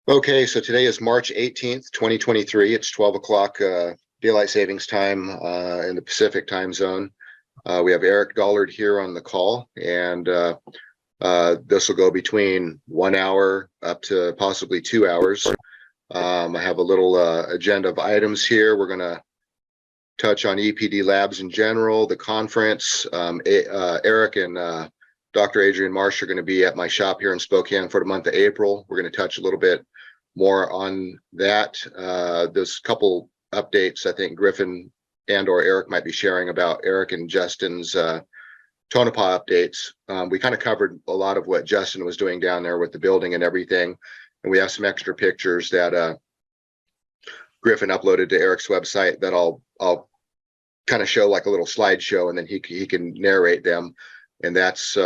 Okay, so today is March 18th, 2023. It's 12 o'clock daylight savings time in the Pacific time zone. We have Eric Dollard here on the call, and this will go between 1 hour up to possibly 2 hours. I have a little agenda of items here. We're going to touch on EPD labs in general, the conference. Eric and Dr. Adrian Marsh are going to be at my shop here in Spokane for the month of April. We're going to touch a little bit more on that. There's a couple updates I think Griffin and or Eric might be sharing about Eric and Justin's Tonopah updates. We kind of covered a lot of what Justin was doing down there with the building and everything. And we have some extra pictures that Griffin uploaded to Eric's website that I'll kind of show like a little slideshow, and then he can narrate them. And that's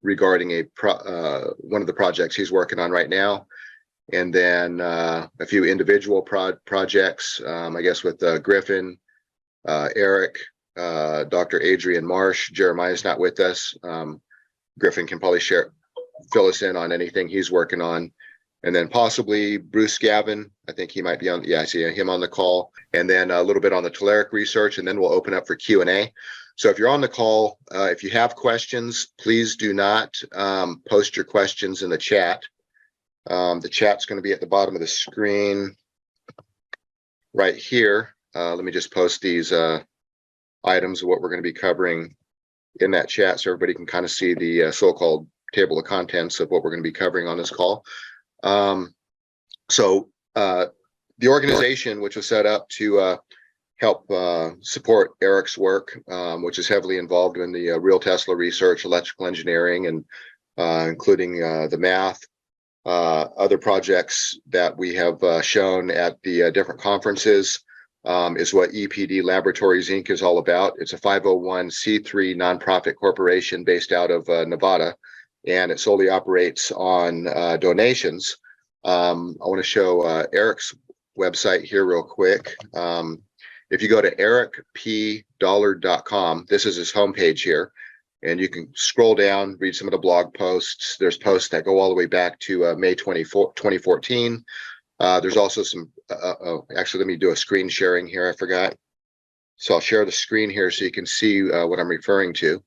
regarding one of the projects he's working on right now. And then a few individual projects, I guess, with Griffin, Eric, Dr. Adrian Marsh. Jeremiah's not with us. Griffin can probably fill us in on anything he's working on. And then possibly Bruce Gavin. I think he might be on. Yeah, I see him on the call. And then a little bit on the telluric research, and then we'll open up for Q&A. So if you're on the call, if you have questions, please do not post your questions in the chat. The chat's going to be at the bottom of the screen right here. Let me just post these items of what we're going to be covering in that chat so everybody can kind of see the so-called table of contents of what we're going to be covering on this call. So the organization, which was set up to help support Eric's work, which is heavily involved in the real Tesla research, electrical engineering, and including the math. Other projects that we have shown at the different conferences is what EPD Laboratories Inc. is all about. It's a 501c3 nonprofit corporation based out of Nevada, and it solely operates on donations. I want to show Eric's website here real quick. If you go to ericpdollard.com, this is his homepage here. And you can scroll down, read some of the blog posts. There's posts that go all the way back to May 2014. There's also some, actually, let me do a screen sharing here. I forgot. So I'll share the screen here so you can see what I'm referring to.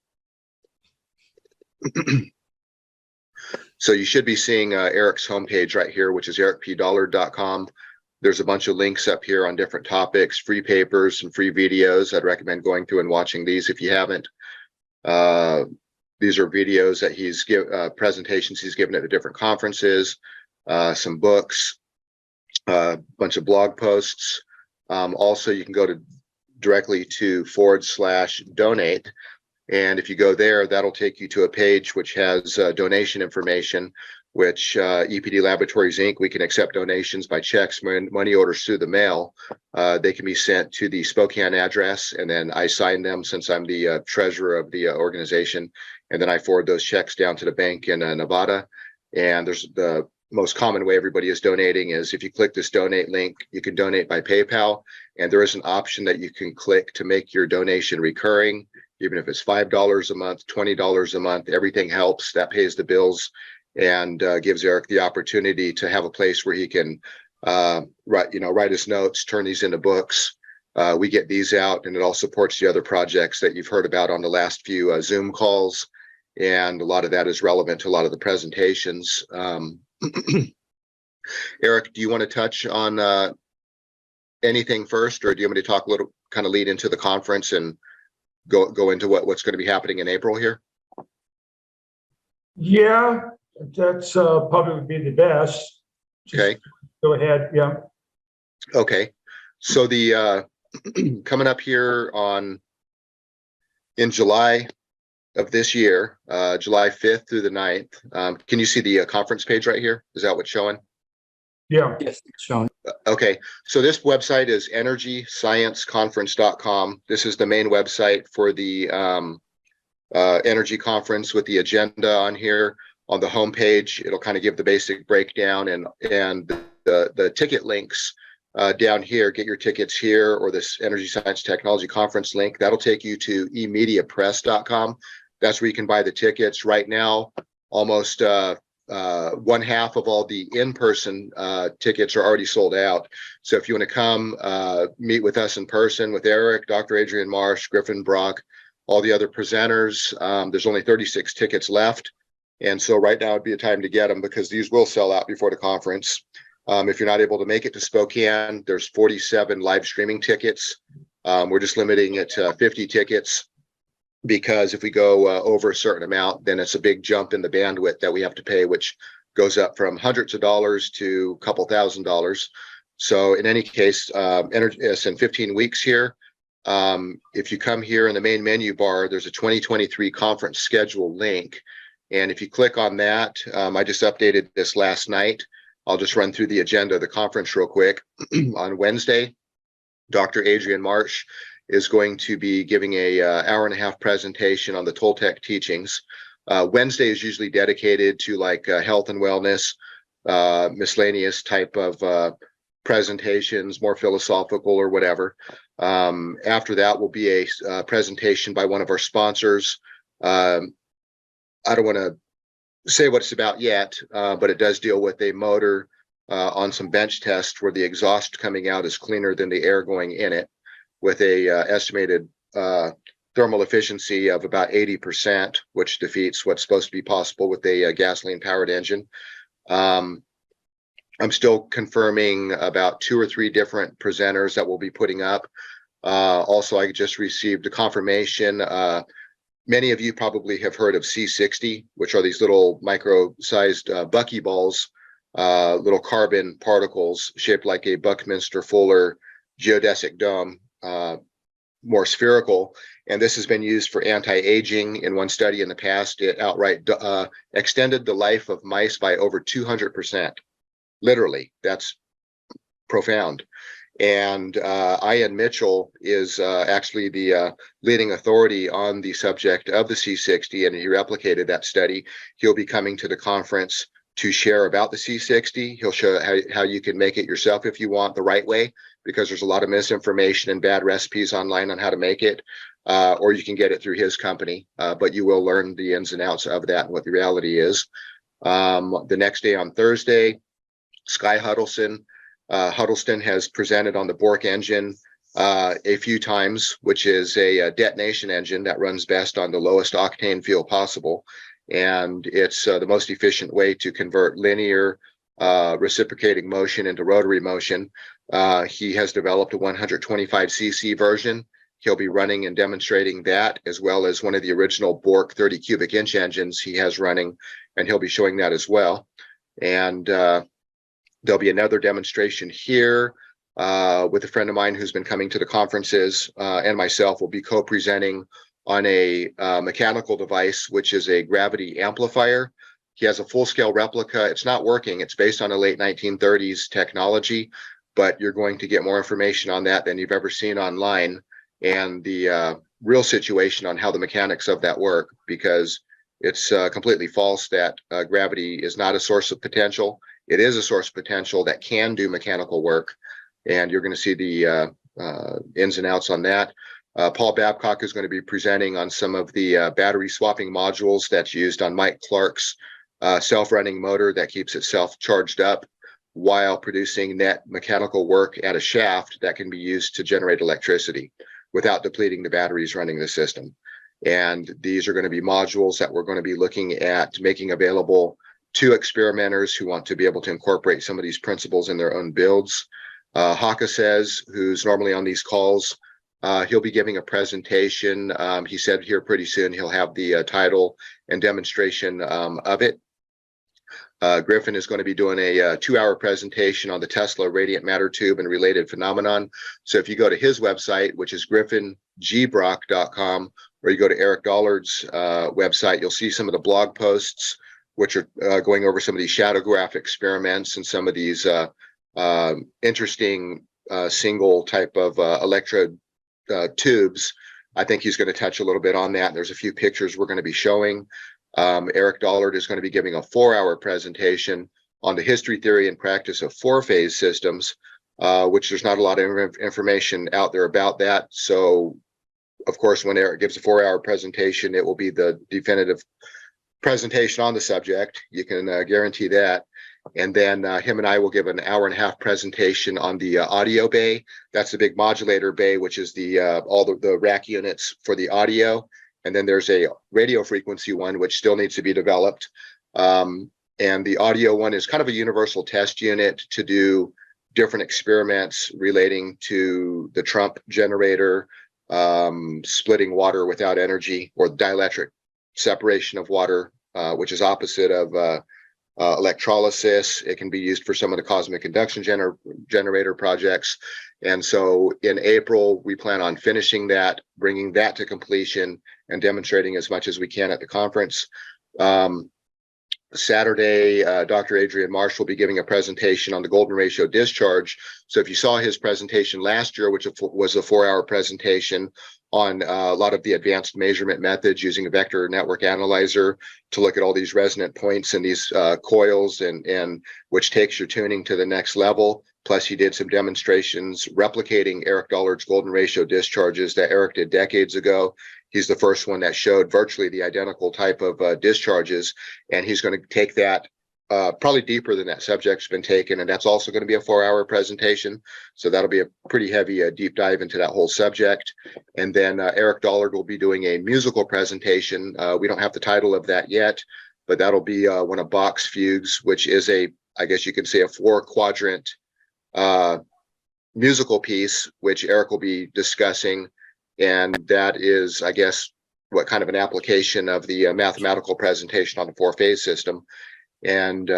So you should be seeing Eric's homepage right here, which is ericpdollard.com. There's a bunch of links up here on different topics, free papers and free videos. I'd recommend going through and watching these if you haven't. These are videos that he's presentations he's given at the different conferences, some books, a bunch of blog posts. Also, you can go directly to /donate. And if you go there, that'll take you to a page which has donation information, which EPD Laboratories Inc. We can accept donations by checks, money orders through the mail. They can be sent to the Spokane address, and then I sign them since I'm the treasurer of the organization, and then I forward those checks down to the bank in Nevada. And there's the most common way everybody is donating is if you click this donate link, you can donate by PayPal, and there is an option that you can click to make your donation recurring, even if it's $5 a month, $20 a month. Everything helps. That pays the bills and gives Eric the opportunity to have a place where he can write his notes, turn these into books. We get these out, and it all supports the other projects that you've heard about on the last few Zoom calls, and a lot of that is relevant to a lot of the presentations. Eric, do you want to touch on anything first, or do you want me to talk a little, kind of lead into the conference and go into what's going to be happening in April here? Yeah, that's probably would be the best. Okay. Go ahead. Yeah. Okay. So the coming up here in July of this year, July 5th through the 9th. Can you see the conference page right here? Is that what's showing? Yeah. Yes, it's showing. Okay. So this website is energyscienceconference.com. This is the main website for the energy conference with the agenda on here. On the homepage, it'll kind of give the basic breakdown and the ticket links down here. Get your tickets here, or this Energy Science Technology Conference link. That'll take you to emediapress.com. That's where you can buy the tickets right now. Almost one half of all the in-person tickets are already sold out. So if you want to come meet with us in person with Eric, Dr. Adrian Marsh, Griffin, Brock, all the other presenters, there's only 36 tickets left. And so right now would be a time to get them because these will sell out before the conference. If you're not able to make it to Spokane, there's 47 live streaming tickets. We're just limiting it to 50 tickets because if we go over a certain amount, then it's a big jump in the bandwidth that we have to pay, which goes up from hundreds of dollars to a couple $1,000s. So in any case, it's in 15 weeks here. If you come here in the main menu bar, there's a 2023 conference schedule link. And if you click on that, I just updated this last night. I'll just run through the agenda of the conference real quick. On Wednesday, Dr. Adrian Marsh is going to be giving a hour-and-a-half presentation on the Toltec teachings. Wednesday is usually dedicated to like health and wellness, miscellaneous type of presentations, more philosophical or whatever. After that will be a presentation by one of our sponsors. I don't want to say what it's about yet, but it does deal with a motor on some bench tests where the exhaust coming out is cleaner than the air going in it, with a estimated thermal efficiency of about 80%, which defeats what's supposed to be possible with a gasoline-powered engine. I'm still confirming about 2 or 3 different presenters that we'll be putting up. Also, I just received a confirmation. Many of you probably have heard of C60, which are these little micro-sized buckyballs, little carbon particles shaped like a Buckminster Fuller geodesic dome, more spherical. And this has been used for anti-aging. In one study in the past, it outright extended the life of mice by over 200%. Literally, that's profound. And Ian Mitchell is actually the leading authority on the subject of the C60, and he replicated that study. He'll be coming to the conference to share about the C60. He'll show how you can make it yourself if you want the right way, because there's a lot of misinformation and bad recipes online on how to make it, or you can get it through his company, but you will learn the ins and outs of that and what the reality is. The next day on Thursday, Sky Huddleston has presented on the Bork engine a few times, which is a detonation engine that runs best on the lowest octane fuel possible. And it's the most efficient way to convert linear reciprocating motion into rotary motion. He has developed a 125cc version. He'll be running and demonstrating that, as well as one of the original Bork 30 cubic inch engines he has running, and he'll be showing that as well. And there'll be another demonstration here with a friend of mine who's been coming to the conferences, and myself will be co-presenting on a mechanical device, which is a gravity amplifier. He has a full-scale replica. It's not working. It's based on a late 1930s technology, but you're going to get more information on that than you've ever seen online, and the real situation on how the mechanics of that work, because it's completely false that gravity is not a source of potential. It is a source of potential that can do mechanical work, and you're going to see the ins and outs on that. Paul Babcock is going to be presenting on some of the battery swapping modules that's used on Mike Clark's self-running motor that keeps itself charged up while producing net mechanical work at a shaft that can be used to generate electricity without depleting the batteries running the system. And these are going to be modules that we're going to be looking at making available to experimenters who want to be able to incorporate some of these principles in their own builds. Hakasays, who's normally on these calls, he'll be giving a presentation. He said here pretty soon he'll have the title and demonstration of it. Griffin is going to be doing a 2-hour presentation on the Tesla radiant matter tube and related phenomenon. So if you go to his website, which is griffingBrock.com, or you go to Eric Dollard's website, you'll see some of the blog posts, which are going over some of these shadow graph experiments and some of these interesting single type of electrode tubes. I think he's going to touch a little bit on that. There's a few pictures we're going to be showing. Eric Dollard is going to be giving a 4-hour presentation on the history, theory, and practice of 4-phase systems, which there's not a lot of information out there about that. So, of course, when Eric gives a 4-hour presentation, it will be the definitive presentation on the subject. You can guarantee that. And then him and I will give an hour-and-a-half presentation on the audio bay. That's the big modulator bay, which is the all the rack units for the audio. And then there's a radio frequency one, which still needs to be developed. And the audio one is kind of a universal test unit to do different experiments relating to the Trump generator, splitting water without energy, or dielectric separation of water, which is opposite of electrolysis. It can be used for some of the cosmic induction generator projects. And so in April, we plan on finishing that, bringing that to completion, and demonstrating as much as we can at the conference. Saturday, Dr. Adrian Marsh will be giving a presentation on the golden ratio discharge. So if you saw his presentation last year, which was a 4-hour presentation on a lot of the advanced measurement methods using a vector network analyzer to look at all these resonant points and these coils, and which takes your tuning to the next level. Plus, he did some demonstrations replicating Eric Dollard's golden ratio discharges that Eric did decades ago. He's the first one that showed virtually the identical type of discharges, and he's going to take that probably deeper than that subject's been taken, and that's also going to be a 4-hour presentation. So that'll be a pretty heavy deep dive into that whole subject. And then Eric Dollard will be doing a musical presentation. We don't have the title of that yet, but that'll be one of Bach's fugues, which is I guess you could say, a 4-quadrant musical piece, which Eric will be discussing. And that is, I guess, what kind of an application of the mathematical presentation on the 4-phase system. And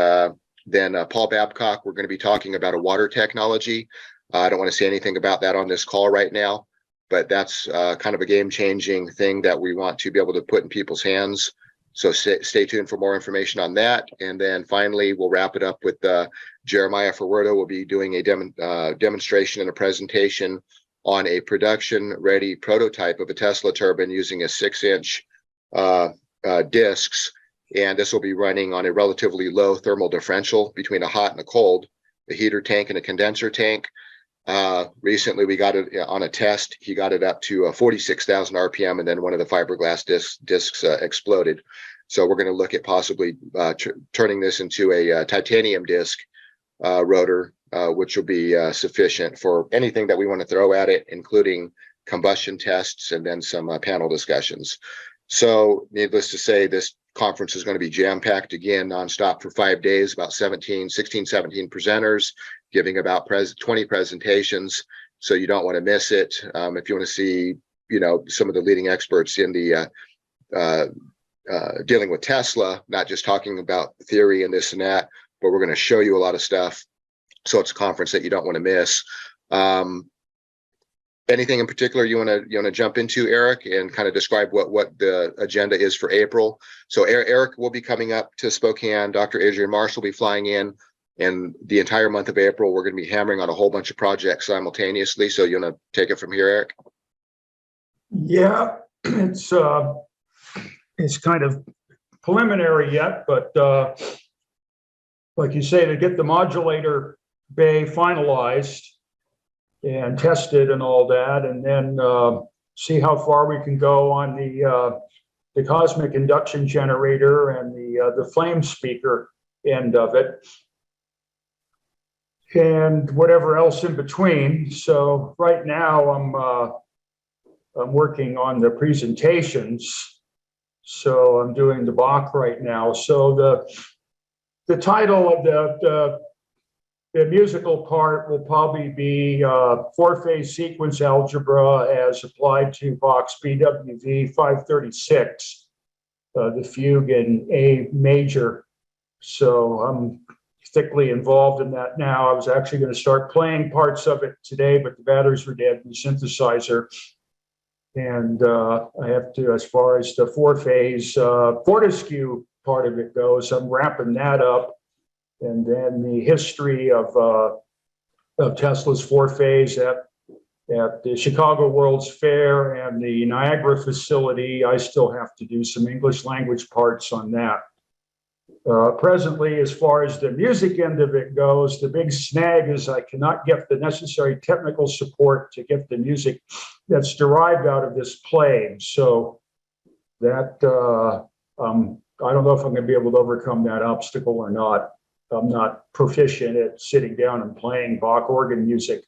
then Paul Babcock, we're going to be talking about a water technology. I don't want to say anything about that on this call right now, but that's kind of a game-changing thing that we want to be able to put in people's hands. So stay tuned for more information on that. And then finally, we'll wrap it up with Jeremiah Ferwerdo will be doing a demonstration and a presentation on a production-ready prototype of a Tesla turbine using a 6-inch discs. And this will be running on a relatively low thermal differential between a hot and a cold, a heater tank and a condenser tank. Recently, we got it on a test. He got it up to 46,000 RPM, and then one of the fiberglass discs exploded. So we're going to look at possibly turning this into a titanium disc rotor, which will be sufficient for anything that we want to throw at it, including combustion tests and then some panel discussions. So needless to say, this conference is going to be jam-packed again, nonstop for 5 days, about 16, 17 presenters, giving about 20 presentations. So you don't want to miss it. If you want to see, some of the leading experts in the dealing with Tesla, not just talking about theory and this and that, but we're going to show you a lot of stuff. So it's a conference that you don't want to miss. Anything in particular you want to jump into, Eric, and kind of describe what the agenda is for April? So Eric will be coming up to Spokane. Dr. Adrian Marsh will be flying in, and the entire month of April, we're going to be hammering on a whole bunch of projects simultaneously. So you want to take it from here, Eric? Yeah, it's kind of preliminary yet, but like you say, to get the modulator bay finalized and tested and all that, and then see how far we can go on the cosmic induction generator and the flame speaker end of it, and whatever else in between. So right now I'm working on the presentations. So I'm doing the Bach right now. So the title of the musical part will probably be 4-phase sequence algebra as applied to Bach's BWV 536, the fugue in A major. So I'm thickly involved in that now. I was actually going to start playing parts of it today, but the batteries were dead in the synthesizer. And I have to, as far as the 4-phase Fortescue part of it goes, I'm wrapping that up. And then the history of Tesla's 4-phase at the Chicago World's Fair and the Niagara facility, I still have to do some English language parts on that. Presently, as far as the music end of it goes, the big snag is I cannot get the necessary technical support to get the music that's derived out of this playing. So that I'm I don't know if I'm going to be able to overcome that obstacle or not. I'm not proficient at sitting down and playing Bach organ music.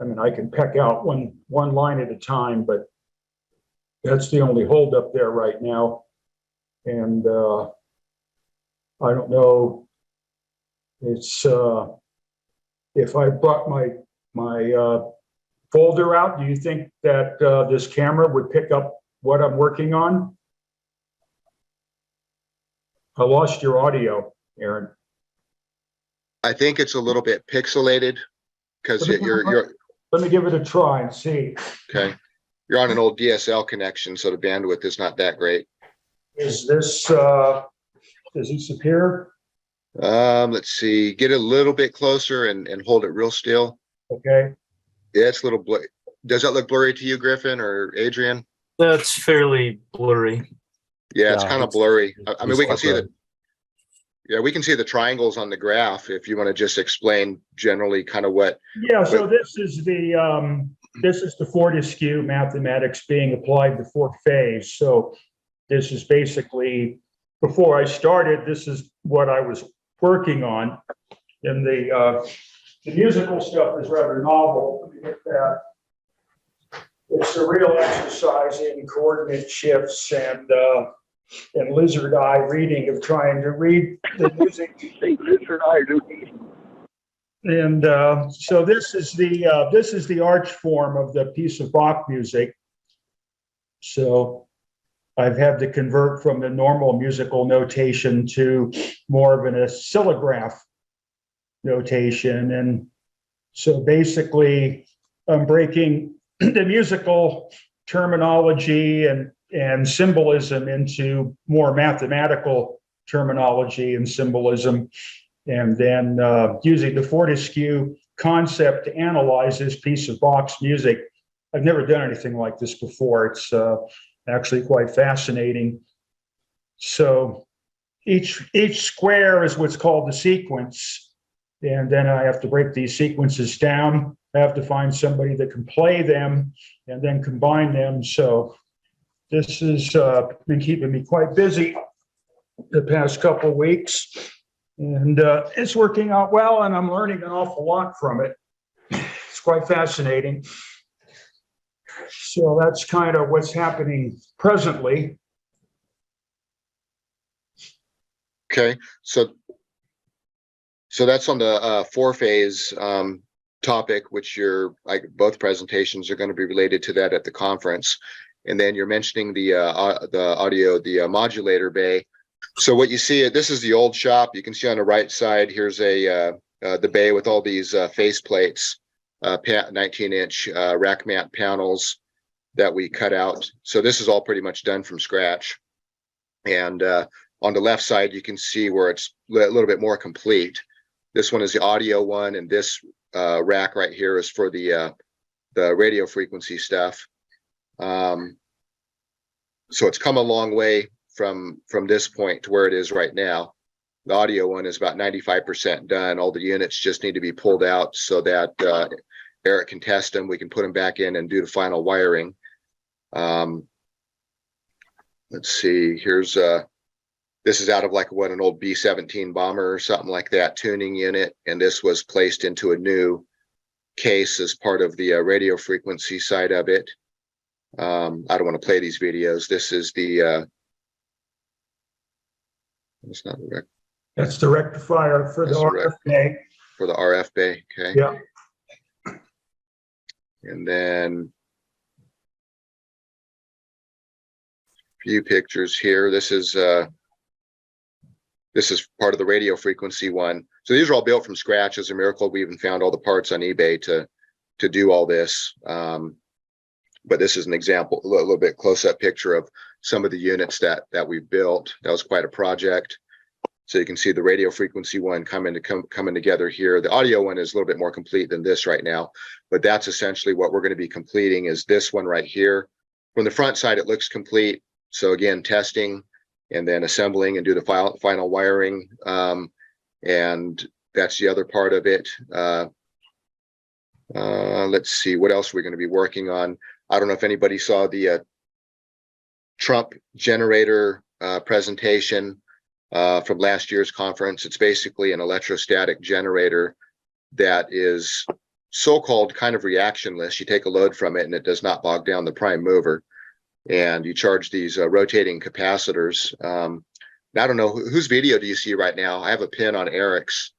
I mean, I can peck out one line at a time, but that's the only holdup there right now. And I don't know. It's if I brought my folder out, do you think that this camera would pick up what I'm working on? I lost your audio, Aaron. I think it's a little bit pixelated because you're Let me give it a try and see. okay. You're on an old DSL connection, so the bandwidth is not that great. Is this does this appear? Let's see. Get a little bit closer and hold it real still. Okay. Yeah, it's a little blurry. Does that look blurry to you, Griffin or Adrian? That's fairly blurry. Yeah, it's kind of blurry. I mean, we can see the. yeah, we can see the triangles on the graph if you want to just explain generally kind of what. Yeah, so this is the Fortescue mathematics being applied to fourth phase. So this is basically, before I started, this is what I was working on. And the musical stuff is rather novel. Let me get that. It's a real exercise in coordinate shifts and lizard eye reading of trying to read the music. Lizard eye reading. And so this is the arch form of the piece of Bach music. So I've had to convert from the normal musical notation to more of an oscillograph notation. And so basically I'm breaking the musical terminology and symbolism into more mathematical terminology and symbolism, and then using the Fortescue concept to analyze this piece of Bach's music. I've never done anything like this before. It's actually quite fascinating. So each square is what's called the sequence, and then I have to break these sequences down. I have to find somebody that can play them and then combine them. So this has been keeping me quite busy the past couple of weeks, and it's working out well, and I'm learning an awful lot from it. It's quite fascinating. So that's kind of what's happening presently. Okay, so that's on the four-phase topic, which both presentations are going to be related to that at the conference. And then you're mentioning the audio, the modulator bay. So what you see, this is the old shop. You can see on the right side, here's the bay with all these face plates, 19-inch rack mount panels that we cut out. So this is all pretty much done from scratch. And on the left side, you can see where it's a little bit more complete. This one is the audio one, and this rack right here is for the radio frequency stuff. So it's come a long way from this point to where it is right now. The audio one is about 95% done. All the units just need to be pulled out so that Eric can test them. We can put them back in and do the final wiring. Let's see, here's this is out of like an old B-17 bomber or something like that tuning unit, and this was placed into a new case as part of the radio frequency side of it. I don't want to play these videos. This is the it's not the That's the rectifier for the RF bay. For the RF bay. Okay. Yeah. And then a few pictures here. This is part of the radio frequency one. So these are all built from scratch. As a miracle, we even found all the parts on eBay to do all this. But this is an example, a little bit close-up picture of some of the units that we built. That was quite a project. So you can see the radio frequency one coming together here. The audio one is a little bit more complete than this right now, but that's essentially what we're going to be completing is this one right here. From the front side, it looks complete. So again, testing and then assembling and do the final wiring. And that's the other part of it. Let's see, what else we're going to be working on. I don't know if anybody saw the Trump generator presentation. from last year's conference. It's basically an electrostatic generator that is so-called kind of reactionless. You take a load from it and it does not bog down the prime mover. And you charge these rotating capacitors. I don't know, whose video do you see right now? I have a pin on Eric's.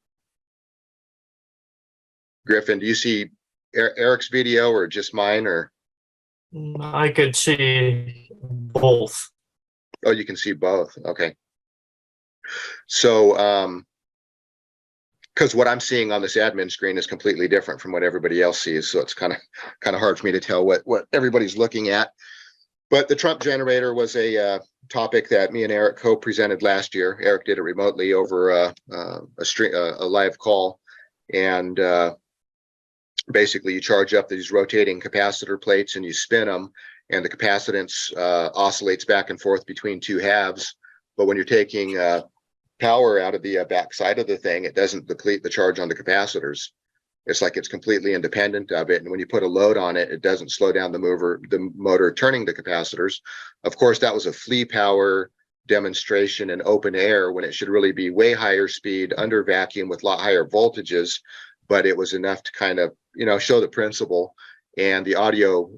Griffin, do you see Eric's video or just mine? Or I could see both. oh, you can see both. Okay. So because what I'm seeing on this admin screen is completely different from what everybody else sees. So it's kind of hard for me to tell what everybody's looking at. But the Trump generator was a topic that me and Eric co-presented last year. Eric did it remotely over a live call, and basically you charge up these rotating capacitor plates and you spin them, and the capacitance oscillates back and forth between two halves. But when you're taking power out of the back side of the thing, it doesn't deplete the charge on the capacitors. It's like it's completely independent of it. And when you put a load on it, it doesn't slow down the motor turning the capacitors. Of course, that was a flea power demonstration in open air when it should really be way higher speed under vacuum with a lot higher voltages. But it was enough to kind of, show the principle. And the audio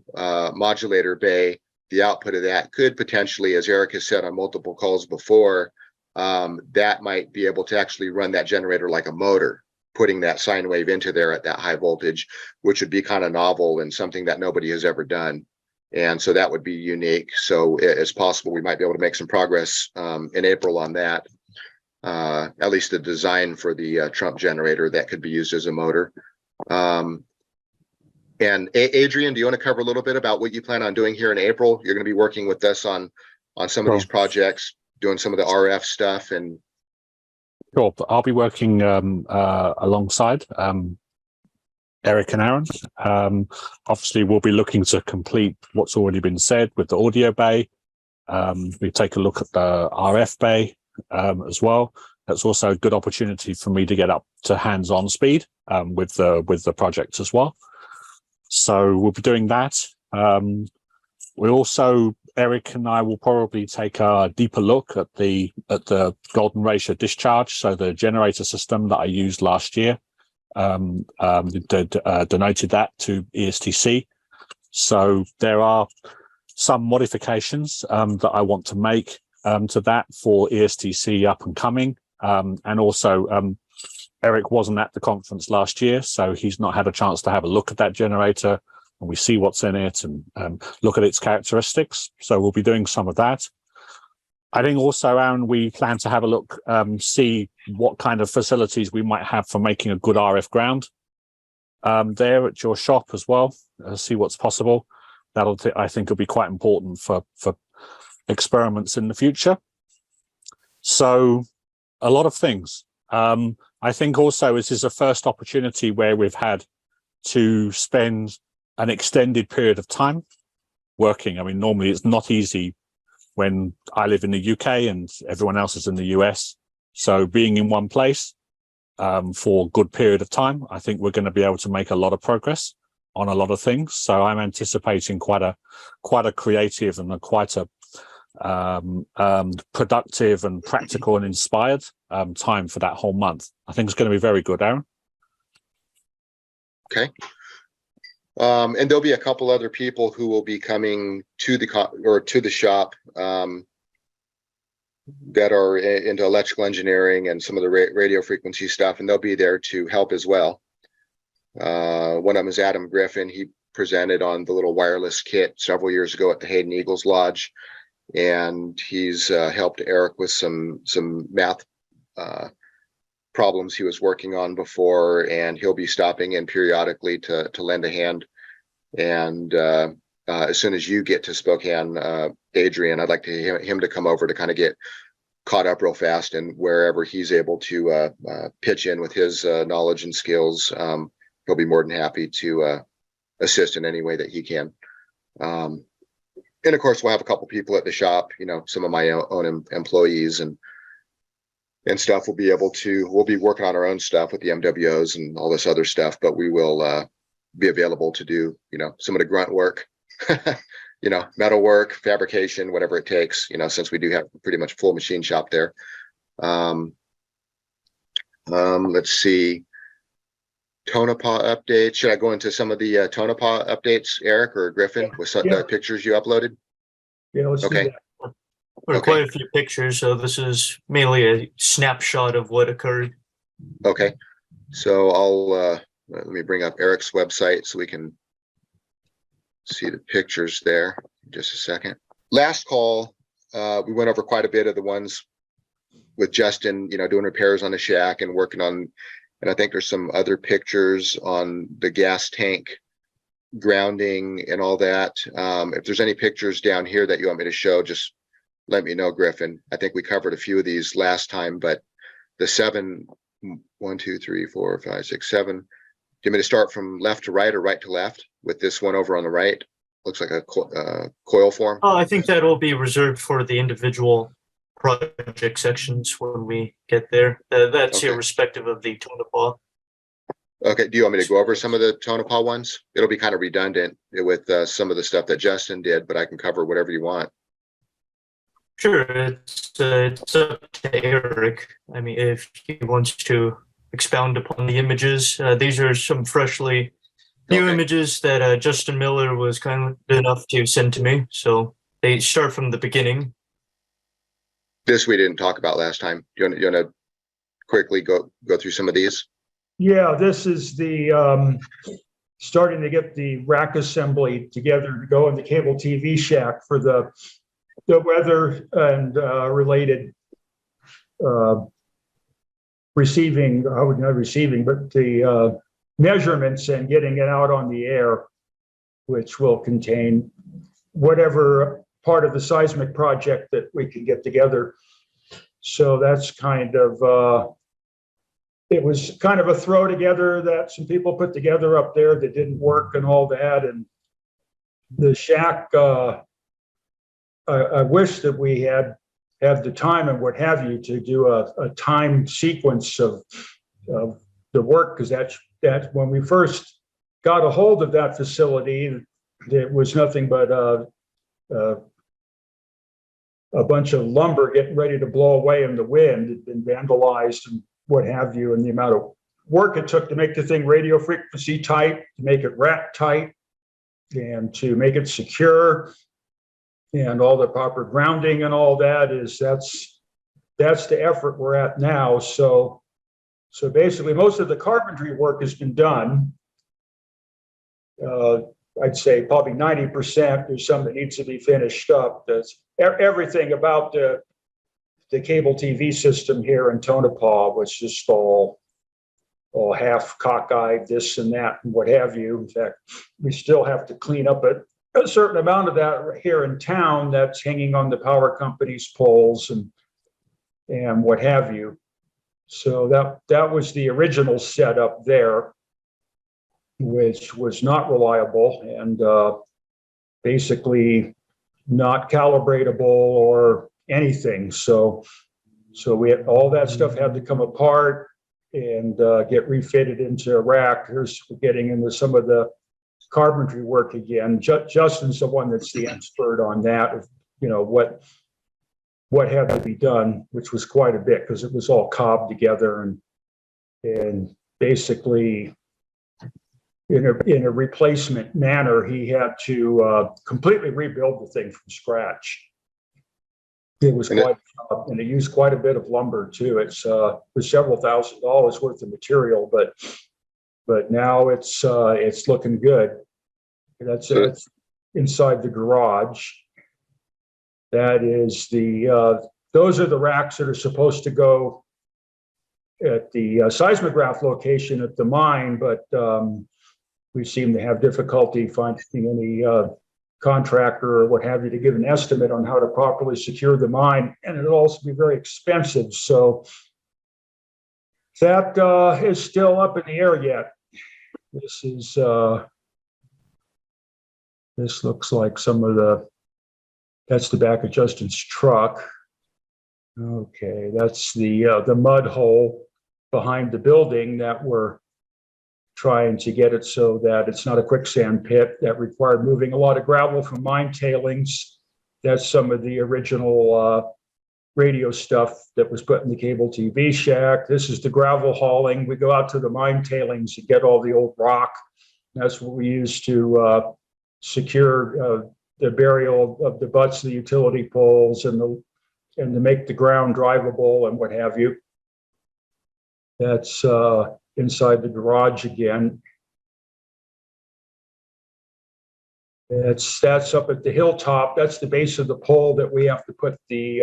modulator bay, the output of that could potentially, as Eric has said on multiple calls before, that might be able to actually run that generator like a motor, putting that sine wave into there at that high voltage, which would be kind of novel and something that nobody has ever done. And so that would be unique. So it's possible we might be able to make some progress in April on that. At least the design for the Trump generator that could be used as a motor. And Adrian, do you want to cover a little bit about what you plan on doing here in April? You're going to be working with us on some of these projects, doing some of the RF stuff. And sure, I'll be working alongside Eric and Aaron. Obviously, we'll be looking to complete what's already been said with the audio bay. We take a look at the RF bay as well. That's also a good opportunity for me to get up to hands-on speed with the project as well. So we'll be doing that. We also, Eric and I will probably take a deeper look at the golden ratio discharge. So the generator system that I used last year, donated that to ESTC. So there are some modifications that I want to make to that for ESTC up and coming. And also, Eric wasn't at the conference last year, so he's not had a chance to have a look at that generator, and we see what's in it and look at its characteristics. So we'll be doing some of that. I think also, Aaron, we plan to have a look, see what kind of facilities we might have for making a good RF ground there at your shop as well, see what's possible. I think will be quite important for experiments in the future. So a lot of things. I think also this is a first opportunity where we've had to spend an extended period of time working. I mean, normally it's not easy when I live in the UK and everyone else is in the US. So being in one place for a good period of time, I think we're going to be able to make a lot of progress on a lot of things. So I'm anticipating quite a creative and quite a productive and practical and inspired time for that whole month. I think it's going to be very good, Aaron. Okay. And there'll be a couple other people who will be coming to the shop that are into electrical engineering and some of the radio frequency stuff, and they'll be there to help as well. One of them is Adam Griffin. He presented on the little wireless kit several years ago at the Hayden Eagles Lodge, and he's helped Eric with some math problems he was working on before, and he'll be stopping in periodically to lend a hand. And as soon as you get to Spokane, Adrian, I'd like him to come over to kind of get caught up real fast, and wherever he's able to pitch in with his knowledge and skills, he'll be more than happy to assist in any way that he can. And of course, we'll have a couple people at the shop, some of my own employees and stuff. We'll be working on our own stuff with the MWOs and all this other stuff, but we will be available to do, some of the grunt work, metal work, fabrication, whatever it takes, since we do have pretty much full machine shop there. Let's see. Tonopah updates. Should I go into some of the Tonopah updates, Eric or Griffin, with some Yeah. the pictures you uploaded? Yeah, let's do Okay. that. There are Okay. quite a few pictures, so this is mainly a snapshot of what occurred. Okay. So I'll let me bring up Eric's website so we can see the pictures there. Just a second. Last call, we went over quite a bit of the ones with Justin, doing repairs on the shack and working on, and I think there's some other pictures on the gas tank grounding and all that. If there's any pictures down here that you want me to show, just let me know, Griffin. I think we covered a few of these last time, but the 7, 1, 2, 3, 4, 5, 6, 7. Do you want me to start from left to right or right to left with this one over on the right? Looks like a coil form. Oh, I think that will be reserved for the individual project sections when we get there. That's Okay. irrespective of the Tonopah. Okay, do you want me to go over some of the Tonopah ones? It'll be kind of redundant with some of the stuff that Justin did, but I can cover whatever you want. Sure, it's up to Eric. I mean, if he wants to expound upon the images, these are some freshly new Okay. images that Justin Miller was kind enough to send to me. So they start from the beginning. This we didn't talk about last time. You want to quickly go through some of these? Yeah, this is the starting to get the rack assembly together to go in the cable TV shack for the weather and related receiving, not receiving, but the measurements and getting it out on the air, which will contain whatever part of the seismic project that we can get together. So that's kind of, it was kind of a throw together that some people put together up there that didn't work and all that. And the shack, I wish that we had the time and what have you to do a time sequence of the work, because that's when we first got a hold of that facility, it was nothing but a bunch of lumber getting ready to blow away in the wind. It had been vandalized and what have you, and the amount of work it took to make the thing radio frequency tight, to make it rack tight, and to make it secure, and all the proper grounding and all that that's the effort we're at now. So basically most of the carpentry work has been done. I'd say probably 90%. There's some that needs to be finished up. That's everything about the cable TV system here in Tonopah was just all half cockeyed, this and that and what have you. In fact, we still have to clean up a certain amount of that here in town that's hanging on the power company's poles and what have you. So that was the original setup there, which was not reliable and basically not calibratable or anything. So we had all that stuff had to come apart and get refitted into a rack. Here's getting into some of the carpentry work again. Justin's the one that's the expert on that, of, what had to be done, which was quite a bit because it was all cobbed together and basically in a replacement manner, he had to completely rebuild the thing from scratch. It was quite, and it used quite a bit of lumber too. It was several $1,000s worth of material, but now it's looking good. That's inside the garage. That is those are the racks that are supposed to go at the seismograph location at the mine, but we seem to have difficulty finding any contractor or what have you to give an estimate on how to properly secure the mine, and it'll also be very expensive. So that is still up in the air yet. This looks like that's the back of Justin's truck. Okay, that's the mud hole behind the building that we're trying to get it so that it's not a quicksand pit that required moving a lot of gravel from mine tailings. That's some of the original radio stuff that was put in the cable TV shack. This is the gravel hauling. We go out to the mine tailings and get all the old rock. That's what we use to secure the burial of the butts of the utility poles and to make the ground drivable and what have you. That's inside the garage again. That's up at the hilltop. That's the base of the pole that we have to put the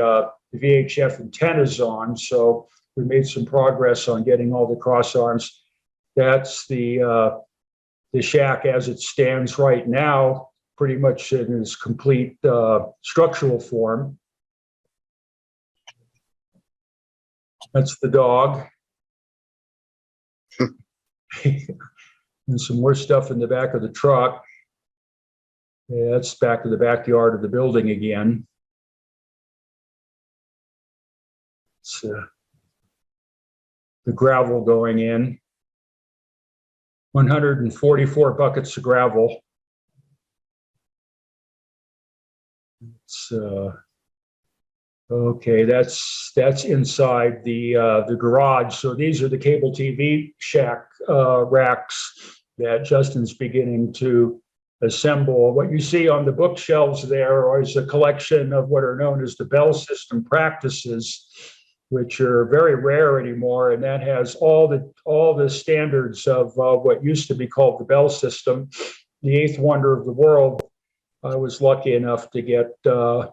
VHF antennas on. So we made some progress on getting all the cross arms. That's the shack as it stands right now, pretty much in its complete structural form. That's the dog. And some more stuff in the back of the truck. Yeah, that's back to the backyard of the building again. It's the gravel going in. 144 buckets of gravel. It's okay. That's inside the garage. So these are the cable TV shack racks that Justin's beginning to assemble. What you see on the bookshelves there is a collection of what are known as the Bell System practices, which are very rare anymore, and that has all the standards of what used to be called the Bell System, the eighth wonder of the world. I was lucky enough to get quite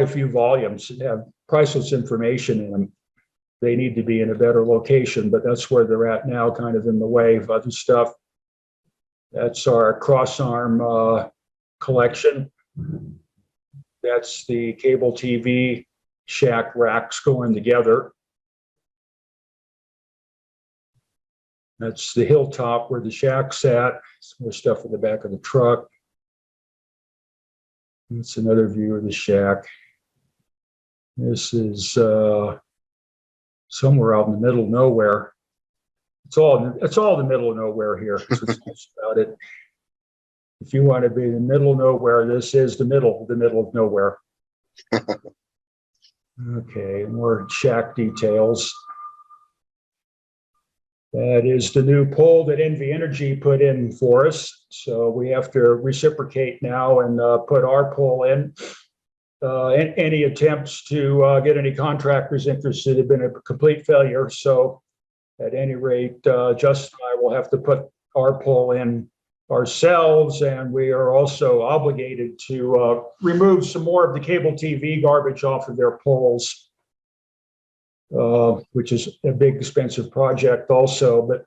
a few volumes that have priceless information in them. They need to be in a better location, but that's where they're at now, kind of in the way of other stuff. That's our cross arm collection. That's the cable TV shack racks going together. That's the hilltop where the shack's at. Some more stuff in the back of the truck. That's another view of the shack. This is somewhere out in the middle of nowhere. It's all the middle of nowhere here. That's what's nice about it. If you want to be in the middle of nowhere, this is the middle of nowhere. Okay, more shack details. That is the new pole that NV Energy put in for us. So we have to reciprocate now and put our pole in. Any attempts to get any contractors interested have been a complete failure. So at any rate, Justin and I will have to put our pole in ourselves, and we are also obligated to remove some more of the cable TV garbage off of their poles, which is a big, expensive project also, but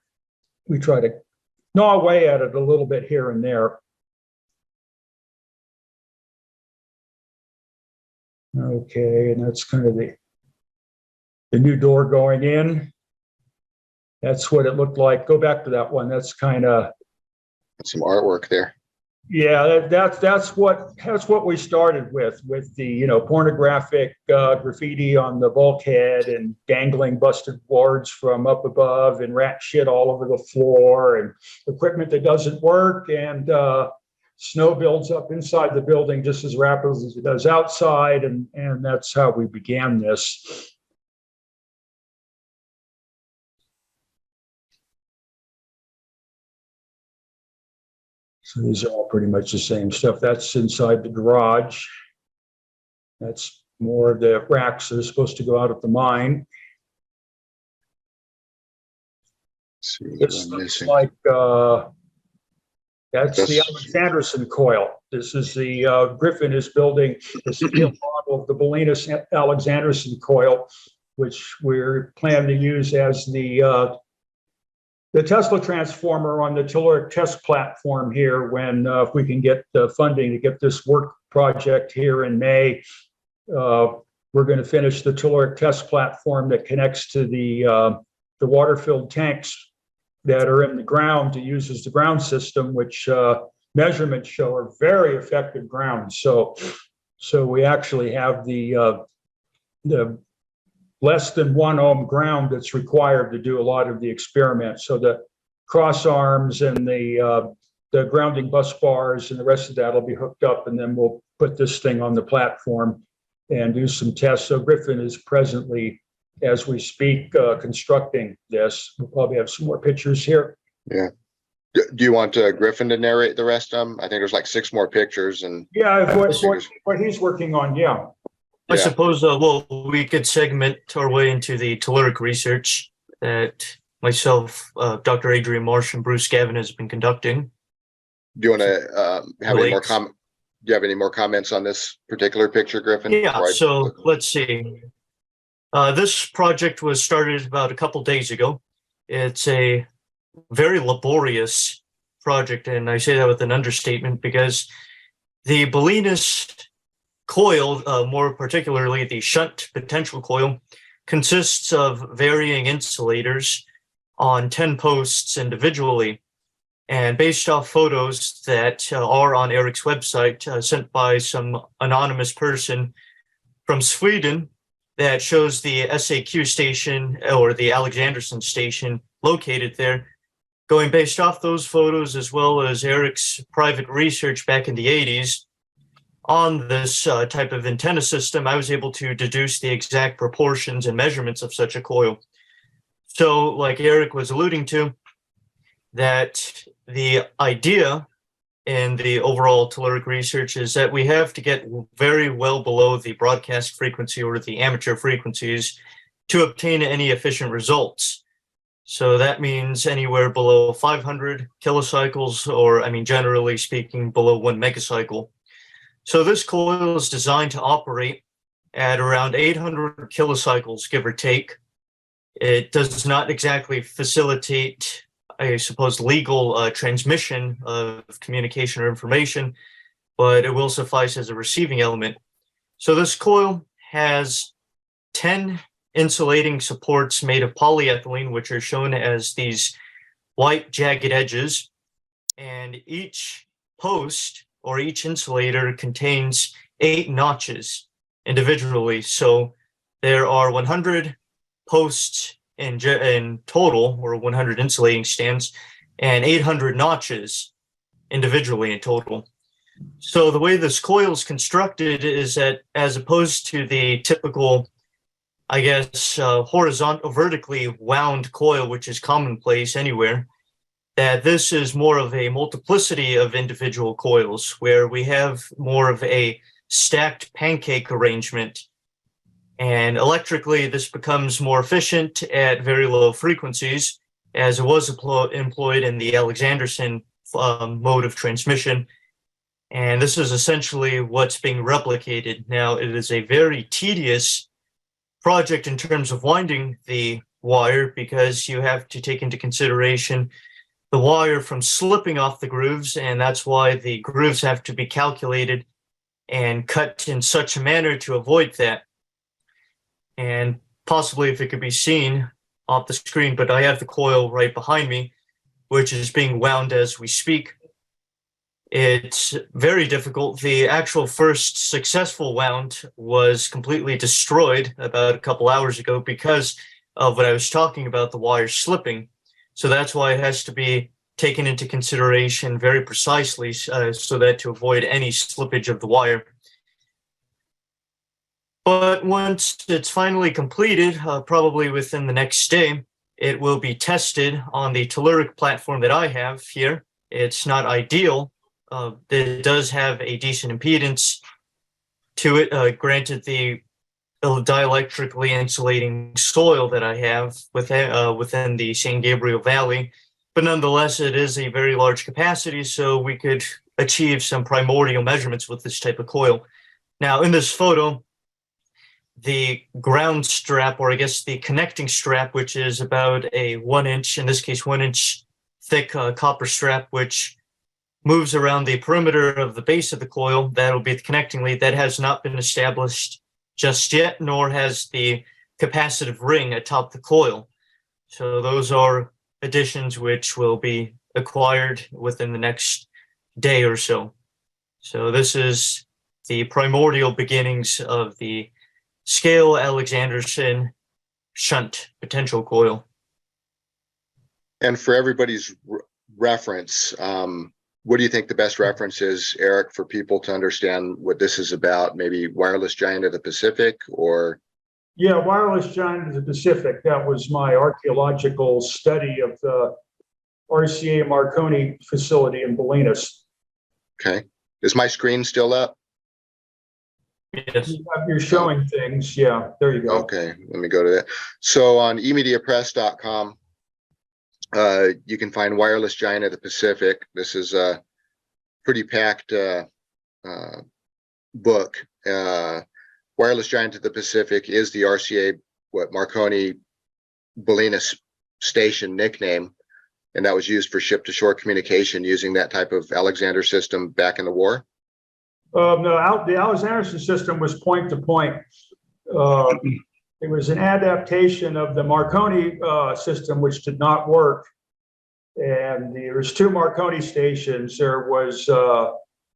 we try to gnaw away at it a little bit here and there. Okay, and that's kind of the new door going in. That's what it looked like. Go back to that one. That's kind of some artwork there. Yeah, that's what we started with the pornographic graffiti on the bulkhead and dangling busted boards from up above and rat shit all over the floor and equipment that doesn't work, and snow builds up inside the building just as rapidly as it does outside, and that's how we began this. So these are all pretty much the same stuff. That's inside the garage. That's more of the racks that are supposed to go out at the mine. This looks like that's the Alexanderson coil. This is the Griffin is building the steel model of the Bolinas Alexanderson coil, which we're planning to use as the Tesla transformer on the telluric test platform here when if we can get the funding to get this work project here in May. We're going to finish the telluric test platform that connects to the water-filled tanks that are in the ground to use as the ground system, which measurements show are very effective grounds. So we actually have the less than 1 ohm ground that's required to do a lot of the experiments. So the cross arms and the grounding bus bars and the rest of that will be hooked up, and then we'll put this thing on the platform and do some tests. So Griffin is presently, as we speak, constructing this. We'll probably have some more pictures here. Yeah. Do you want Griffin to narrate the rest of them? I think there's like 6 more pictures and Yeah, what he's working on, yeah. I Yeah. suppose, well, we could segment our way into the telluric research that myself, Dr. Adrian Marsh, and Bruce Gavin has been conducting. do you want to have any more Lakes. do you have any more comments on this particular picture, Griffin? Yeah, Before I- so let's see. This project was started about a couple days ago. It's a very laborious project, and I say that with an understatement because the Bolinas coil, more particularly the shunt potential coil, consists of varying insulators on 10 posts individually. And based off photos that are on Eric's website, sent by some anonymous person from Sweden, that shows the SAQ station or the Alexanderson station located there. Going based off those photos, as well as Eric's private research back in the 80s on this type of antenna system, I was able to deduce the exact proportions and measurements of such a coil. So, like Eric was alluding to, that the idea in the overall telluric research is that we have to get very well below the broadcast frequency or the amateur frequencies to obtain any efficient results. So that means anywhere below 500 kilocycles, or generally speaking, below 1 megacycle. So this coil is designed to operate at around 800 kilocycles, give or take. It does not exactly facilitate, I suppose, legal transmission of communication or information, but it will suffice as a receiving element. So this coil has 10 insulating supports made of polyethylene, which are shown as these white jagged edges, and each post or each insulator contains 8 notches individually. So there are 100 posts in total, or 100 insulating stands, and 800 notches individually in total. So the way this coil is constructed is that, as opposed to the typical, horizontal, vertically wound coil, which is commonplace anywhere, that this is more of a multiplicity of individual coils, where we have more of a stacked pancake arrangement. And electrically, this becomes more efficient at very low frequencies, as it was employed in the Alexanderson mode of transmission. And this is essentially what's being replicated. Now, it is a very tedious project in terms of winding the wire, because you have to take into consideration the wire from slipping off the grooves, and that's why the grooves have to be calculated and cut in such a manner to avoid that. And possibly, if it could be seen off the screen, but I have the coil right behind me, which is being wound as we speak. It's very difficult. The actual first successful wound was completely destroyed about a couple hours ago because of what I was talking about, the wire slipping. So that's why it has to be taken into consideration very precisely, so that to avoid any slippage of the wire. But once it's finally completed, probably within the next day, it will be tested on the telluric platform that I have here. It's not ideal. It does have a decent impedance to it, granted the dielectrically insulating soil that I have within the San Gabriel Valley. But nonetheless, it is a very large capacity, so we could achieve some primordial measurements with this type of coil. Now, in this photo, the ground strap, or I guess the connecting strap, which is about a 1 inch, in this case 1 inch thick copper strap, which moves around the perimeter of the base of the coil, that'll be the connecting lead. That has not been established just yet, nor has the capacitive ring atop the coil. So those are additions which will be acquired within the next day or so. So this is the primordial beginnings of the scale Alexanderson shunt potential coil. And for everybody's reference, what do you think the best reference is, Eric, for people to understand what this is about? Maybe Wireless Giant of the Pacific, or? Yeah, Wireless Giant of the Pacific. That was my archaeological study of the RCA Marconi facility in Bolinas. Okay. Is my screen still up? Yes. You're showing things. Yeah, there you go. Okay, let me go to that. So on emediapress.com, you can find Wireless Giant of the Pacific. This is a pretty packed book. Wireless Giant of the Pacific is the RCA Marconi Bolinas station nickname, and that was used for ship-to-shore communication using that type of Alexander system back in the war. No, the Alexander system was point to point. It was an adaptation of the Marconi system, which did not work. And there was two Marconi stations. There was the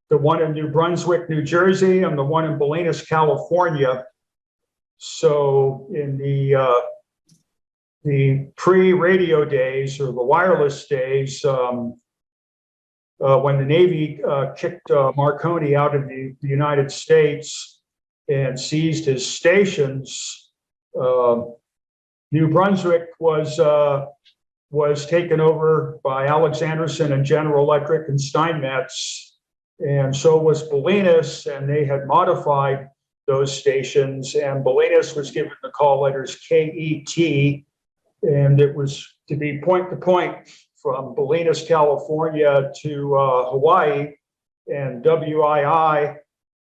one in New Brunswick, New Jersey, and the one in Bolinas, California. So in the pre-radio days or the wireless days, when the Navy kicked Marconi out of the United States and seized his stations, New Brunswick was taken over by Alexanderson and General Electric and Steinmetz, and so was Bolinas, and they had modified those stations, and Bolinas was given the call letters KET, and it was to be point to point from Bolinas, California to Hawaii, and WII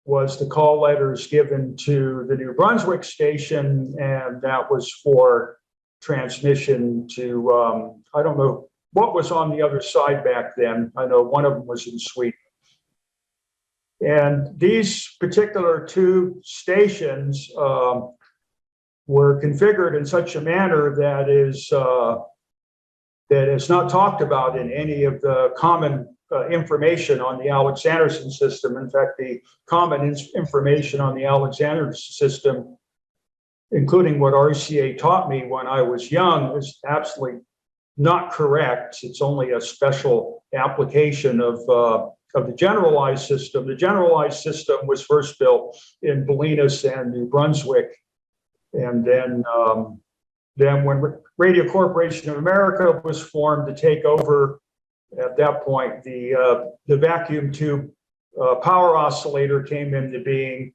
was the call letters given to the New Brunswick station, and that was for transmission to, I don't know what was on the other side back then. I know one of them was in Sweden. And these particular two stations were configured in such a manner that is not talked about in any of the common information on the Alexanderson system. In fact, the common information on the Alexanderson system, including what RCA taught me when I was young, is absolutely not correct. It's only a special application of the generalized system. The generalized system was first built in Bolinas and New Brunswick, and then when Radio Corporation of America was formed to take over, at that point, the vacuum tube power oscillator came into being,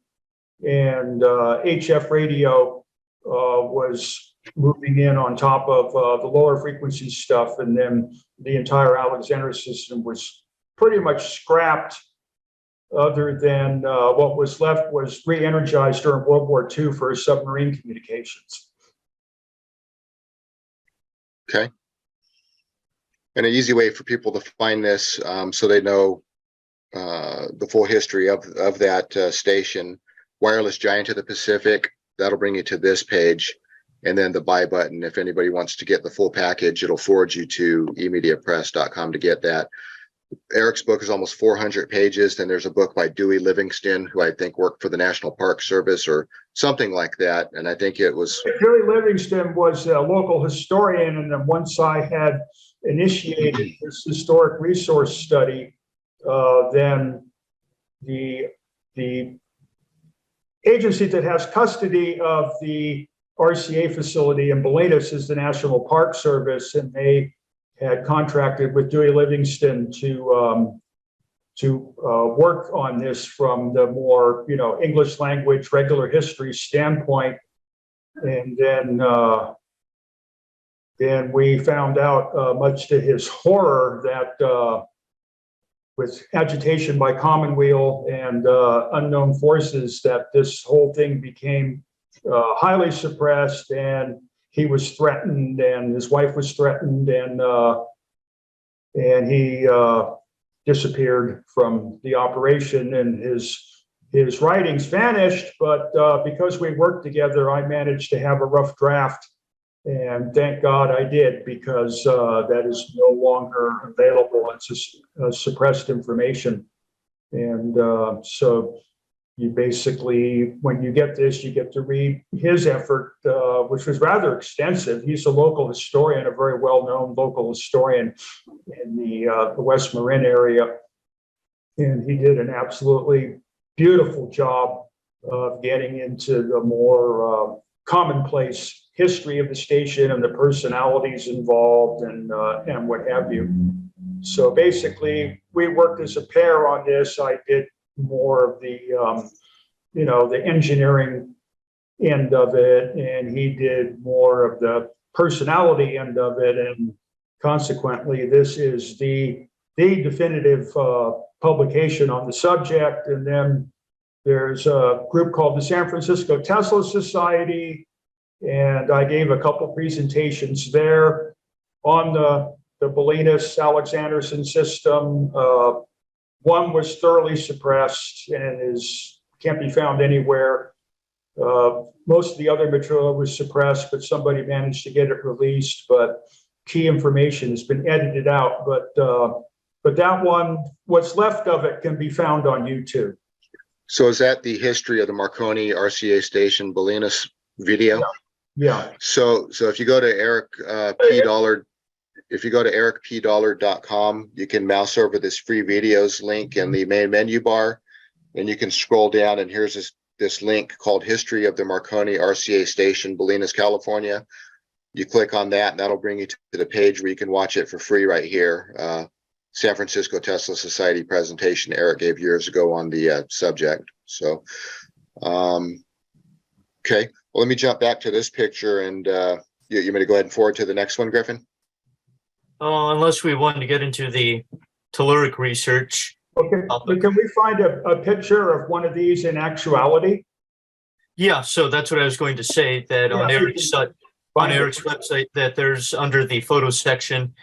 and HF radio was moving in on top of the lower frequency stuff, and then the entire Alexander system was pretty much scrapped, other than what was left was re-energized during World War II for submarine communications. Okay. And an easy way for people to find this, so they know the full history of that station, Wireless Giant of the Pacific, that'll bring you to this page. And then the buy button, if anybody wants to get the full package, it'll forward you to emediapress.com to get that. Eric's book is almost 400 pages. Then there's a book by Dewey Livingston, who I think worked for the National Park Service or something like that. And I think it was... Dewey Livingston was a local historian, and then once I had initiated this historic resource study, then the agency that has custody of the RCA facility in Bolinas is the National Park Service, and they had contracted with Dewey Livingston to work on this from the more, English language, regular history standpoint. And then we found out, much to his horror, that with agitation by Commonweal and unknown forces, that this whole thing became highly suppressed, and he was threatened, and his wife was threatened, and he disappeared from the operation, and his writings vanished. But because we worked together, I managed to have a rough draft, and thank God I did, because that is no longer available. It's just suppressed information, and so. You basically, when you get this, you get to read his effort, which was rather extensive. He's a local historian, a very well-known local historian in the West Marin area. And he did an absolutely beautiful job of getting into the more commonplace history of the station and the personalities involved and what have you. So basically, we worked as a pair on this. I did more of the, the engineering end of it, and he did more of the personality end of it. And consequently, this is the definitive publication on the subject. And then there's a group called the San Francisco Tesla Society, and I gave a couple presentations there on the Bolinas-Alexanderson system. One was thoroughly suppressed and can't be found anywhere. Most of the other material was suppressed, but somebody managed to get it released. But key information has been edited out. But that one, what's left of it, can be found on YouTube. So is that the history of the Marconi RCA station Bolinas video? Yeah. So if you go to Eric P. Dollard, if you go to ericpdollard.com, you can mouse over this free videos link in the main menu bar, and you can scroll down, and here's this link called History of the Marconi RCA Station, Bolinas, California. You click on that, and that'll bring you to the page where you can watch it for free right here. San Francisco Tesla Society presentation Eric gave years ago on the subject. So, okay. Well, let me jump back to this picture, and you want me to go ahead and forward to the next one, Griffin? Unless we want to get into the telluric research. Okay. Can we find a picture of one of these in actuality? Yeah, so that's what I was going to say, that on Eric's website, that there's, under the photo section,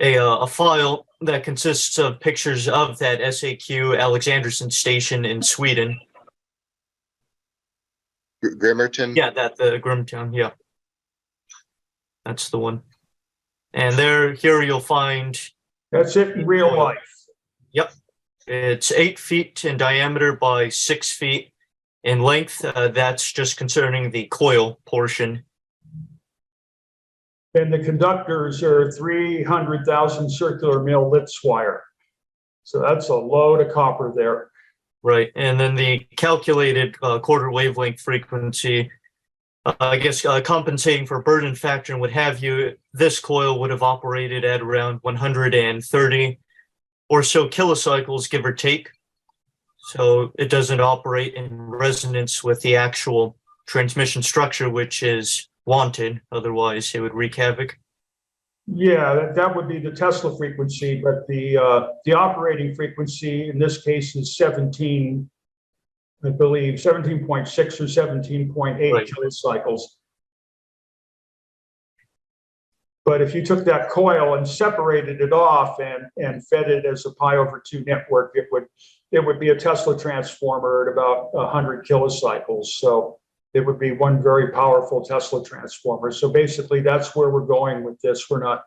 a file that consists of pictures of that SAQ Alexanderson station in Sweden. Grimerton? Yeah, the Grimtown, yeah. That's the one. And here you'll find... That's it in real life. Yep. It's 8 feet in diameter by 6 feet in length. That's just concerning the coil portion. And the conductors are 300,000 circular mil Litz wire. So that's a load of copper there. Right. And then the calculated quarter wavelength frequency, I guess compensating for burden factor and what have you, this coil would have operated at around 130 or so kilocycles, give or take. So it doesn't operate in resonance with the actual transmission structure, which is wanted. Otherwise, it would wreak havoc. Yeah, that would be the Tesla frequency, but the operating frequency in this case is 17, I believe, 17.6 or 17.8 Right. kilocycles. But if you took that coil and separated it off and fed it as a pi over 2 network, it would be a Tesla transformer at about 100 kilocycles. So it would be one very powerful Tesla transformer. So basically, that's where we're going with this. We're not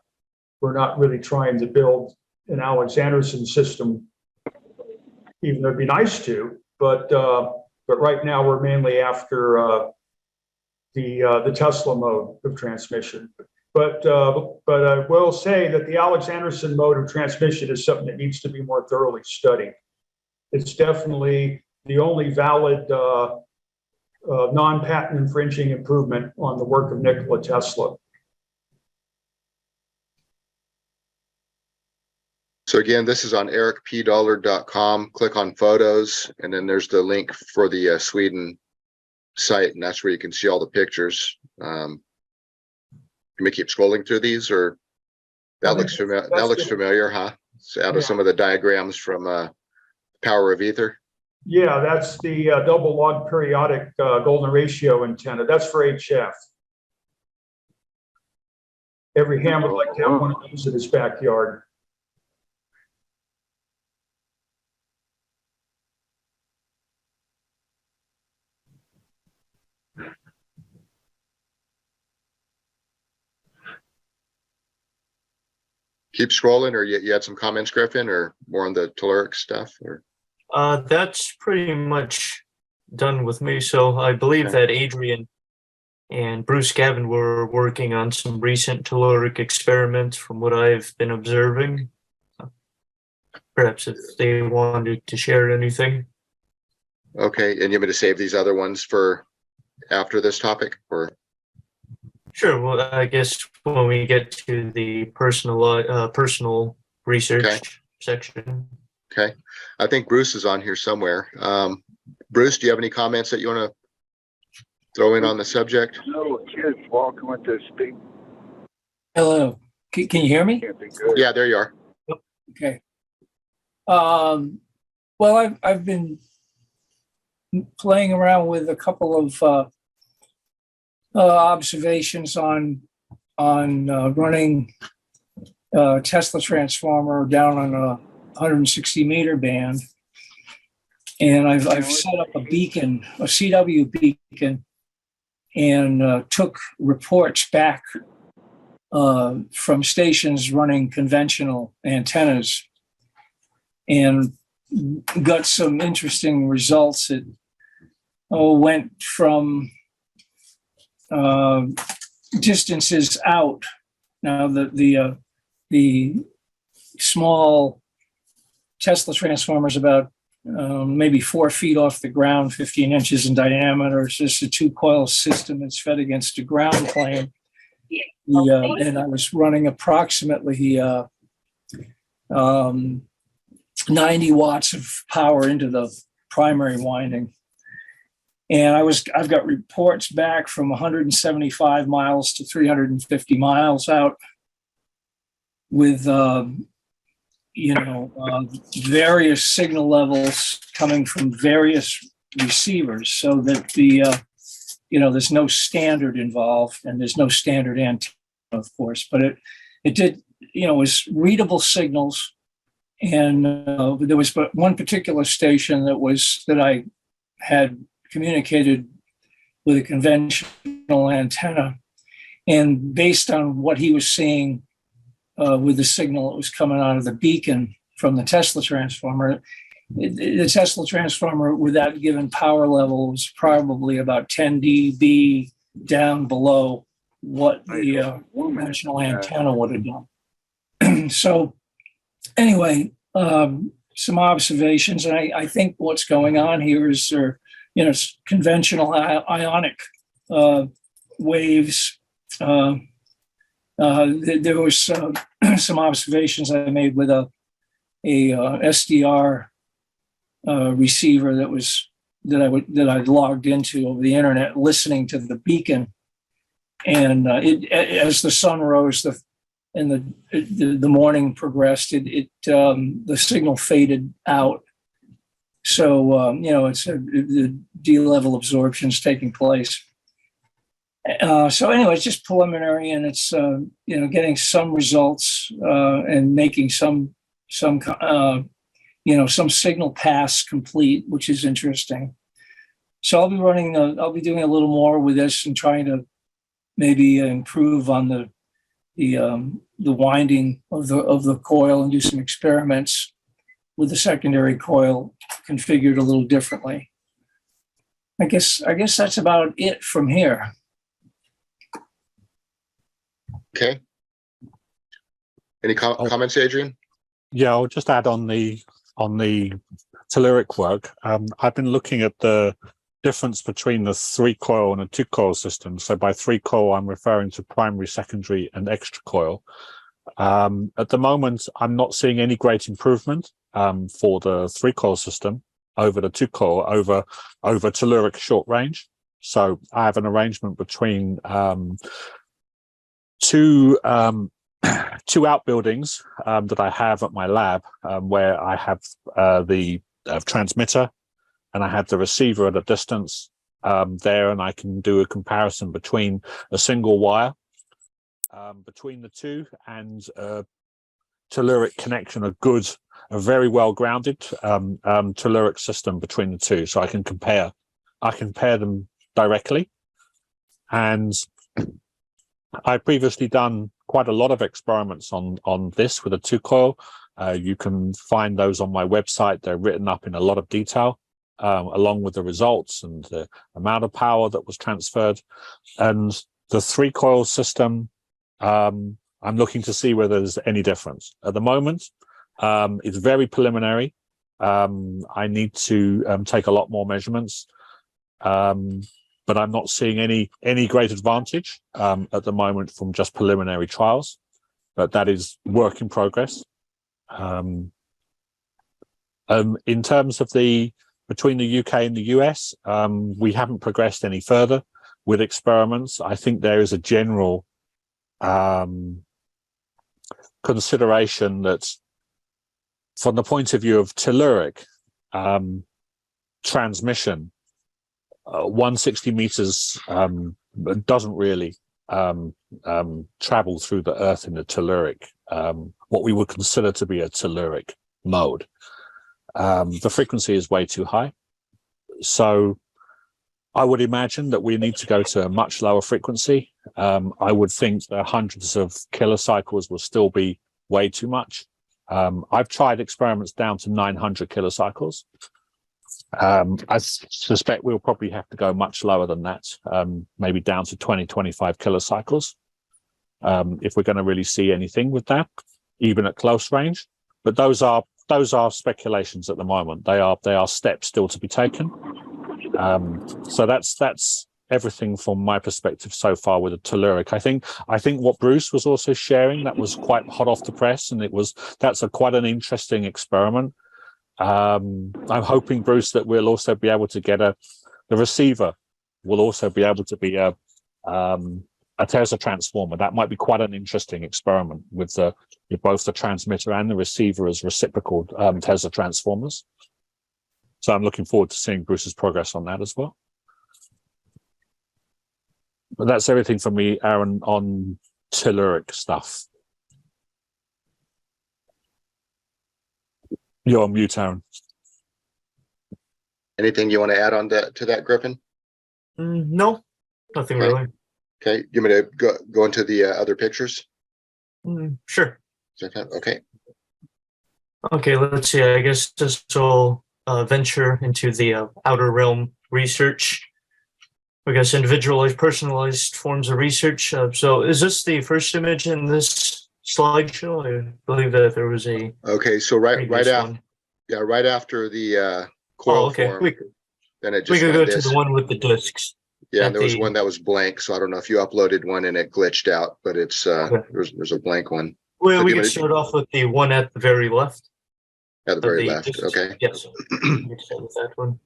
really trying to build an Alexanderson system, even though it'd be nice to. But right now, we're mainly after the Tesla mode of transmission. But I will say that the Alexanderson mode of transmission is something that needs to be more thoroughly studied. It's definitely the only valid non-patent infringing improvement on the work of Nikola Tesla. So again, this is on ericpdollard.com. Click on photos, and then there's the link for the Sweden site, and that's where you can see all the pictures. Can we keep scrolling through these, or that looks familiar? That looks familiar, huh? It's out of some of the diagrams from Power of Ether. Yeah, that's the double log periodic golden ratio antenna. That's for HF. Every ham would like to have one of those in his backyard. Keep scrolling, or you had some comments, Griffin, or more on the telluric stuff, or? That's pretty much done with me. So I believe that Adrian and Bruce Gavin were working on some recent telluric experiments from what I've been observing. perhaps if they wanted to share anything. Okay, and you want me to save these other ones for after this topic, or? Sure. Well, I guess when we get to the personal research Okay. section. Okay, I think Bruce is on here somewhere. Bruce, do you have any comments that you want to throw in on the subject? Little kids walking with this big Hello, can you hear me? can't be good. Yeah, there you are. Okay. Well, I've been playing around with a couple of observations on running a Tesla transformer down on a 160 meter band, and I've set up a beacon, a CW beacon, and took reports back from stations running conventional antennas, and got some interesting results. It went from distances out. Now the small Tesla transformer is about maybe 4 feet off the ground, 15 inches in diameter. It's just a 2-coil system that's fed against a ground plane. And I was running approximately 90 watts of power into the primary winding. And I've got reports back from 175 miles to 350 miles out with, various signal levels coming from various receivers, so that there's no standard involved, and there's no standard antenna, of course, but it did, was readable signals. And there was but one particular station that I had communicated with a conventional antenna, and based on what he was seeing with the signal that was coming out of the beacon from the Tesla transformer, the Tesla transformer with that given power level was probably about 10 dB down below what the conventional antenna would have done. So anyway, some observations, and I think what's going on here is conventional ionic waves. There was some observations I made with a SDR receiver that I logged into over the internet, listening to the beacon, and as the sun rose and the morning progressed, the signal faded out. So it's the D-level absorption is taking place. So anyway, it's just preliminary, and it's getting some results and making some signal paths complete, which is interesting. So I'll be doing a little more with this and trying to maybe improve on the winding of the coil, and do some experiments with the secondary coil configured a little differently. I guess that's about it from here. Okay. Any comments, Adrian? Yeah, I'll just add on the telluric work. I've been looking at the difference between the 3-coil and a 2-coil system. So by 3-coil, I'm referring to primary, secondary, and extra coil. At the moment, I'm not seeing any great improvement for the 3-coil system over the 2-coil over telluric short range. So I have an arrangement between two outbuildings that I have at my lab, where I have the transmitter, and I have the receiver at a distance there, and I can do a comparison between a single wire between the two and a telluric connection, a very well grounded telluric system between the two, so I can compare them directly. And I've previously done quite a lot of experiments on this with a 2-coil. You can find those on my website. They're written up in a lot of detail, along with the results and the amount of power that was transferred. And the 3-coil system, I'm looking to see whether there's any difference. At the moment, It's very preliminary. I need to take a lot more measurements, but I'm not seeing any great advantage at the moment from just preliminary trials. But that is work in progress. In terms of between the UK and the US, we haven't progressed any further with experiments. I think there is a general consideration that from the point of view of telluric transmission, 160 meters doesn't really travel through the Earth in a telluric, what we would consider to be a telluric mode. The frequency is way too high. So I would imagine that we need to go to a much lower frequency. I would think that hundreds of kilocycles will still be way too much. I've tried experiments down to 900 kilocycles. I suspect we'll probably have to go much lower than that, maybe down to 20, 25 kilocycles, if we're going to really see anything with that, even at close range. But those are speculations at the moment. They are steps still to be taken. So that's everything from my perspective so far with the telluric. I think what Bruce was also sharing, that was quite hot off the press, and that's quite an interesting experiment. I'm hoping, Bruce, that we'll also be able to get the receiver will also be able to be a Tesla transformer. That might be quite an interesting experiment with both the transmitter and the receiver as reciprocal Tesla transformers. So I'm looking forward to seeing Bruce's progress on that as well. But that's everything from me, Aaron, on telluric stuff. You're on mute, Aaron. Anything you want to add on to that, Griffin? No, nothing Okay. really. Okay, you want me to go into the other pictures? Sure. Is that okay? Okay, let's see. I guess this will venture into the outer realm research. I guess individualized, personalized forms of research. So is this the first image in this slideshow? I believe that there was a Okay, so right after, one. yeah, right after the coil Okay. form, then it We just could went go to this. the one with the discs. Yeah, at and there was the- one that was blank, so I don't know if you uploaded one and it glitched out, but it's Okay. there's a blank one Well, So we do you can wanna- start off with the one at the very left. at the of very the left. discs. Okay. Yes. We can start with that one.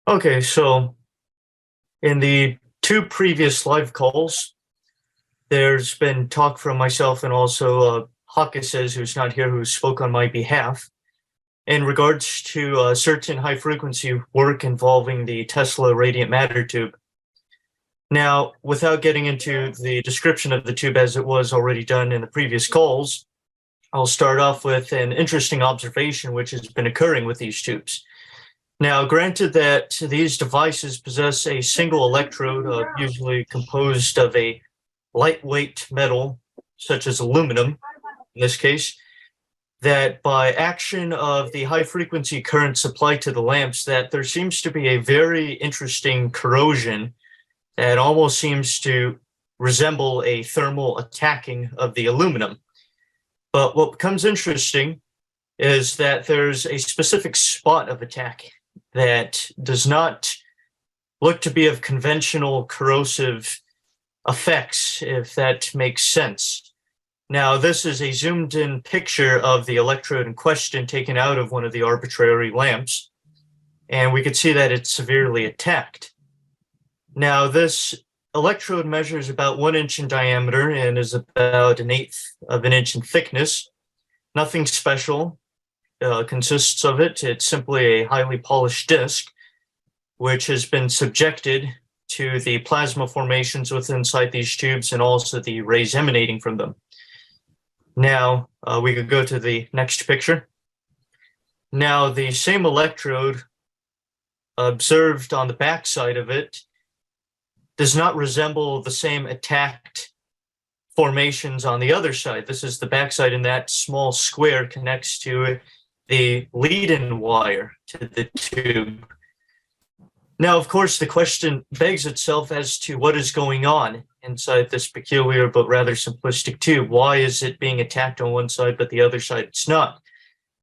Okay, so in the two previous live calls, there's been talk from myself and also Hakasays, who's not here, who spoke on my behalf, in regards to certain high frequency work involving the Tesla radiant matter tube. Now, without getting into the description of the tube as it was already done in the previous calls, I'll start off with an interesting observation which has been occurring with these tubes. Now, granted that these devices possess a single electrode, usually composed of a lightweight metal, such as aluminum, in this case, that by action of the high frequency current supplied to the lamps, that there seems to be a very interesting corrosion that almost seems to resemble a thermal attacking of the aluminum. But what becomes interesting is that there's a specific spot of attack that does not look to be of conventional corrosive effects, if that makes sense. Now, this is a zoomed in picture of the electrode in question taken out of one of the arbitrary lamps, and we could see that it's severely attacked. Now, this electrode measures about 1 inch in diameter and is about 1/8 of an inch in thickness. Nothing special consists of it. It's simply a highly polished disc, which has been subjected to the plasma formations within inside these tubes and also the rays emanating from them. Now, we could go to the next picture. Now, the same electrode observed on the back side of it does not resemble the same attacked formations on the other side. This is the backside, and that small square connects to the lead-in wire to the tube. Now, of course, the question begs itself as to what is going on inside this peculiar but rather simplistic tube. Why is it being attacked on one side, but the other side it's not?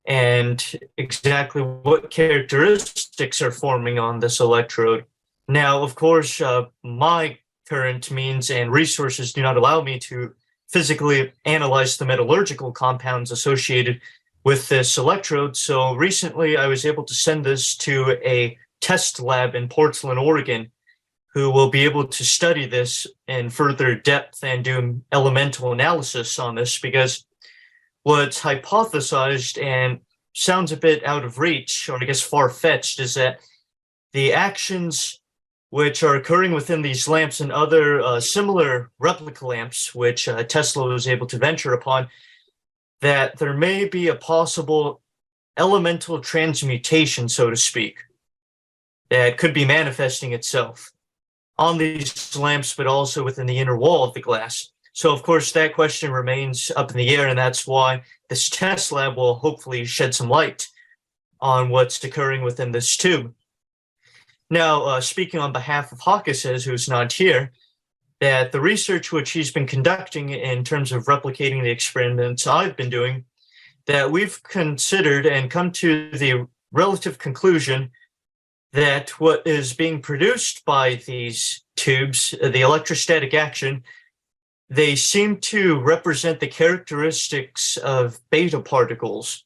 And exactly what characteristics are forming on this electrode. Now, of course, my current means and resources do not allow me to physically analyze the metallurgical compounds associated with this electrode. So recently I was able to send this to a test lab in Portland, Oregon, who will be able to study this in further depth and do elemental analysis on this, because what's hypothesized and sounds a bit out of reach, or I guess far-fetched, is that the actions which are occurring within these lamps and other similar replica lamps, which Tesla was able to venture upon, that there may be a possible elemental transmutation, so to speak, that could be manifesting itself on these lamps, but also within the inner wall of the glass. So, of course, that question remains up in the air, and that's why this test lab will hopefully shed some light on what's occurring within this tube. Now, speaking on behalf of Hakasays, who's not here, that the research which he's been conducting in terms of replicating the experiments I've been doing, that we've considered and come to the relative conclusion that what is being produced by these tubes, the electrostatic action, they seem to represent the characteristics of beta particles,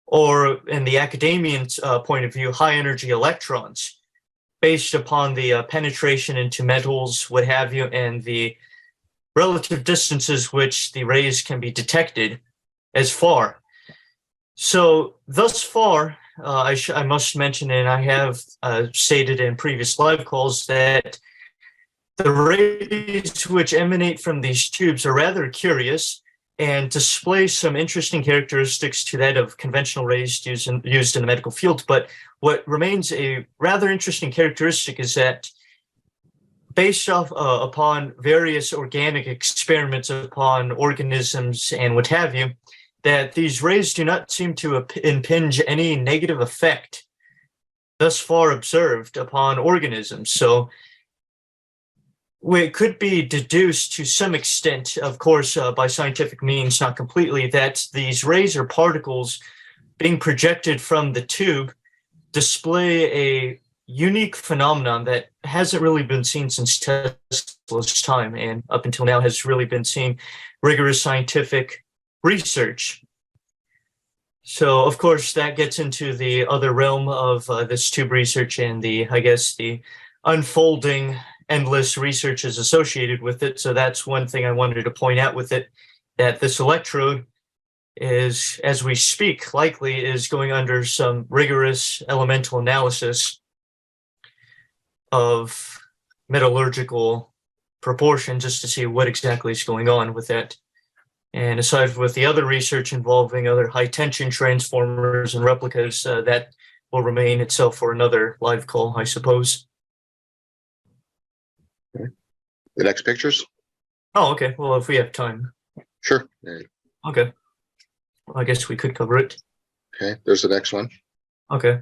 or in the academian's point of view, high energy electrons, based upon the penetration into metals, what have you, and the relative distances which the rays can be detected as far. So thus far, I must mention, and I have stated in previous live calls, that the rays which emanate from these tubes are rather curious and display some interesting characteristics to that of conventional rays used in the medical field. But what remains a rather interesting characteristic is that, based off upon various organic experiments upon organisms and what have you, that these rays do not seem to impinge any negative effect thus far observed upon organisms. So it could be deduced to some extent, of course, by scientific means, not completely, that these rays or particles being projected from the tube display a unique phenomenon that hasn't really been seen since Tesla's time, and up until now has really been seen rigorous scientific research. So, of course, that gets into the other realm of this tube research and the unfolding endless researches associated with it. So that's one thing I wanted to point out with it, that this electrode is, as we speak, likely is going under some rigorous elemental analysis of metallurgical proportion, just to see what exactly is going on with that. And aside with the other research involving other high tension transformers and replicas, that will remain itself for another live call, I suppose. Okay. The next pictures? Oh, okay. Well, if we have time. Sure. Okay. Well, I guess we could cover it. Okay, there's the next one. Okay.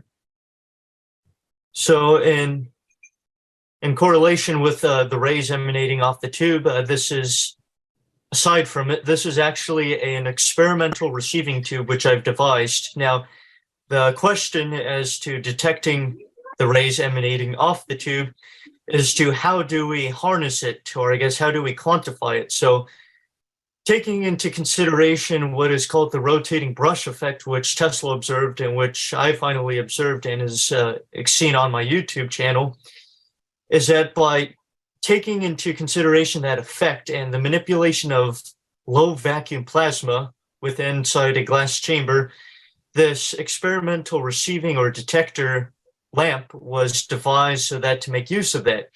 So in correlation with the rays emanating off the tube, this is, aside from it, this is actually an experimental receiving tube which I've devised. Now, the question as to detecting the rays emanating off the tube is to how do we harness it, or I guess how do we quantify it? So taking into consideration what is called the rotating brush effect, which Tesla observed and which I finally observed and is seen on my YouTube channel, is that by taking into consideration that effect and the manipulation of low vacuum plasma within inside a glass chamber, this experimental receiving or detector lamp was devised so that to make use of that.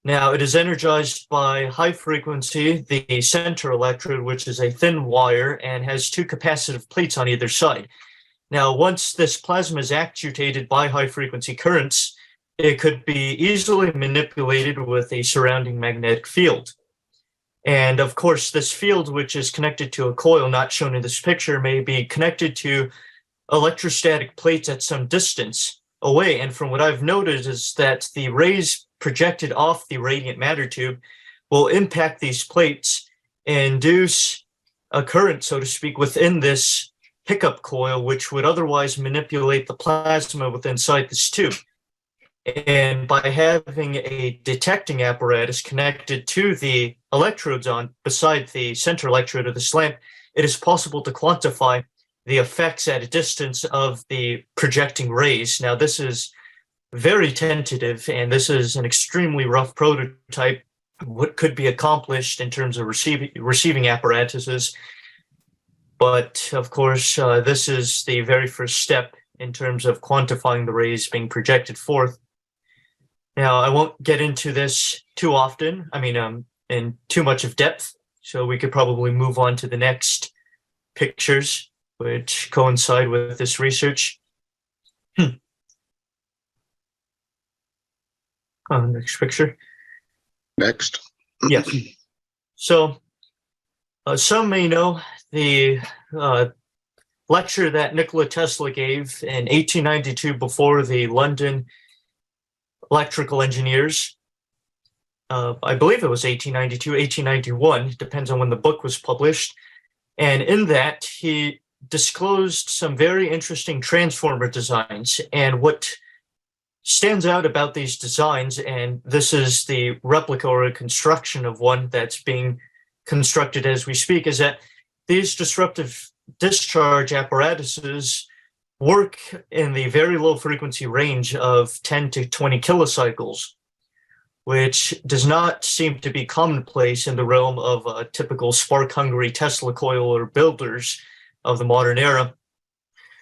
Now, it is energized by high frequency, the center electrode, which is a thin wire and has two capacitive plates on either side. Now, once this plasma is actuated by high frequency currents, it could be easily manipulated with a surrounding magnetic field. And of course, this field, which is connected to a coil not shown in this picture, may be connected to electrostatic plates at some distance away. And from what I've noted is that the rays projected off the radiant matter tube will impact these plates and induce a current, so to speak, within this pickup coil, which would otherwise manipulate the plasma within inside this tube. And by having a detecting apparatus connected to the electrodes on beside the center electrode of this lamp, it is possible to quantify the effects at a distance of the projecting rays. Now, this is very tentative, and this is an extremely rough prototype. What could be accomplished in terms of receiving apparatuses. But of course, this is the very first step in terms of quantifying the rays being projected forth. Now, I won't get into this too often, in too much of depth, so we could probably move on to the next pictures, which coincide with this research. Next picture. Next. Yes. So, some may know the lecture that Nikola Tesla gave in 1892 before the London electrical engineers. I believe it was 1892, 1891, depends on when the book was published. And in that, he disclosed some very interesting transformer designs. And what stands out about these designs, and this is the replica or a construction of one that's being constructed as we speak, is that these disruptive discharge apparatuses work in the very low frequency range of 10 to 20 kilocycles, which does not seem to be commonplace in the realm of a typical spark-hungry Tesla coil or builders of the modern era.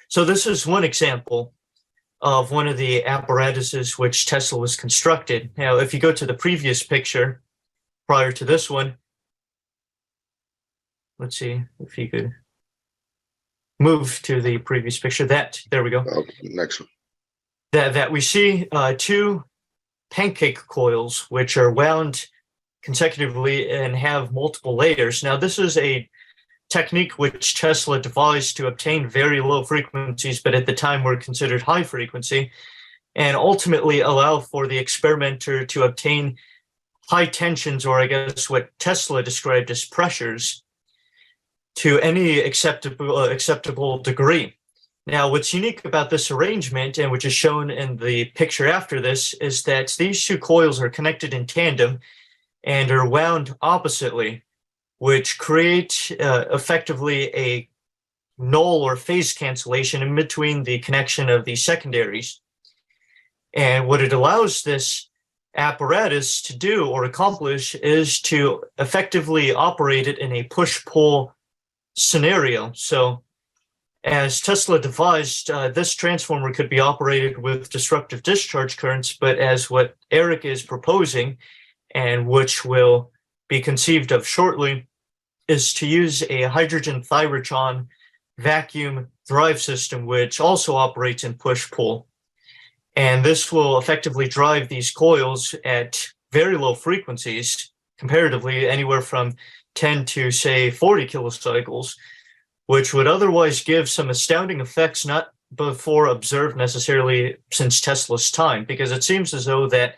So this is one example of one of the apparatuses which Tesla was constructed. Now, if you go to the previous picture prior to this one, let's see if you could move to the previous picture. There we go. Oh, next one. That we see two pancake coils which are wound consecutively and have multiple layers. Now, this is a technique which Tesla devised to obtain very low frequencies, but at the time were considered high frequency, and ultimately allow for the experimenter to obtain high tensions, or I guess what Tesla described as pressures, to any acceptable degree. Now, what's unique about this arrangement, and which is shown in the picture after this, is that these two coils are connected in tandem and are wound oppositely, which create effectively a null or phase cancellation in between the connection of the secondaries. And what it allows this apparatus to do or accomplish is to effectively operate it in a push-pull scenario. So as Tesla devised, this transformer could be operated with disruptive discharge currents, but as what Eric is proposing, and which will be conceived of shortly, is to use a hydrogen thyrotron vacuum drive system, which also operates in push-pull. And this will effectively drive these coils at very low frequencies, comparatively anywhere from 10 to, say, 40 kilocycles, which would otherwise give some astounding effects not before observed necessarily since Tesla's time, because it seems as though that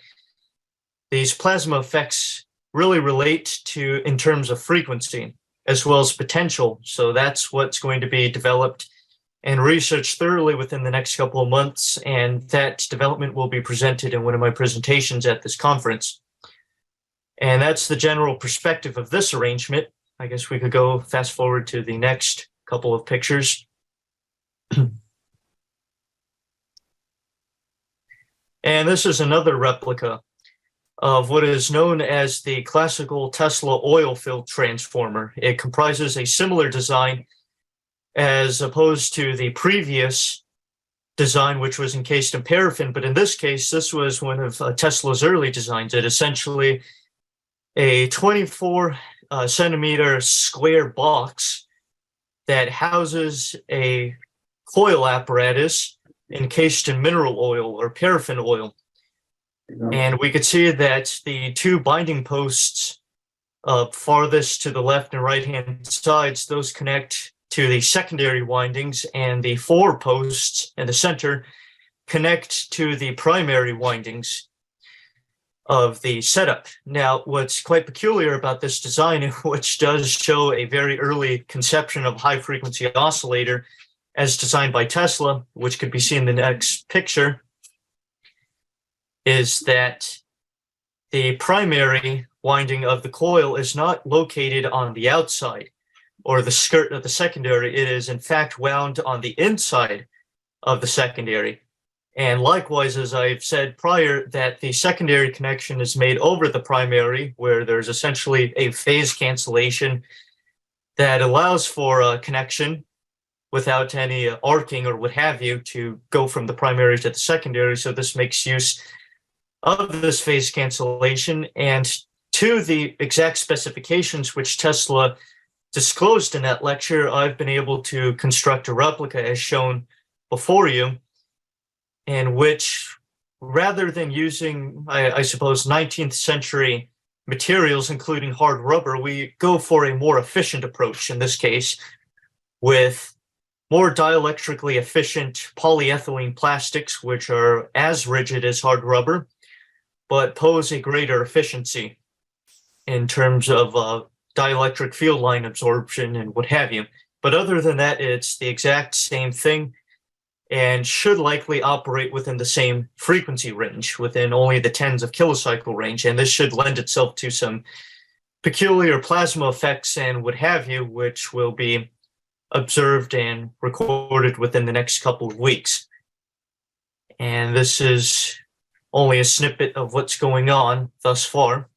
these plasma effects really relate to in terms of frequency as well as potential. So that's what's going to be developed and researched thoroughly within the next couple of months, and that development will be presented in one of my presentations at this conference. And that's the general perspective of this arrangement. I guess we could go fast forward to the next couple of pictures. And this is another replica of what is known as the classical Tesla oil-filled transformer. It comprises a similar design as opposed to the previous design, which was encased in paraffin. But in this case, this was one of Tesla's early designs. It essentially a 24 centimeter square box that houses a coil apparatus encased in mineral oil or paraffin oil. And we could see that the two binding posts farthest to the left and right hand sides, those connect to the secondary windings, and the four posts in the center connect to the primary windings of the setup. Now, what's quite peculiar about this design, which does show a very early conception of high frequency oscillator as designed by Tesla, which could be seen in the next picture, is that the primary winding of the coil is not located on the outside or the skirt of the secondary. It is in fact wound on the inside of the secondary. And likewise, as I've said prior, that the secondary connection is made over the primary, where there's essentially a phase cancellation that allows for a connection without any arcing or what have you to go from the primary to the secondary. So this makes use of this phase cancellation, and to the exact specifications which Tesla disclosed in that lecture, I've been able to construct a replica as shown before you, in which, rather than using, I suppose, 19th century materials, including hard rubber, we go for a more efficient approach in this case with more dielectrically efficient polyethylene plastics, which are as rigid as hard rubber, but pose a greater efficiency in terms of dielectric field line absorption and what have you. But other than that, it's the exact same thing and should likely operate within the same frequency range, within only the tens of kilocycle range. And this should lend itself to some peculiar plasma effects and what have you, which will be observed and recorded within the next couple of weeks. And this is only a snippet of what's going on thus far.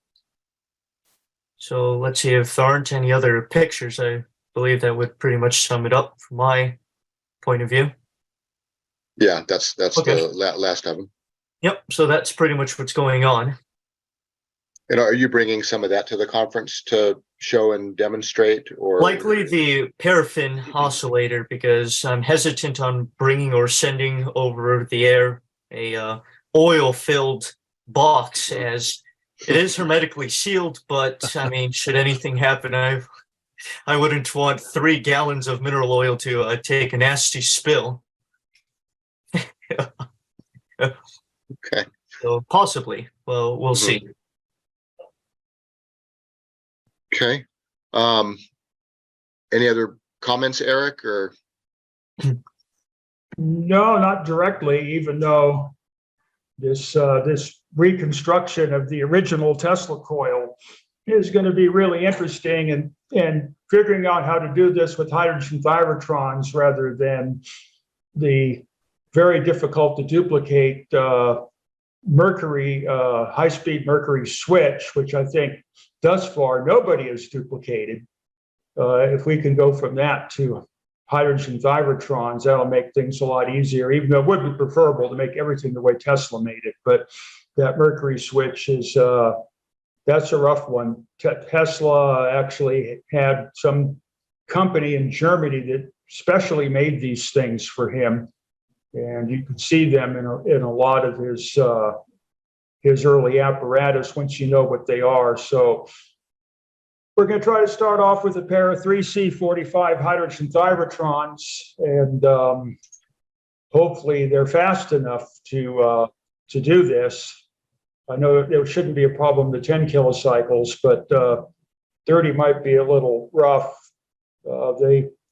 So let's see if there aren't any other pictures. I believe that would pretty much sum it up from my point of view. Yeah, that's Okay. the last of them. Yep, so that's pretty much what's going on. And are you bringing some of that to the conference to show and demonstrate, or Likely the paraffin oscillator, because I'm hesitant on bringing or sending over the air a oil-filled box, as it is hermetically sealed, but I mean, should anything happen, I wouldn't want 3 gallons of mineral oil to take a nasty spill. Okay. So possibly. Well, we'll see. Okay. Any other comments, Eric, or? No, not directly, even though this reconstruction of the original Tesla coil is going to be really interesting, and figuring out how to do this with hydrogen thyrotrons rather than the very difficult to duplicate mercury, high-speed mercury switch, which I think thus far nobody has duplicated. If we can go from that to hydrogen thyrotrons, that'll make things a lot easier, even though it would be preferable to make everything the way Tesla made it. But that mercury switch is, that's a rough one. Tesla actually had some company in Germany that specially made these things for him. And you can see them in a lot of his early apparatus once you know what they are. So we're going to try to start off with a pair of 3C45 hydrogen thyrotrons, and hopefully they're fast enough to do this. I know there shouldn't be a problem to 10 kilocycles, but 30 might be a little rough.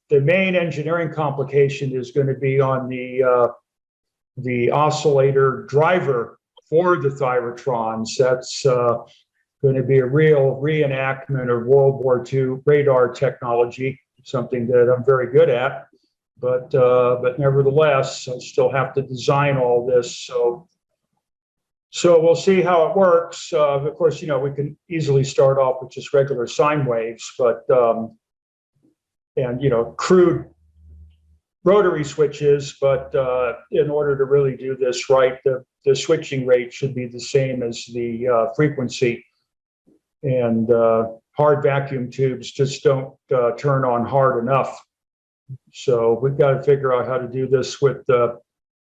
The main engineering complication is going to be on the oscillator driver for the thyrotrons. That's going to be a real reenactment of World War II radar technology, something that I'm very good at. But nevertheless, I still have to design all this. So we'll see how it works. Of course, we can easily start off with just regular sine waves, but and crude rotary switches, but in order to really do this right, the switching rate should be the same as the frequency. And hard vacuum tubes just don't turn on hard enough. So we've got to figure out how to do this with the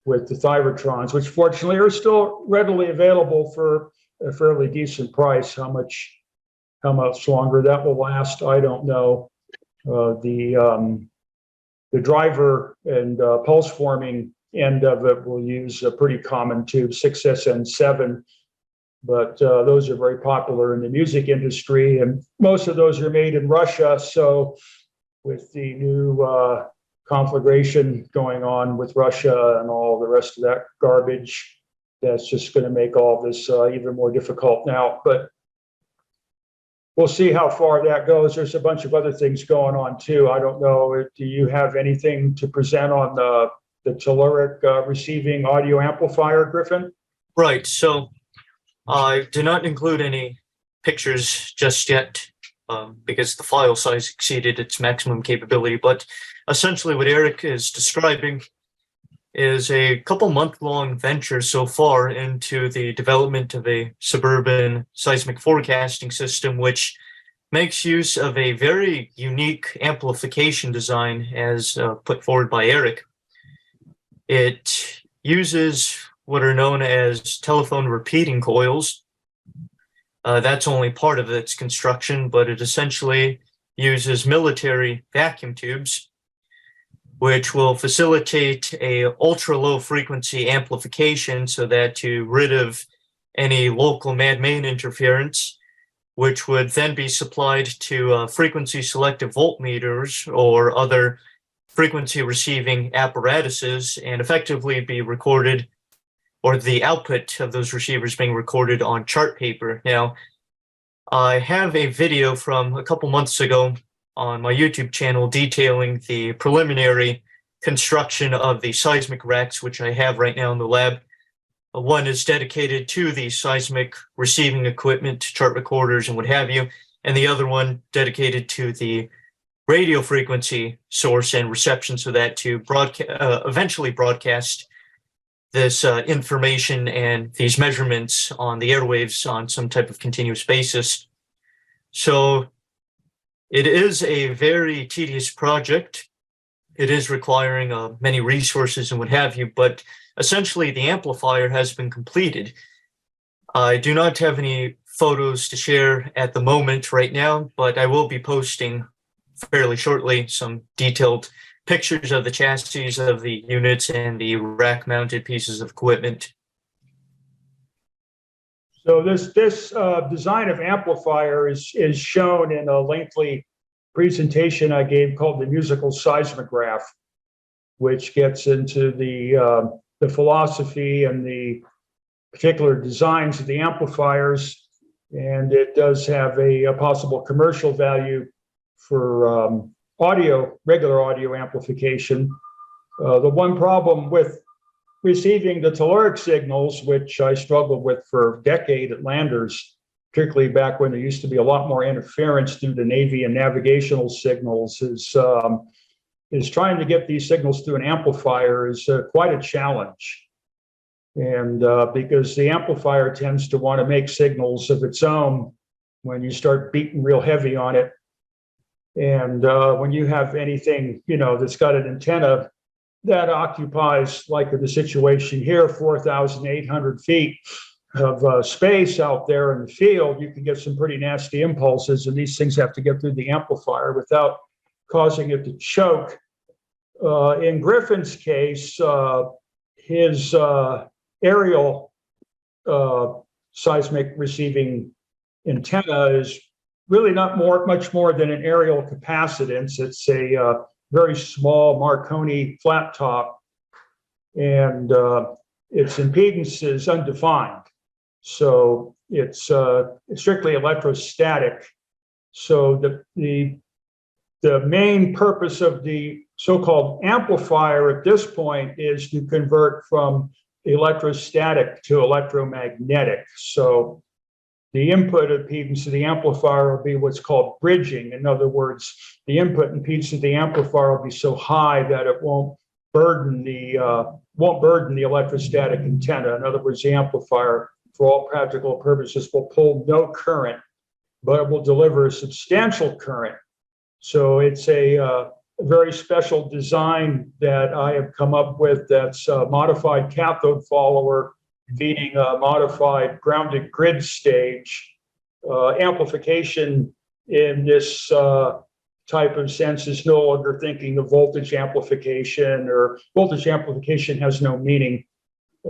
thyrotrons, which fortunately are still readily available for a fairly decent price. How much longer that will last, I don't know. The driver and pulse forming end of it will use a pretty common tube, 6SN7. But those are very popular in the music industry, and most of those are made in Russia. So with the new conflagration going on with Russia and all the rest of that garbage, that's just going to make all this even more difficult now. But we'll see how far that goes. There's a bunch of other things going on too. I don't know. Do you have anything to present on the telluric receiving audio amplifier, Griffin? Right. So I do not include any pictures just yet because the file size exceeded its maximum capability. But essentially what Eric is describing is a couple-month-long venture so far into the development of a suburban seismic forecasting system, which makes use of a very unique amplification design as put forward by Eric. It uses what are known as telephone repeating coils. That's only part of its construction, but it essentially uses military vacuum tubes, which will facilitate a ultra-low frequency amplification so that to rid of any local man-made interference, which would then be supplied to frequency selective voltmeters or other frequency receiving apparatuses and effectively be recorded, or the output of those receivers being recorded on chart paper. Now, I have a video from a couple months ago on my YouTube channel detailing the preliminary construction of the seismic racks, which I have right now in the lab. One is dedicated to the seismic receiving equipment, chart recorders and what have you, and the other one dedicated to the radio frequency source and reception so that to eventually broadcast this information and these measurements on the airwaves on some type of continuous basis. So it is a very tedious project. It is requiring many resources and what have you, but essentially the amplifier has been completed. I do not have any photos to share at the moment right now, but I will be posting fairly shortly some detailed pictures of the chassis of the units and the rack mounted pieces of equipment. So this design of amplifier is shown in a lengthy presentation I gave called the musical seismograph, which gets into the philosophy and the particular designs of the amplifiers, and it does have a possible commercial value for regular audio amplification. The one problem with receiving the telluric signals, which I struggled with for a decade at Landers, particularly back when there used to be a lot more interference due to Navy and navigational signals, is trying to get these signals through an amplifier is quite a challenge. And because the amplifier tends to want to make signals of its own when you start beating real heavy on it. And when you have anything, that's got an antenna that occupies, like in the situation here, 4,800 feet of space out there in the field, you can get some pretty nasty impulses, and these things have to get through the amplifier without causing it to choke. In Griffin's case, his aerial seismic receiving antenna is really not much more than an aerial capacitance. It's a very small Marconi flat top, and its impedance is undefined. So it's strictly electrostatic. So the main purpose of the so-called amplifier at this point is to convert from electrostatic to electromagnetic. So the input impedance of the amplifier will be what's called bridging. In other words, the input impedance of the amplifier will be so high that it won't burden the electrostatic antenna. In other words, the amplifier, for all practical purposes, will pull no current, but it will deliver a substantial current. So it's a very special design that I have come up with that's a modified cathode follower feeding a modified grounded grid stage. Amplification in this type of sense is no longer thinking of voltage amplification, or voltage amplification has no meaning.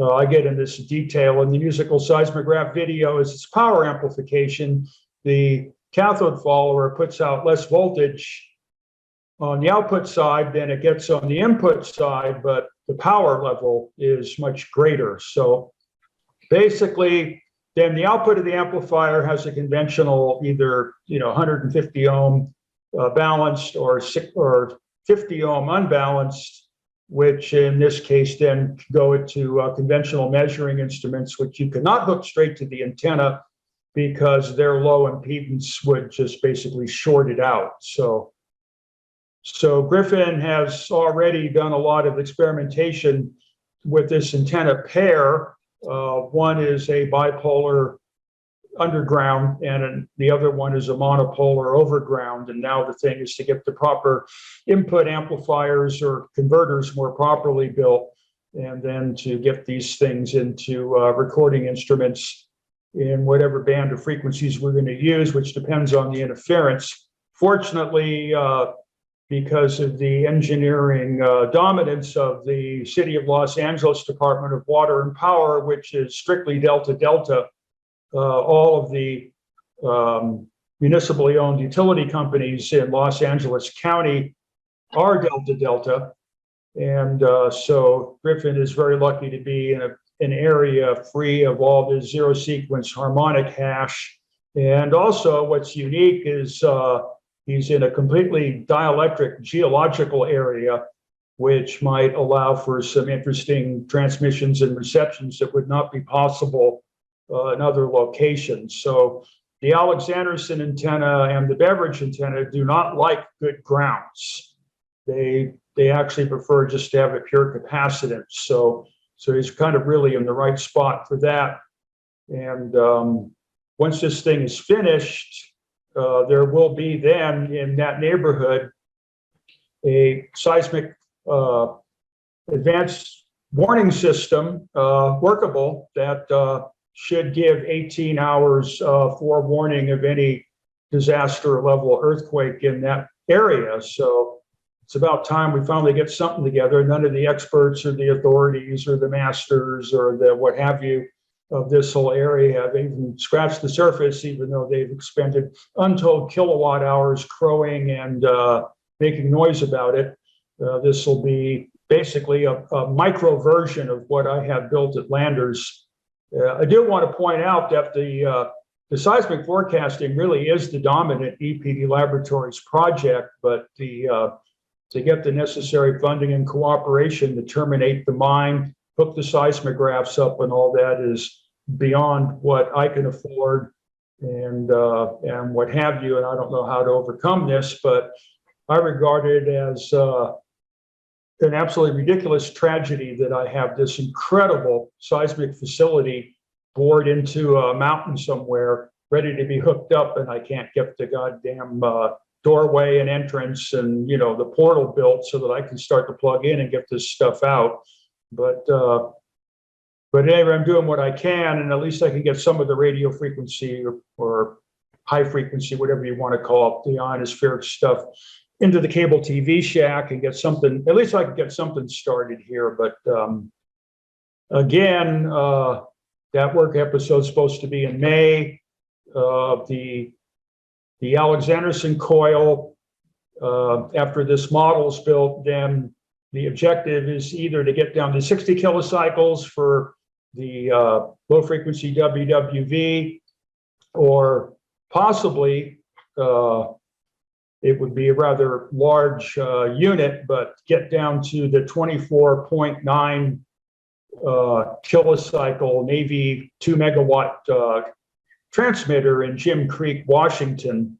I get in this detail in the musical seismograph video is its power amplification. The cathode follower puts out less voltage on the output side than it gets on the input side, but the power level is much greater. So basically, then the output of the amplifier has a conventional either 150 ohm balanced or 50 ohm unbalanced, which in this case then go into conventional measuring instruments, which you cannot hook straight to the antenna because their low impedance would just basically short it out. So Griffin has already done a lot of experimentation with this antenna pair. One is a bipolar underground and the other one is a monopolar overground. And now the thing is to get the proper input amplifiers or converters more properly built, and then to get these things into recording instruments in whatever band of frequencies we're going to use, which depends on the interference. Fortunately, because of the engineering dominance of the City of Los Angeles Department of Water and Power, which is strictly delta-delta, all of the municipally owned utility companies in Los Angeles County are delta-delta. And so Griffin is very lucky to be in an area free of all the zero sequence harmonic hash. And also what's unique is he's in a completely dielectric geological area, which might allow for some interesting transmissions and receptions that would not be possible in other locations. So the Alexanderson antenna and the Beveridge antenna do not like good grounds. They actually prefer just to have a pure capacitance. So he's kind of really in the right spot for that. And once this thing is finished, there will be then in that neighborhood a seismic advanced warning system workable that should give 18 hours forewarning of any disaster level earthquake in that area. So it's about time we finally get something together. None of the experts or the authorities or the masters or the what have you of this whole area have even scratched the surface, even though they've expended untold kilowatt hours crowing and making noise about it. This will be basically a micro version of what I have built at Landers. I do want to point out that the seismic forecasting really is the dominant EPD Laboratories project, but to get the necessary funding and cooperation to terminate the mine, hook the seismographs up and all that is beyond what I can afford and what have you. And I don't know how to overcome this, but I regard it as an absolutely ridiculous tragedy that I have this incredible seismic facility bored into a mountain somewhere, ready to be hooked up, and I can't get the goddamn doorway and entrance and the portal built so that I can start to plug in and get this stuff out. But anyway, I'm doing what I can, and at least I can get some of the radio frequency or high frequency, whatever you want to call it, the ionospheric stuff, into the cable TV shack and get something. At least I can get something started here. But again, that work episode is supposed to be in May. The Alexanderson coil, after this model is built, then the objective is either to get down to 60 kilocycles for the low frequency WWV, or possibly it would be a rather large unit, but get down to the 24.9 kilocycle Navy 2 megawatt transmitter in Jim Creek, Washington,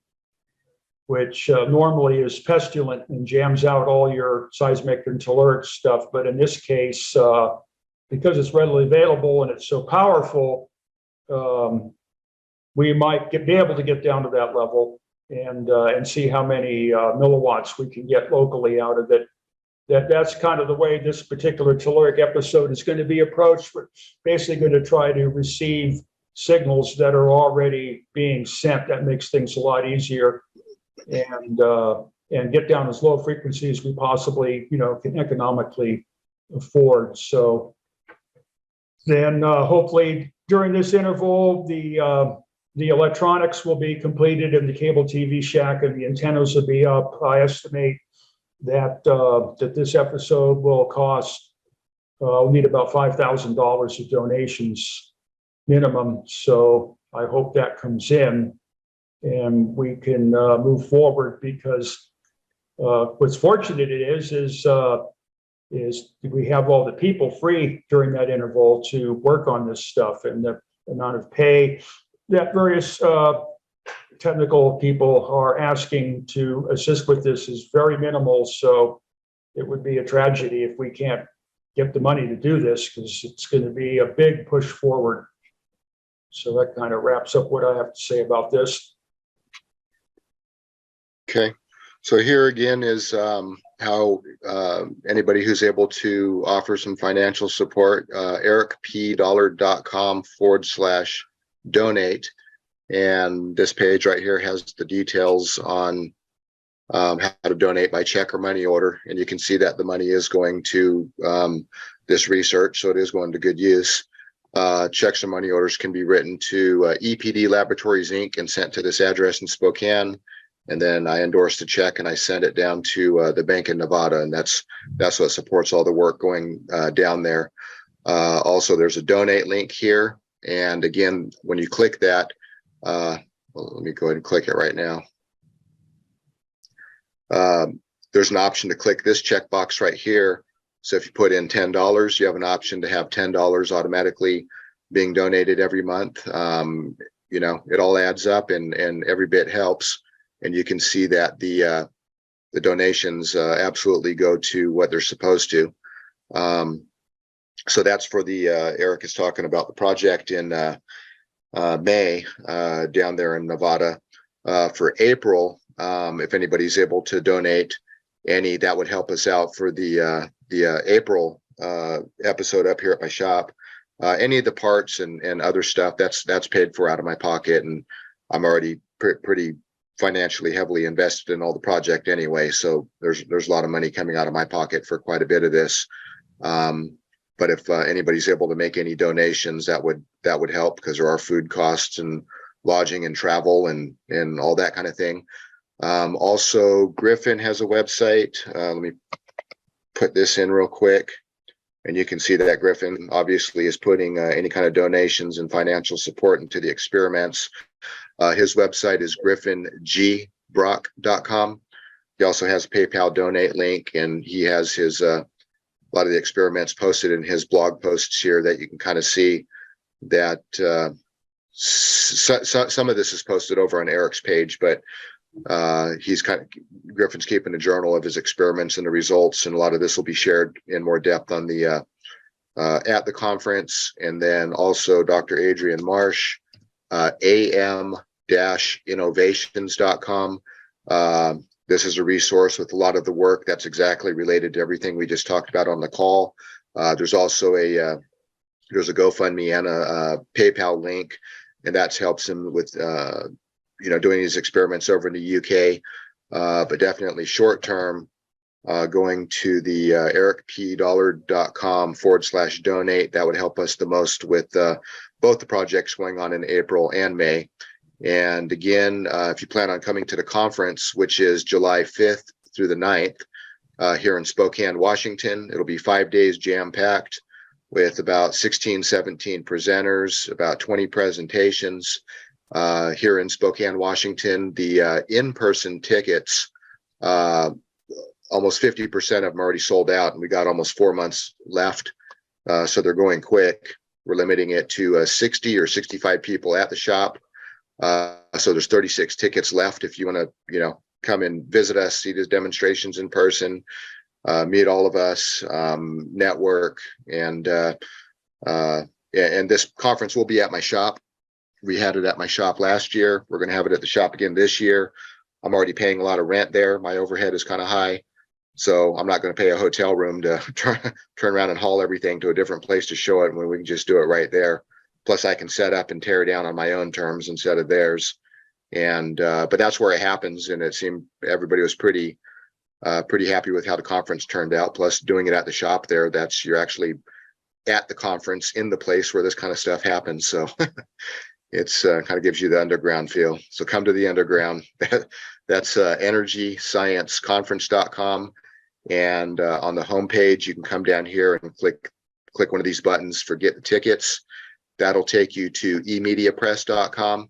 which normally is pestilent and jams out all your seismic and telluric stuff. But in this case, because it's readily available and it's so powerful, we might be able to get down to that level and see how many milliwatts we can get locally out of it. That's kind of the way this particular telluric episode is going to be approached. We're basically going to try to receive signals that are already being sent. That makes things a lot easier. and get down as low a frequency as we possibly, can economically afford. So then hopefully during this interval, the electronics will be completed in the cable TV shack and the antennas will be up. I estimate that this episode will cost, we'll need about $5,000 of donations minimum. So I hope that comes in and we can move forward, because what's fortunate is we have all the people free during that interval to work on this stuff, and the amount of pay that various technical people are asking to assist with this is very minimal. So it would be a tragedy if we can't get the money to do this, because it's going to be a big push forward. So that kind of wraps up what I have to say about this. Okay, so here again is how anybody who's able to offer some financial support, ericpdollar.com/donate. And this page right here has the details on how to donate by check or money order. And you can see that the money is going to this research, so it is going to good use. Checks or money orders can be written to EPD Laboratories Inc. and sent to this address in Spokane. And then I endorse the check and I send it down to the bank in Nevada, and that's what supports all the work going down there. Also, there's a donate link here, and again, when you click that, well, let me go ahead and click it right now. There's an option to click this checkbox right here. So if you put in $10, you have an option to have $10 automatically being donated every month. It all adds up, and every bit helps. And you can see that the donations absolutely go to what they're supposed to. So that's for the Eric is talking about the project in May down there in Nevada. For April, if anybody's able to donate any, that would help us out for the April episode up here at my shop. Any of the parts and other stuff, that's paid for out of my pocket, and I'm already pretty financially heavily invested in all the project anyway, so there's a lot of money coming out of my pocket for quite a bit of this. But if anybody's able to make any donations, that would help, because there are food costs and lodging and travel and all that kind of thing. Also, Griffin has a website. Let me put this in real quick, and you can see that Griffin obviously is putting any kind of donations and financial support into the experiments. His website is griffingBrock.com. He also has a PayPal donate link, and he has his a lot of the experiments posted in his blog posts here that you can kind of see that some of this is posted over on Eric's page, but Griffin's keeping a journal of his experiments and the results, and a lot of this will be shared in more depth on the at the conference. And then also Dr. Adrian Marsh, am-innovations.com. This is a resource with a lot of the work that's exactly related to everything we just talked about on the call. There's also there's a GoFundMe and a PayPal link, and that helps him with doing these experiments over in the UK. But definitely short term, going to the ericpdollar.com/donate, that would help us the most with both the projects going on in April and May. And again, if you plan on coming to the conference, which is July 5th through the 9th, here in Spokane, Washington, it'll be 5 days jam-packed with about 16, 17 presenters, about 20 presentations. Here in Spokane, Washington, the in-person tickets, almost 50% of them already sold out, and we got almost 4 months left. So they're going quick. We're limiting it to 60 or 65 people at the shop. So there's 36 tickets left if you want to, come and visit us, see these demonstrations in person, meet all of us, network, and this conference will be at my shop. We had it at my shop last year. We're going to have it at the shop again this year. I'm already paying a lot of rent there. My overhead is kind of high, so I'm not going to pay a hotel room to turn around and haul everything to a different place to show it when we can just do it right there. Plus, I can set up and tear down on my own terms instead of theirs. And but that's where it happens, and it seemed everybody was pretty happy with how the conference turned out. Plus, doing it at the shop there, you're actually at the conference in the place where this kind of stuff happens. So it's kind of gives you the underground feel. So come to the underground. That's energyscienceconference.com. And on the homepage, you can come down here and click one of these buttons for get the tickets. That'll take you to emediapress.com,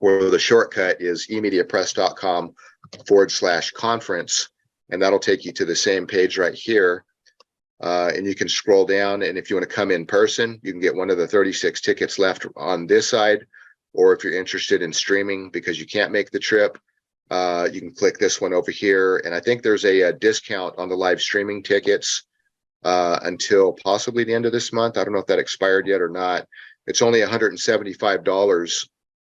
or the shortcut is emediapress.com/conference. And that'll take you to the same page right here. And you can scroll down. And if you want to come in person, you can get one of the 36 tickets left on this side. Or if you're interested in streaming because you can't make the trip, you can click this one over here. And I think there's a discount on the live streaming tickets until possibly the end of this month. I don't know if that expired yet or not. It's only $175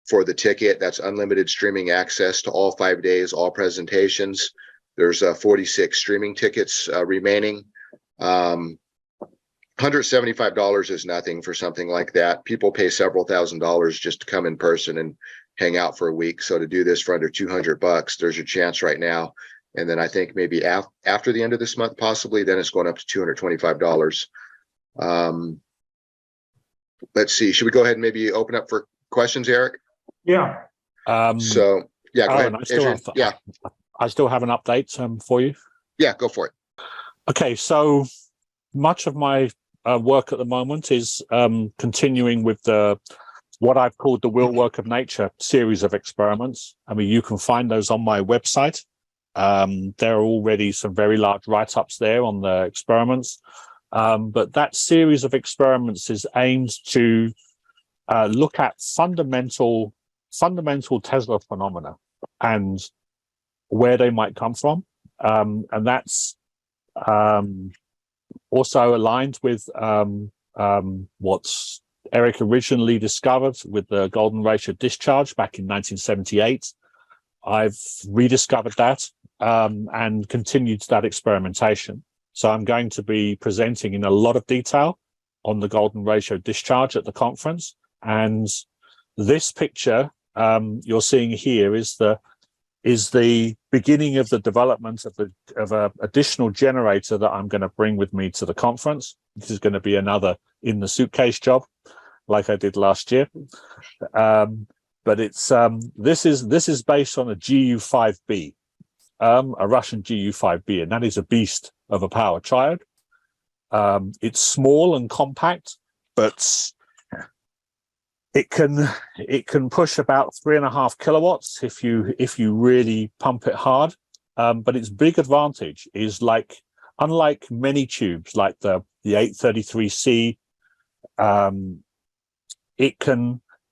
for the ticket. That's unlimited streaming access to all 5 days, all presentations. There's 46 streaming tickets remaining. $175 is nothing for something like that. People pay several $1,000s just to come in person and hang out for a week. So to do this for under $200, there's your chance right now. And then I think maybe after the end of this month, possibly, then it's going up to $225. Let's see. Should we go ahead and maybe open up for questions, Eric? Yeah. So yeah, go Alan, ahead. I still have an update for you. Yeah, go for it. Okay, so much of my work at the moment is continuing with what I've called the Will Work of Nature series of experiments. I mean, you can find those on my website. There are already some very large write-ups there on the experiments. But that series of experiments is aimed to look at fundamental Tesla phenomena and where they might come from. And that's also aligned with what Eric originally discovered with the golden ratio discharge back in 1978. I've rediscovered that and continued that experimentation. So I'm going to be presenting in a lot of detail on the golden ratio discharge at the conference. And this picture you're seeing here is the beginning of the development of an additional generator that I'm going to bring with me to the conference. This is going to be another in the suitcase job, like I did last year. But it's this is based on a GU5B, a Russian GU5B, and that is a beast of a power triode. It's small and compact, but it can push about 3.5 kilowatts if you really pump it hard. But its big advantage is, unlike many tubes like the 833C,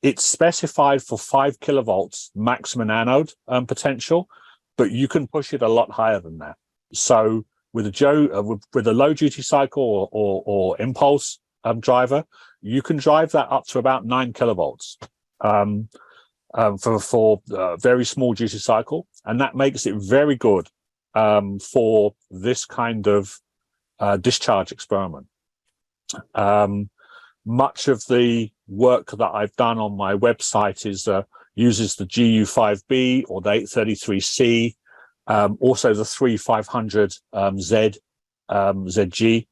it's specified for 5 kilovolts maximum anode potential, but you can push it a lot higher than that. So with a low duty cycle or impulse driver, you can drive that up to about 9 kilovolts for very small duty cycle, and that makes it very good for this kind of discharge experiment. Much of the work that I've done on my website uses the GU5B or the 833C, also the 3500Z, ZG.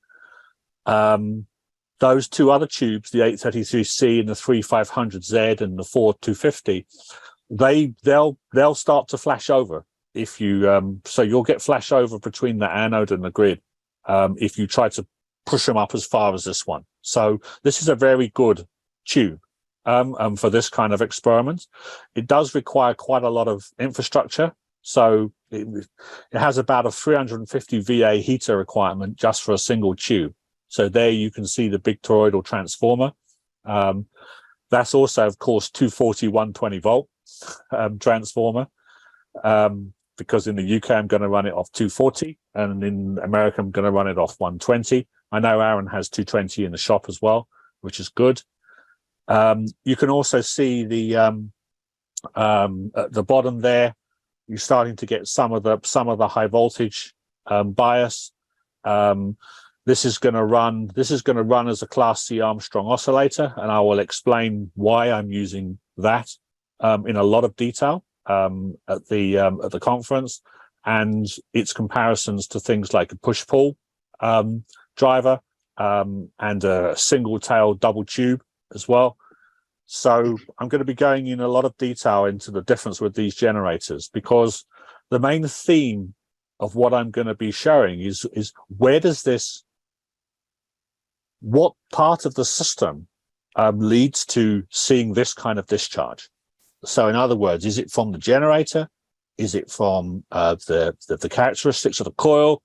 Those two other tubes, the 833C and the 3500Z and the 4250, they'll start to flash over if you so you'll get flash over between the anode and the grid if you try to push them up as far as this one. So this is a very good tube for this kind of experiment. It does require quite a lot of infrastructure. So it has about a 350 VA heater requirement just for a single tube. So there you can see the big toroidal transformer. That's also, of course, 240, 120 volt transformer. Because in the UK, I'm going to run it off 240, and in America, I'm going to run it off 120. I know Aaron has 220 in the shop as well, which is good. You can also see the at the bottom there, you're starting to get some of the high voltage bias. This is going to run as a Class C Armstrong oscillator, and I will explain why I'm using that in a lot of detail at the conference, and its comparisons to things like a push-pull driver and a single-tail double tube as well. So I'm going to be going in a lot of detail into the difference with these generators, because the main theme of what I'm going to be showing is what part of the system leads to seeing this kind of discharge. So in other words, is it from the generator? Is it from the characteristics of the coil?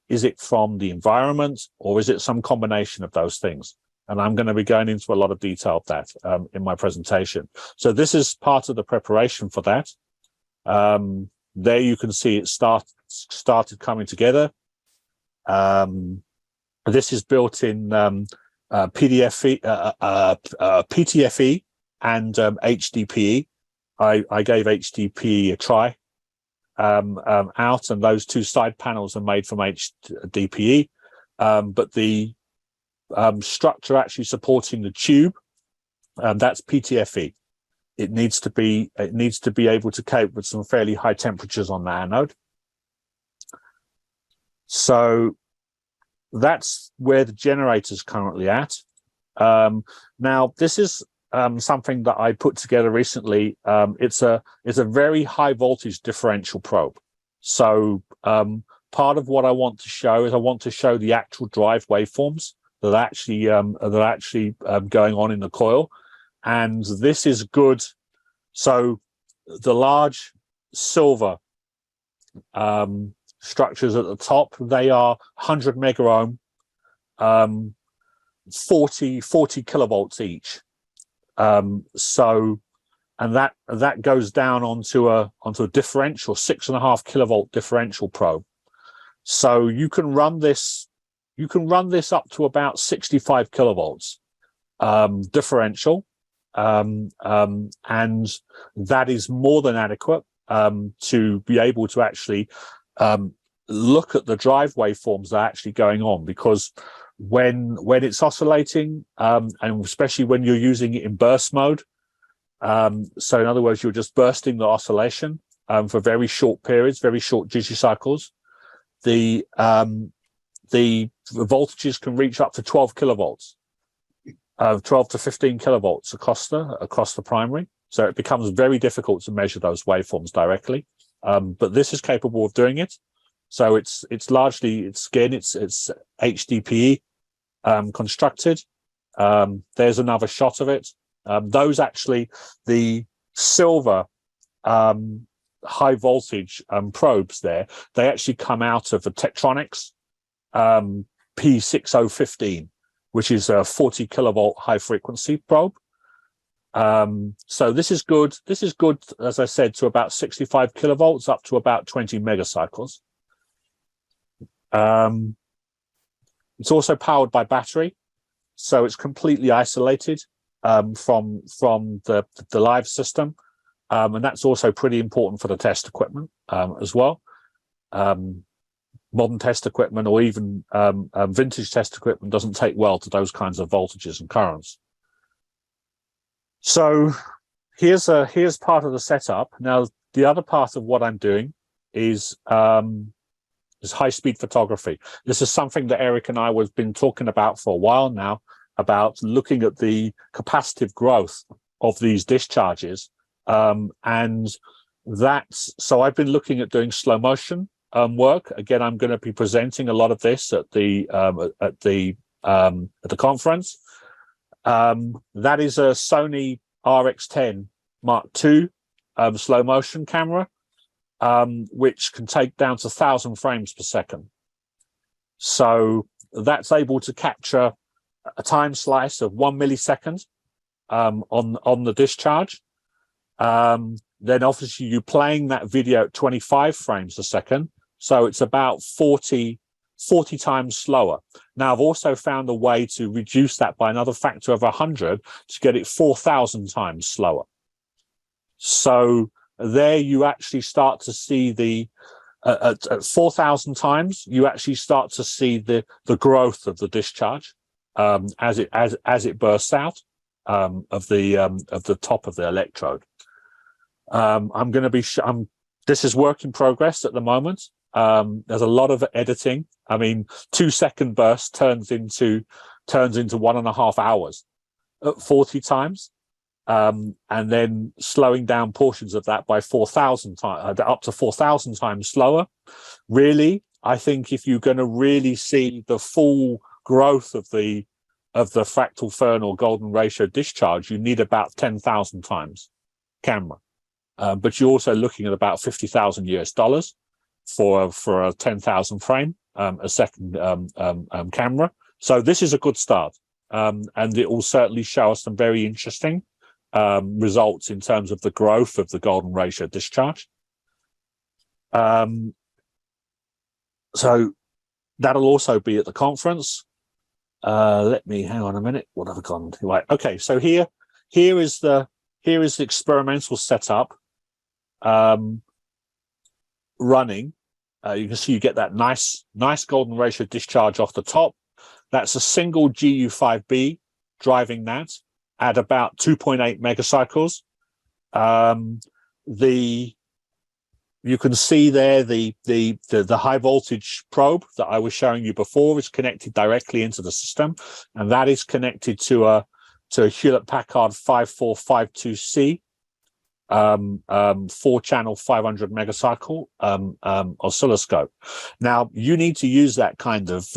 Is it from the environment, or is it some combination of those things? And I'm going to be going into a lot of detail of that in my presentation. So this is part of the preparation for that. There you can see it started coming together. This is built in PTFE and HDPE. I gave HDPE a try out, and those two side panels are made from HDPE. But the structure actually supporting the tube, that's PTFE. It needs to be able to cope with some fairly high temperatures on the anode. So that's where the generator's currently at. Now this is something that I put together recently. It's a very high voltage differential probe. So part of what I want to show is I want to show the actual drive waveforms that are actually going on in the coil, and this is good. So the large silver structures at the top, they are 100 mega ohm, 40 kilovolts each. So, and that goes down onto a differential 6.5 kilovolt differential probe. So you can run this up to about 65 kilovolts differential, and that is more than adequate to be able to actually look at the drive waveforms that are actually going on, because when it's oscillating, and especially when you're using it in burst mode, so in other words, you're just bursting the oscillation for very short periods, very short duty cycles, the voltages can reach up to 12 kilovolts, 12 to 15 kilovolts across the primary. So it becomes very difficult to measure those waveforms directly, but this is capable of doing it. So it's HDPE constructed. There's another shot of it. Those actually, the silver high voltage probes there, they actually come out of the Tektronix P6015, which is a 40 kilovolt high frequency probe. So this is good. This is good, as I said, to about 65 kilovolts up to about 20 megacycles. It's also powered by battery, so it's completely isolated from the live system, and that's also pretty important for the test equipment as well. Modern test equipment, or even vintage test equipment, doesn't take well to those kinds of voltages and currents. So here's part of the setup. Now the other part of what I'm doing is high-speed photography. This is something that Eric and I have been talking about for a while now, about looking at the capacitive growth of these discharges, and so I've been looking at doing slow motion work. Again, I'm going to be presenting a lot of this at the conference. That is a Sony RX10 Mark II slow motion camera, which can take down to 1,000 frames per second. So that's able to capture a time slice of 1 millisecond on the discharge. Then obviously you're playing that video at 25 frames a second, so it's about 40 times slower. Now I've also found a way to reduce that by another factor of 100 to get it 4,000 times slower. So there you actually start to see at 4,000 times, you actually start to see the growth of the discharge as it bursts out. of the top of the electrode. I'm going to be. This is work in progress at the moment. There's a lot of editing. I mean, 2-second burst turns into 1.5 hours at 40 times, and then slowing down portions of that by 4,000 times, up to 4,000 times slower. Really, I think if you're going to really see the full growth of the fractal fern or golden ratio discharge, you need about 10,000 times camera. But you're also looking at about $50,000 for a 10,000 frame a second camera. So this is a good start, and it will certainly show us some very interesting results in terms of the growth of the golden ratio discharge. So that'll also be at the conference. Let me hang on a minute. What have I gone to? Right. Okay. So here is the experimental setup running. You can see you get that nice golden ratio discharge off the top. That's a single GU5B driving that at about 2.8 megacycles. You can see there the high voltage probe that I was showing you before is connected directly into the system, and that is connected to a Hewlett-Packard 5452C 4-channel 500 megacycle oscilloscope. Now you need to use that kind of.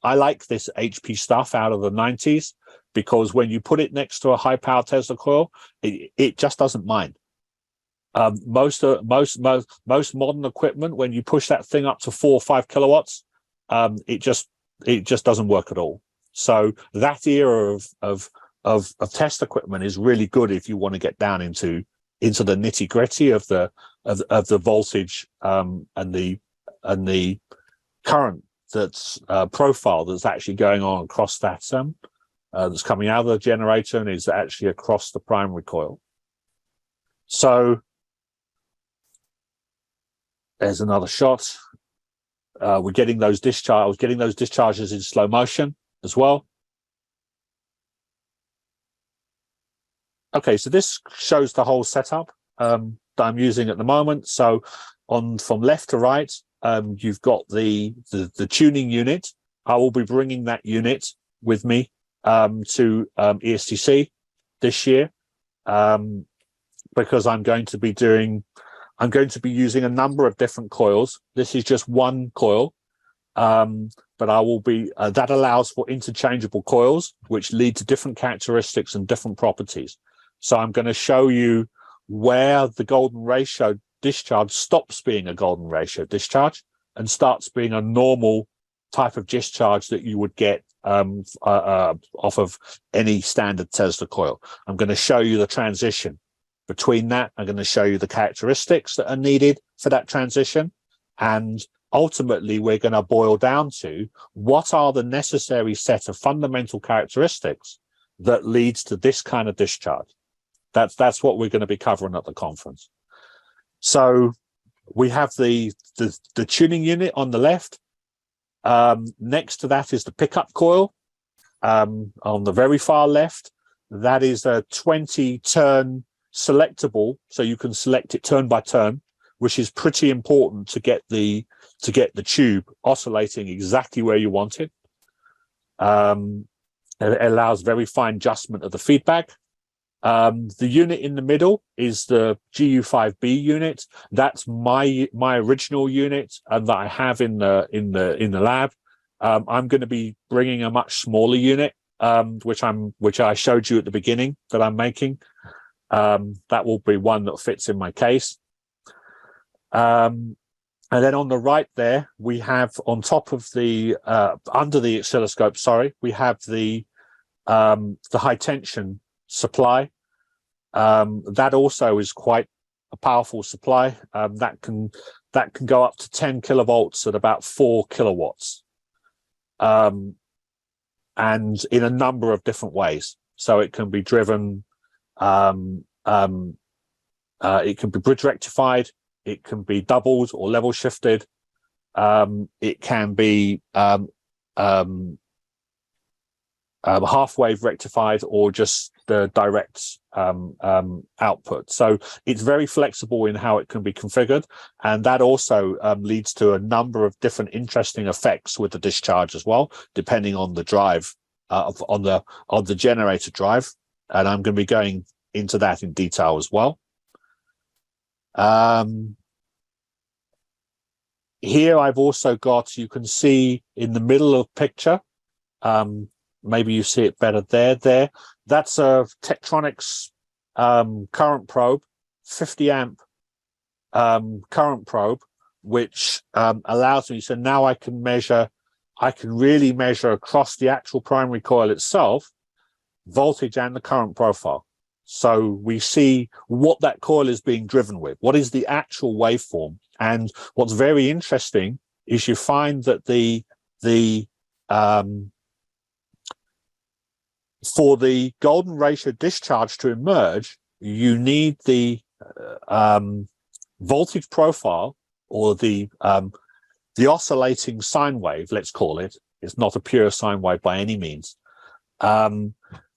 I like this HP stuff out of the 90s because when you put it next to a high power Tesla coil, it just doesn't mind. Most modern equipment, when you push that thing up to 4 or 5 kilowatts, it just doesn't work at all. So that era of test equipment is really good if you want to get down into the nitty gritty of the voltage and the current that's profile that's actually going on across that that's coming out of the generator and is actually across the primary coil. So there's another shot. We're getting those discharges in slow motion as well. Okay, so this shows the whole setup that I'm using at the moment. So from left to right, you've got the tuning unit. I will be bringing that unit with me to ESTC this year because I'm going to be using a number of different coils. This is just one coil, but I will be that allows for interchangeable coils, which lead to different characteristics and different properties. So I'm going to show you where the golden ratio discharge stops being a golden ratio discharge and starts being a normal type of discharge that you would get off of any standard Tesla coil. I'm going to show you the transition between that. I'm going to show you the characteristics that are needed for that transition. And ultimately, we're going to boil down to what are the necessary set of fundamental characteristics that leads to this kind of discharge. That's what we're going to be covering at the conference. So we have the tuning unit on the left. Next to that is the pickup coil. On the very far left, that is a 20-turn selectable, so you can select it turn by turn, which is pretty important to get the tube oscillating exactly where you want it. It allows very fine adjustment of the feedback. The unit in the middle is the GU5B unit. That's my original unit that I have in the lab. I'm going to be bringing a much smaller unit, which I showed you at the beginning that I'm making. That will be one that fits in my case. And then on the right there, we have on top of the under the oscilloscope, we have the high tension supply. That also is quite a powerful supply. That can go up to 10 kilovolts at about 4 kilowatts, and in a number of different ways. So it can be driven. It can be bridge rectified. It can be doubled or level shifted. It can be half wave rectified or just the direct output. So it's very flexible in how it can be configured, and that also leads to a number of different interesting effects with the discharge as well, depending on the drive on the generator drive. And I'm going to be going into that in detail as well. Here I've also got, you can see in the middle of picture, maybe you see it better there. That's a Tektronix current probe, 50 amp current probe, which allows me, so now I can really measure across the actual primary coil itself, voltage and the current profile. So we see what that coil is being driven with, what is the actual waveform. And what's very interesting is you find that for the golden ratio discharge to emerge, you need the voltage profile, or the oscillating sine wave, let's call it. It's not a pure sine wave by any means.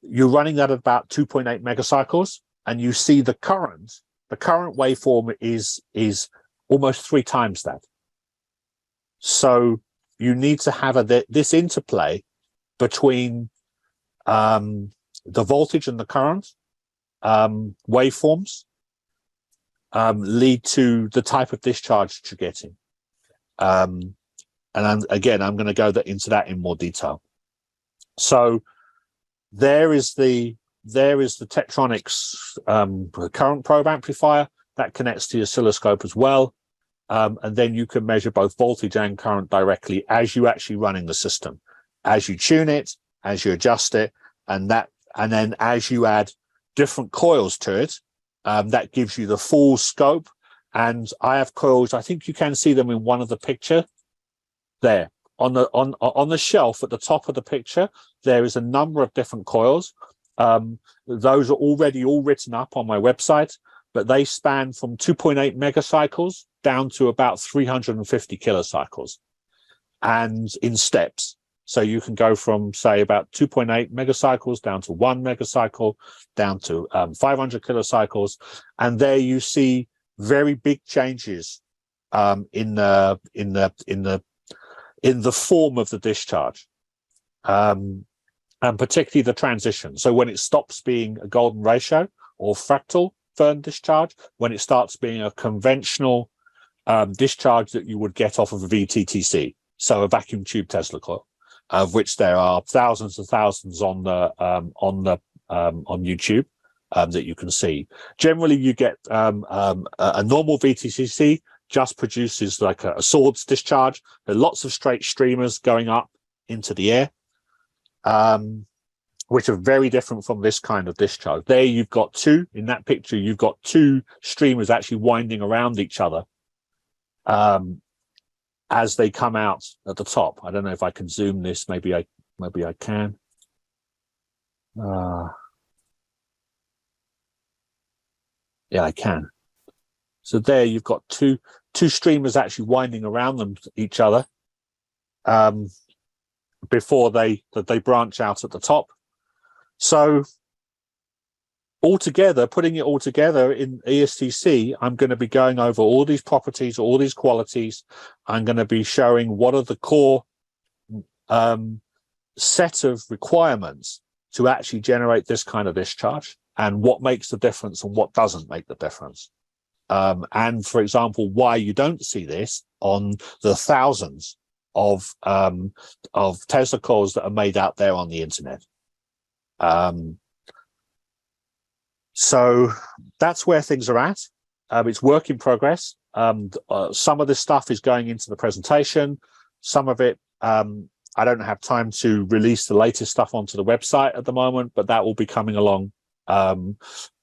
You're running that at about 2.8 megacycles, and you see the current waveform is almost 3 times that. So you need to have this interplay between the voltage and the current waveforms lead to the type of discharge that you're getting. And I'm going to go into that in more detail. So there is the Tektronix current probe amplifier that connects to the oscilloscope as well. And then you can measure both voltage and current directly as you actually running the system, as you tune it, as you adjust it, and then as you add different coils to it, that gives you the full scope. And I have coils, I think you can see them in one of the picture there. On the shelf at the top of the picture, there is a number of different coils. Those are already all written up on my website, but they span from 2.8 megacycles down to about 350 kilocycles, and in steps. So you can go from, say, about 2.8 megacycles down to 1 megacycle, down to 500 kilocycles, and there you see very big changes in the form of the discharge, and particularly the transition. So when it stops being a golden ratio or fractal Fern discharge, when it starts being a conventional discharge that you would get off of a VTTC, so a vacuum tube Tesla coil, of which there are thousands and thousands on YouTube that you can see. Generally, you get a normal VTTC just produces like a swords discharge. There are lots of straight streamers going up into the air, which are very different from this kind of discharge. There you've got two, in that picture, you've got two streamers actually winding around each other as they come out at the top. I don't know if I can zoom this. Maybe I can. Yeah, I can. So there you've got two streamers actually winding around each other before they branch out at the top. So altogether, putting it all together in ESTC, I'm going to be going over all these properties, all these qualities. I'm going to be showing what are the core set of requirements to actually generate this kind of discharge, and what makes the difference and what doesn't make the difference. And for example, why you don't see this on the thousands of Tesla coils that are made out there on the internet. So that's where things are at. It's work in progress. Some of this stuff is going into the presentation. Some of it, I don't have time to release the latest stuff onto the website at the moment, but that will be coming along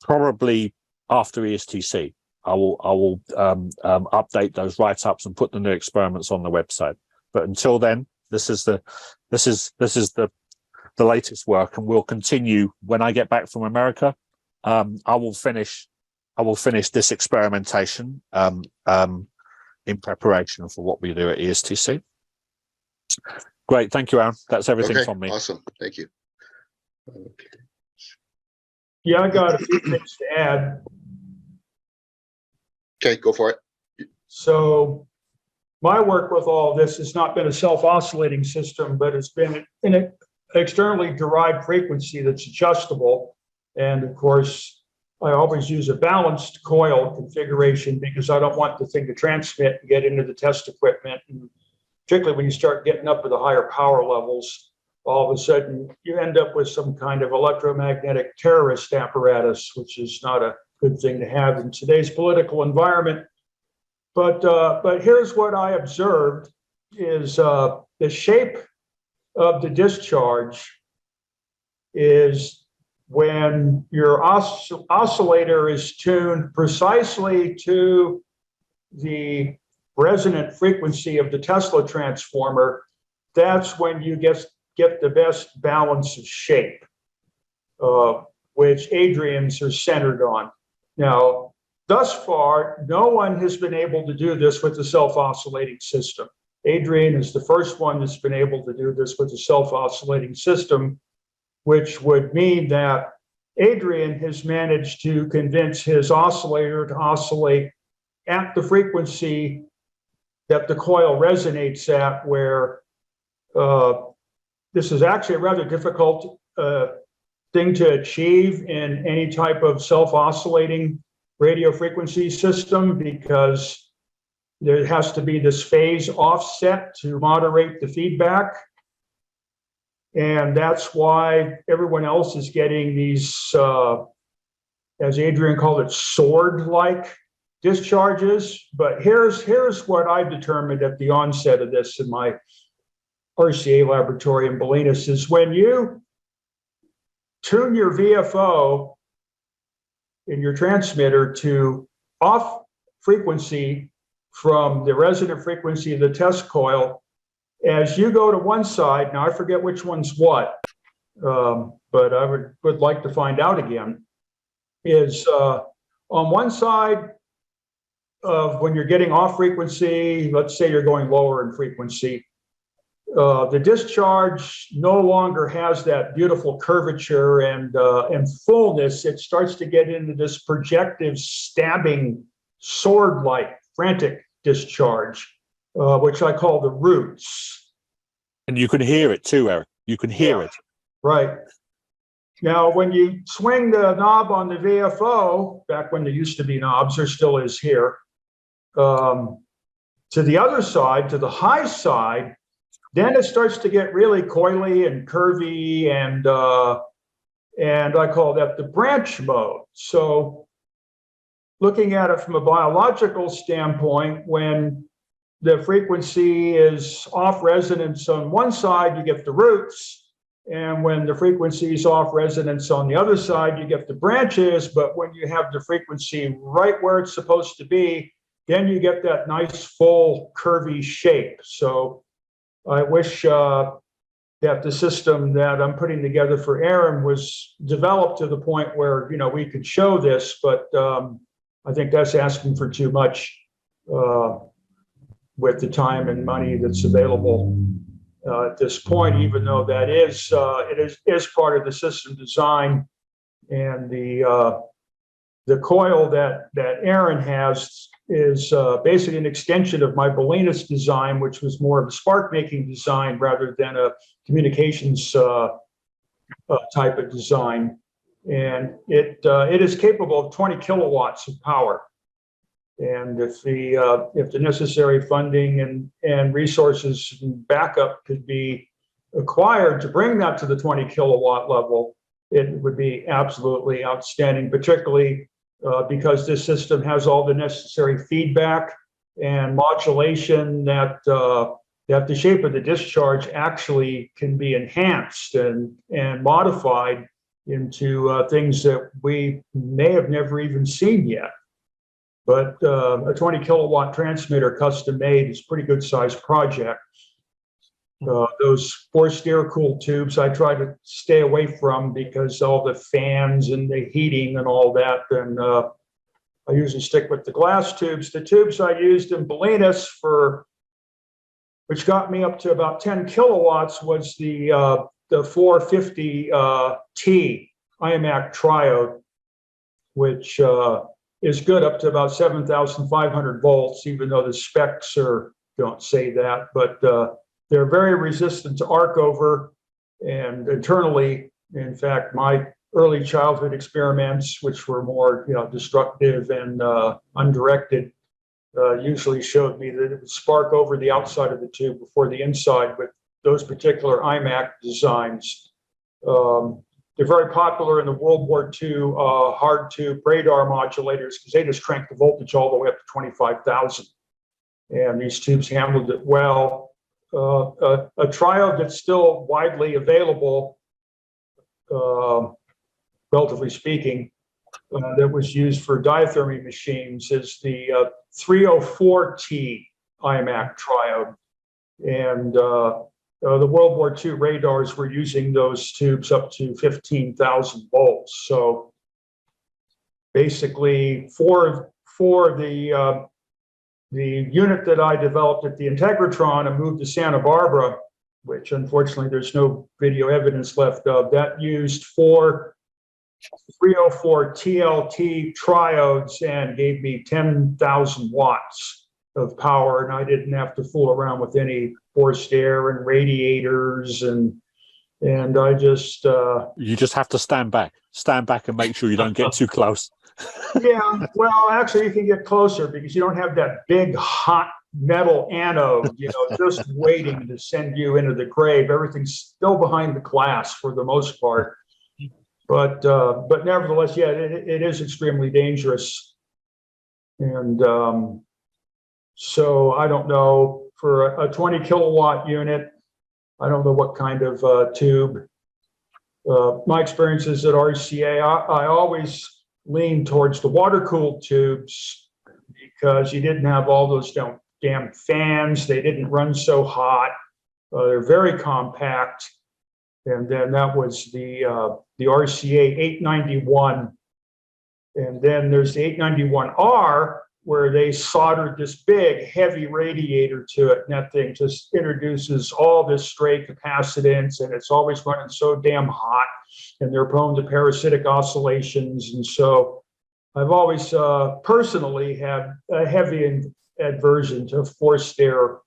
probably after ESTC. I will update those write-ups and put the new experiments on the website. But until then, this is the latest work, and we'll continue when I get back from America. I will finish this experimentation in preparation for what we do at ESTC. Great, thank you, Aaron. That's everything from me. Awesome, thank you. Okay. Yeah, I got a few things to add. Okay, go for it. So my work with all of this has not been a self-oscillating system, but it's been an externally derived frequency that's adjustable. And of course, I always use a balanced coil configuration because I don't want the thing to transmit and get into the test equipment. And particularly when you start getting up to the higher power levels, all of a sudden you end up with some kind of electromagnetic terrorist apparatus, which is not a good thing to have in today's political environment. But here's what I observed is the shape of the discharge is when your oscillator is tuned precisely to the resonant frequency of the Tesla transformer, that's when you get the best balance of shape, which Adrian's are centered on. Now, thus far, no one has been able to do this with the self-oscillating system. Adrian is the first one that's been able to do this with a self-oscillating system, which would mean that Adrian has managed to convince his oscillator to oscillate at the frequency that the coil resonates at, where this is actually a rather difficult thing to achieve in any type of self-oscillating radio frequency system, because there has to be this phase offset to moderate the feedback. And that's why everyone else is getting these, as Adrian called it, sword-like discharges. But here's what I determined at the onset of this in my RCA laboratory in Bolinas is when you tune your VFO in your transmitter to off frequency from the resonant frequency of the test coil, as you go to one side, now I forget which one's what, but I would like to find out again, is on one side of when you're getting off frequency, let's say you're going lower in frequency, the discharge no longer has that beautiful curvature and fullness. It starts to get into this projective, stabbing, sword-like, frantic discharge, which I call the roots. And you can hear it too, Eric. You can hear it. Right. Now, when you swing the knob on the VFO, back when there used to be knobs, there still is here, to the other side, to the high side, then it starts to get really coily and curvy, and I call that the branch mode. So looking at it from a biological standpoint, when the frequency is off resonance on one side, you get the roots. And when the frequency is off resonance on the other side, you get the branches. But when you have the frequency right where it's supposed to be, then you get that nice, full, curvy shape. So I wish that the system that I'm putting together for Aaron was developed to the point where, you know, we could show this, but I think that's asking for too much with the time and money that's available at this point, even though that is it is part of the system design. And the coil that Aaron has is basically an extension of my Bolinas design, which was more of a spark making design rather than a communications type of design. And it is capable of 20 kilowatts of power. And if the necessary funding and resources and backup could be acquired to bring that to the 20 kilowatt level, it would be absolutely outstanding, particularly because this system has all the necessary feedback and modulation that the shape of the discharge actually can be enhanced and modified into things that we may have never even seen yet. But a 20 kilowatt transmitter custom made is a pretty good sized project. Those forced air cooled tubes I try to stay away from because all the fans and the heating and all that. And I usually stick with the glass tubes. The tubes I used in Bolinas which got me up to about 10 kilowatts, was the 450 T iMac triode, which is good up to about 7,500 volts, even though the specs don't say that. But they're very resistant to arc over, and internally, in fact, my early childhood experiments, which were more destructive and undirected, usually showed me that it would spark over the outside of the tube before the inside with those particular iMac designs. They're very popular in the World War II hard tube radar modulators because they just cranked the voltage all the way up to 25,000. And these tubes handled it well. A triode that's still widely available, relatively speaking, that was used for diathermy machines is the 304T iMac triode. And the World War II radars were using those tubes up to 15,000 volts. So basically, for the unit that I developed at the Integratron and moved to Santa Barbara, which unfortunately there's no video evidence left of, that used 4 304 TLT triodes and gave me 10,000 watts of power, and I didn't have to fool around with any forced air and radiators, and I just You just have to stand back and make sure you don't get too close. yeah, well, actually you can get closer because you don't have that big hot metal anode, just waiting to send you into the grave. Everything's still behind the glass for the most part. But nevertheless, yeah, it is extremely dangerous. And so I don't know, for a 20 kilowatt unit, I don't know what kind of tube. My experiences at RCA, I always lean towards the water-cooled tubes because you didn't have all those damn fans. They didn't run so hot. They're very compact. And then that was the RCA 891. And then there's the 891R, where they soldered this big, heavy radiator to it. And that thing just introduces all this stray capacitance, and it's always running so damn hot. And they're prone to parasitic oscillations. And so I've always personally had a heavy aversion to forced air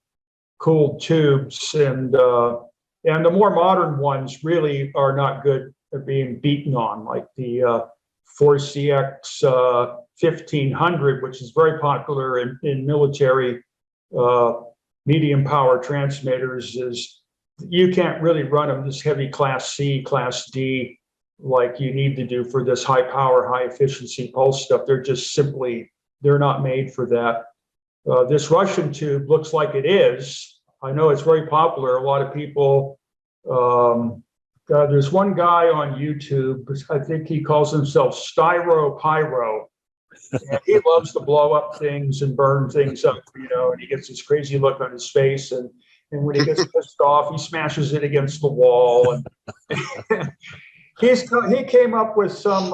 cooled tubes. And the more modern ones really are not good at being beaten on, like the 4CX 1500, which is very popular in military medium power transmitters. Is you can't really run them this heavy class C, class D, like you need to do for this high power, high efficiency pulse stuff. They're just simply, they're not made for that. This Russian tube looks like it is. I know it's very popular. A lot of people, there's one guy on YouTube, I think he calls himself Styro Pyro. And he loves to blow up things and burn things up, and he gets this crazy look on his face. And when he gets pissed off, he smashes it against the wall. And he came up with some,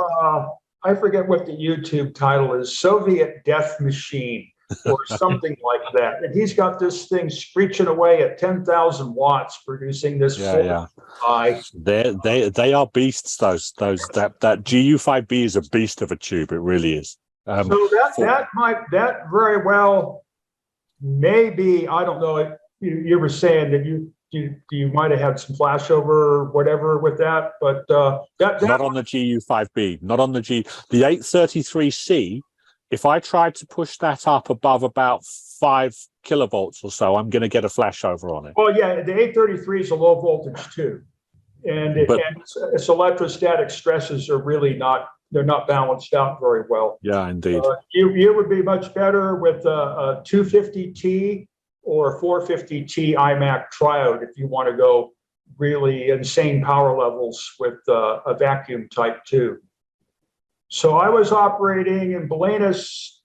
I forget what the YouTube title is, Soviet Death Machine or something like that. And he's got this thing screeching away at 10,000 watts, producing this high. They are beasts. Those that GU5B is a beast of a tube. It really is. So that very well maybe, I don't know. You were saying that you might have had some flashover or whatever with that, but that not on the GU5B, not on the 833C. If I tried to push that up above about 5 kilovolts or so, I'm going to get a flashover on it. Well, yeah, the 833 is a low voltage too, and its electrostatic stresses are really they're not balanced out very well. Yeah, indeed. You would be much better with a 250T or 450T iMac triode if you want to go really insane power levels with a vacuum type tube. So I was operating in Bolinas,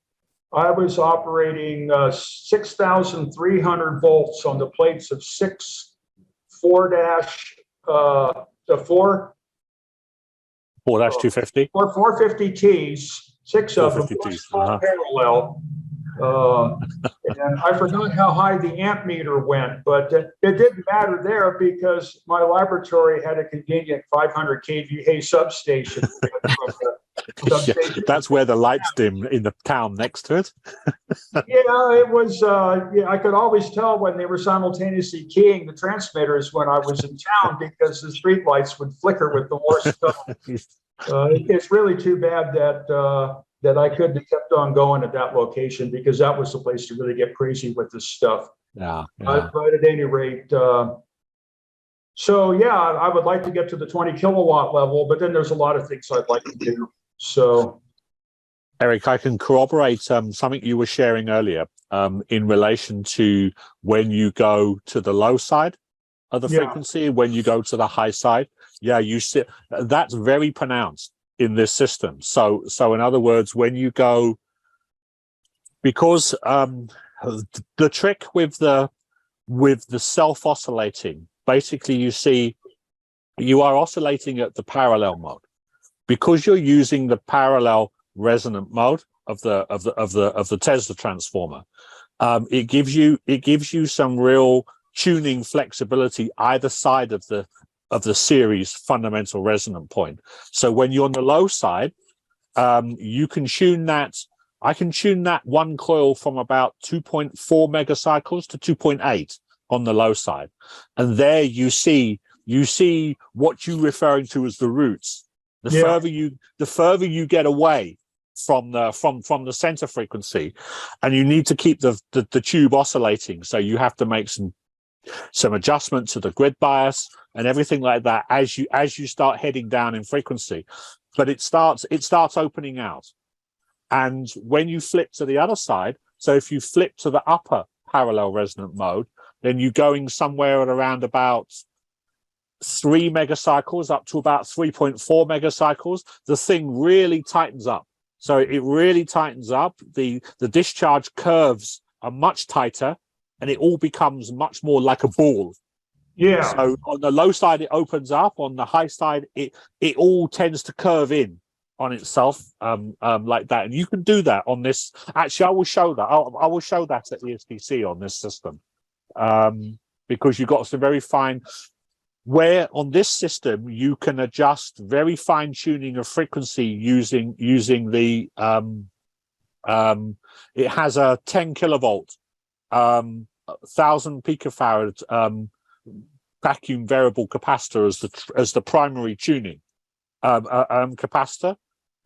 I was operating 6,300 volts on the plates of 4-250 or 450Ts, 6 of them, parallel. And I forgot how high the amp meter went, but it didn't matter there because my laboratory had a convenient 500 kVA substation. That's where the lights dim in the town next to it. Yeah, it was. Yeah, I could always tell when they were simultaneously keying the transmitters when I was in town because the street lights would flicker with the more stuff. It's really too bad that I couldn't have kept on going at that location because that was the place to really get crazy with this stuff. Yeah. But at any rate, so yeah, I would like to get to the 20 kilowatt level, but then there's a lot of things I'd like to do. So, Eric, I can corroborate something you were sharing earlier in relation to when you go to the low side of the frequency, when you go to the high side. Yeah, you see that's very pronounced in this system. So in other words, when you go, because the trick with the self-oscillating, basically you are oscillating at the parallel mode because you're using the parallel resonant mode of the Tesla transformer. It gives you some real tuning flexibility either side of the series fundamental resonant point. So when you're on the low side, you can tune that. I can tune that one coil from about 2.4 megacycles to 2.8 on the low side, and there you see what you're referring to as the roots. The further you get away from the center frequency, and you need to keep the tube oscillating, so you have to make some adjustment to the grid bias and everything like that as you start heading down in frequency. But it starts opening out, and when you flip to the other side, so if you flip to the upper parallel resonant mode, then you're going somewhere at around about 3 megacycles up to about 3.4 megacycles. The thing really tightens up. So it really tightens up. The discharge curves are much tighter, and it all becomes much more like a ball. yeah. So on the low side, it opens up. On the high side, it all tends to curve in on itself like that. And you can do that on this. Actually, I will show that. I will show that at ESPC on this system because you've got some very fine. Where on this system you can adjust very fine tuning of frequency using the it has a 10 kilovolt 1000 picofarad vacuum variable capacitor as the primary tuning capacitor,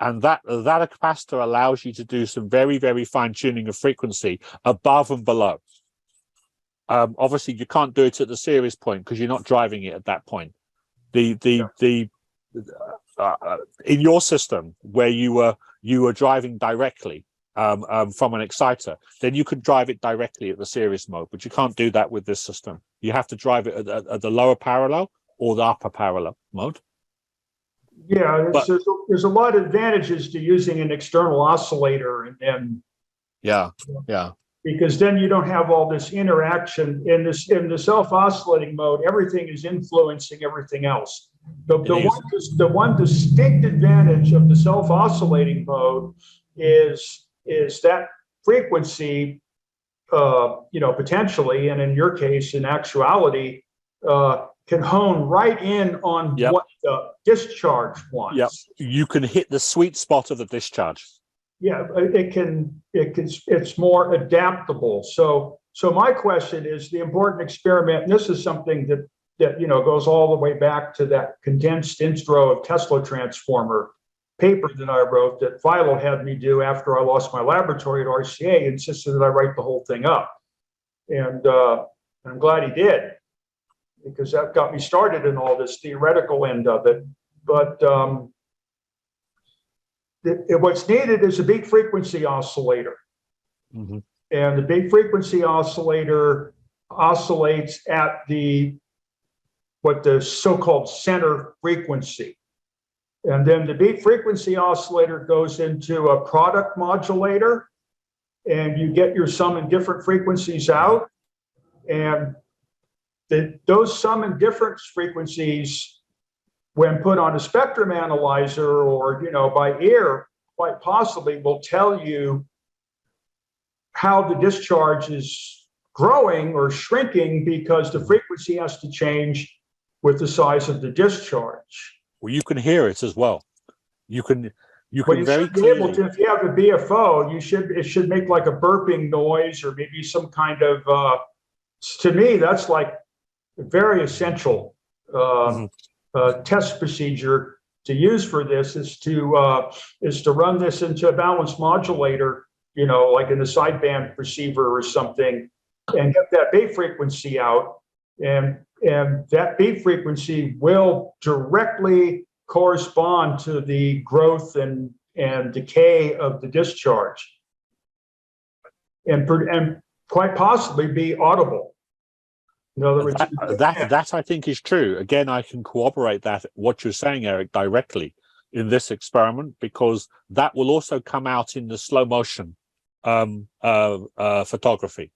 and that capacitor allows you to do some very, very fine tuning of frequency above and below. Obviously, you can't do it at the series point because you're not driving it at that point. In your system where you were driving directly from an exciter, then you could drive it directly at the series mode, but you can't do that with this system. You have to drive it at the lower parallel or the upper parallel mode. Yeah, there's a lot of advantages to using an external oscillator, and yeah. Because then you don't have all this interaction in the self-oscillating mode. Everything is influencing everything else. The one distinct advantage of the self-oscillating mode is that frequency, potentially, and in your case, in actuality, can hone right in on what the discharge wants. Yep, you can hit the sweet spot of the discharge. Yeah, it's more adaptable. So my question is the important experiment. And this is something that goes all the way back to that condensed intro of Tesla transformer paper that I wrote that Philo had me do after I lost my laboratory at RCA. Insisted that I write the whole thing up, and I'm glad he did, because that got me started in all this theoretical end of it. But what's needed is a big frequency oscillator. Mm-hmm. And the big frequency oscillator oscillates at what the so-called center frequency. And then the big frequency oscillator goes into a product modulator, and you get your sum and different frequencies out. And those sum and difference frequencies, when put on a spectrum analyzer or by ear, quite possibly will tell you how the discharge is growing or shrinking because the frequency has to change with the size of the discharge. Well, you can hear it as well. You can Well, you very should be able clearly. to, if you have a BFO, it should make like a burping noise or maybe some kind of, to me, that's like a very essential Mhm. test procedure to use for this is to run this into a balanced modulator, like in a sideband receiver or something, and get that beat frequency out. And that beat frequency will directly correspond to the growth and decay of the discharge, and quite possibly be audible. In other words, That I think is true. Again, I can corroborate that what you're saying, Eric, directly in this experiment, because that will also come out in the slow motion photography.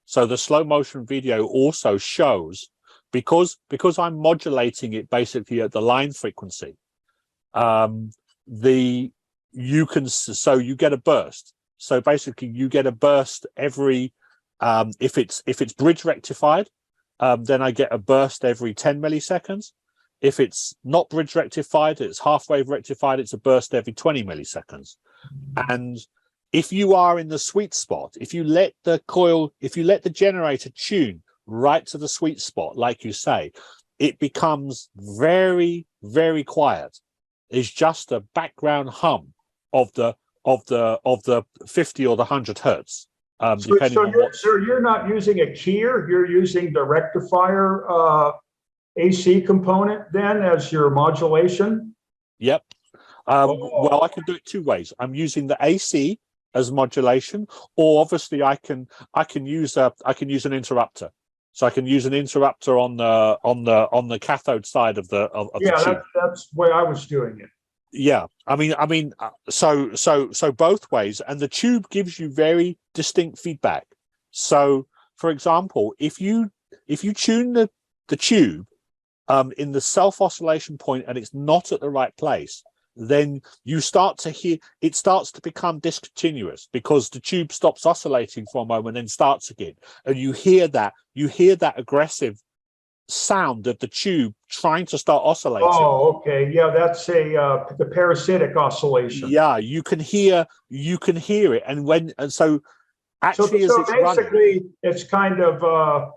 So the slow motion video also shows, because I'm modulating it basically at the line frequency. You get a burst. So basically, you get a burst every if it's bridge rectified. Then I get a burst every 10 milliseconds. If it's not bridge rectified, it's half wave rectified, it's a burst every 20 milliseconds. And if you are in the sweet spot, if you let the generator tune right to the sweet spot, like you say, it becomes very, very quiet. It's just a background hum of the 50 or the 100 hertz. Depending on what. So you're not using a keyer, you're using the rectifier AC component then as your modulation? Yep. Well, I can do it two ways. I'm using the AC as modulation, or obviously I can use an interrupter. So I can use an interrupter on the cathode side of the tube. That's the way I was doing it. Yeah, I mean, so both ways, and the tube gives you very distinct feedback. So, for example, if you tune the tube in the self oscillation point and it's not at the right place, then you start to hear it starts to become discontinuous because the tube stops oscillating for a moment and starts again, and you hear that aggressive sound of the tube trying to start oscillating. Oh, okay. Yeah, that's the parasitic oscillation. Yeah, you can hear it, and so actually, so basically, it's kind of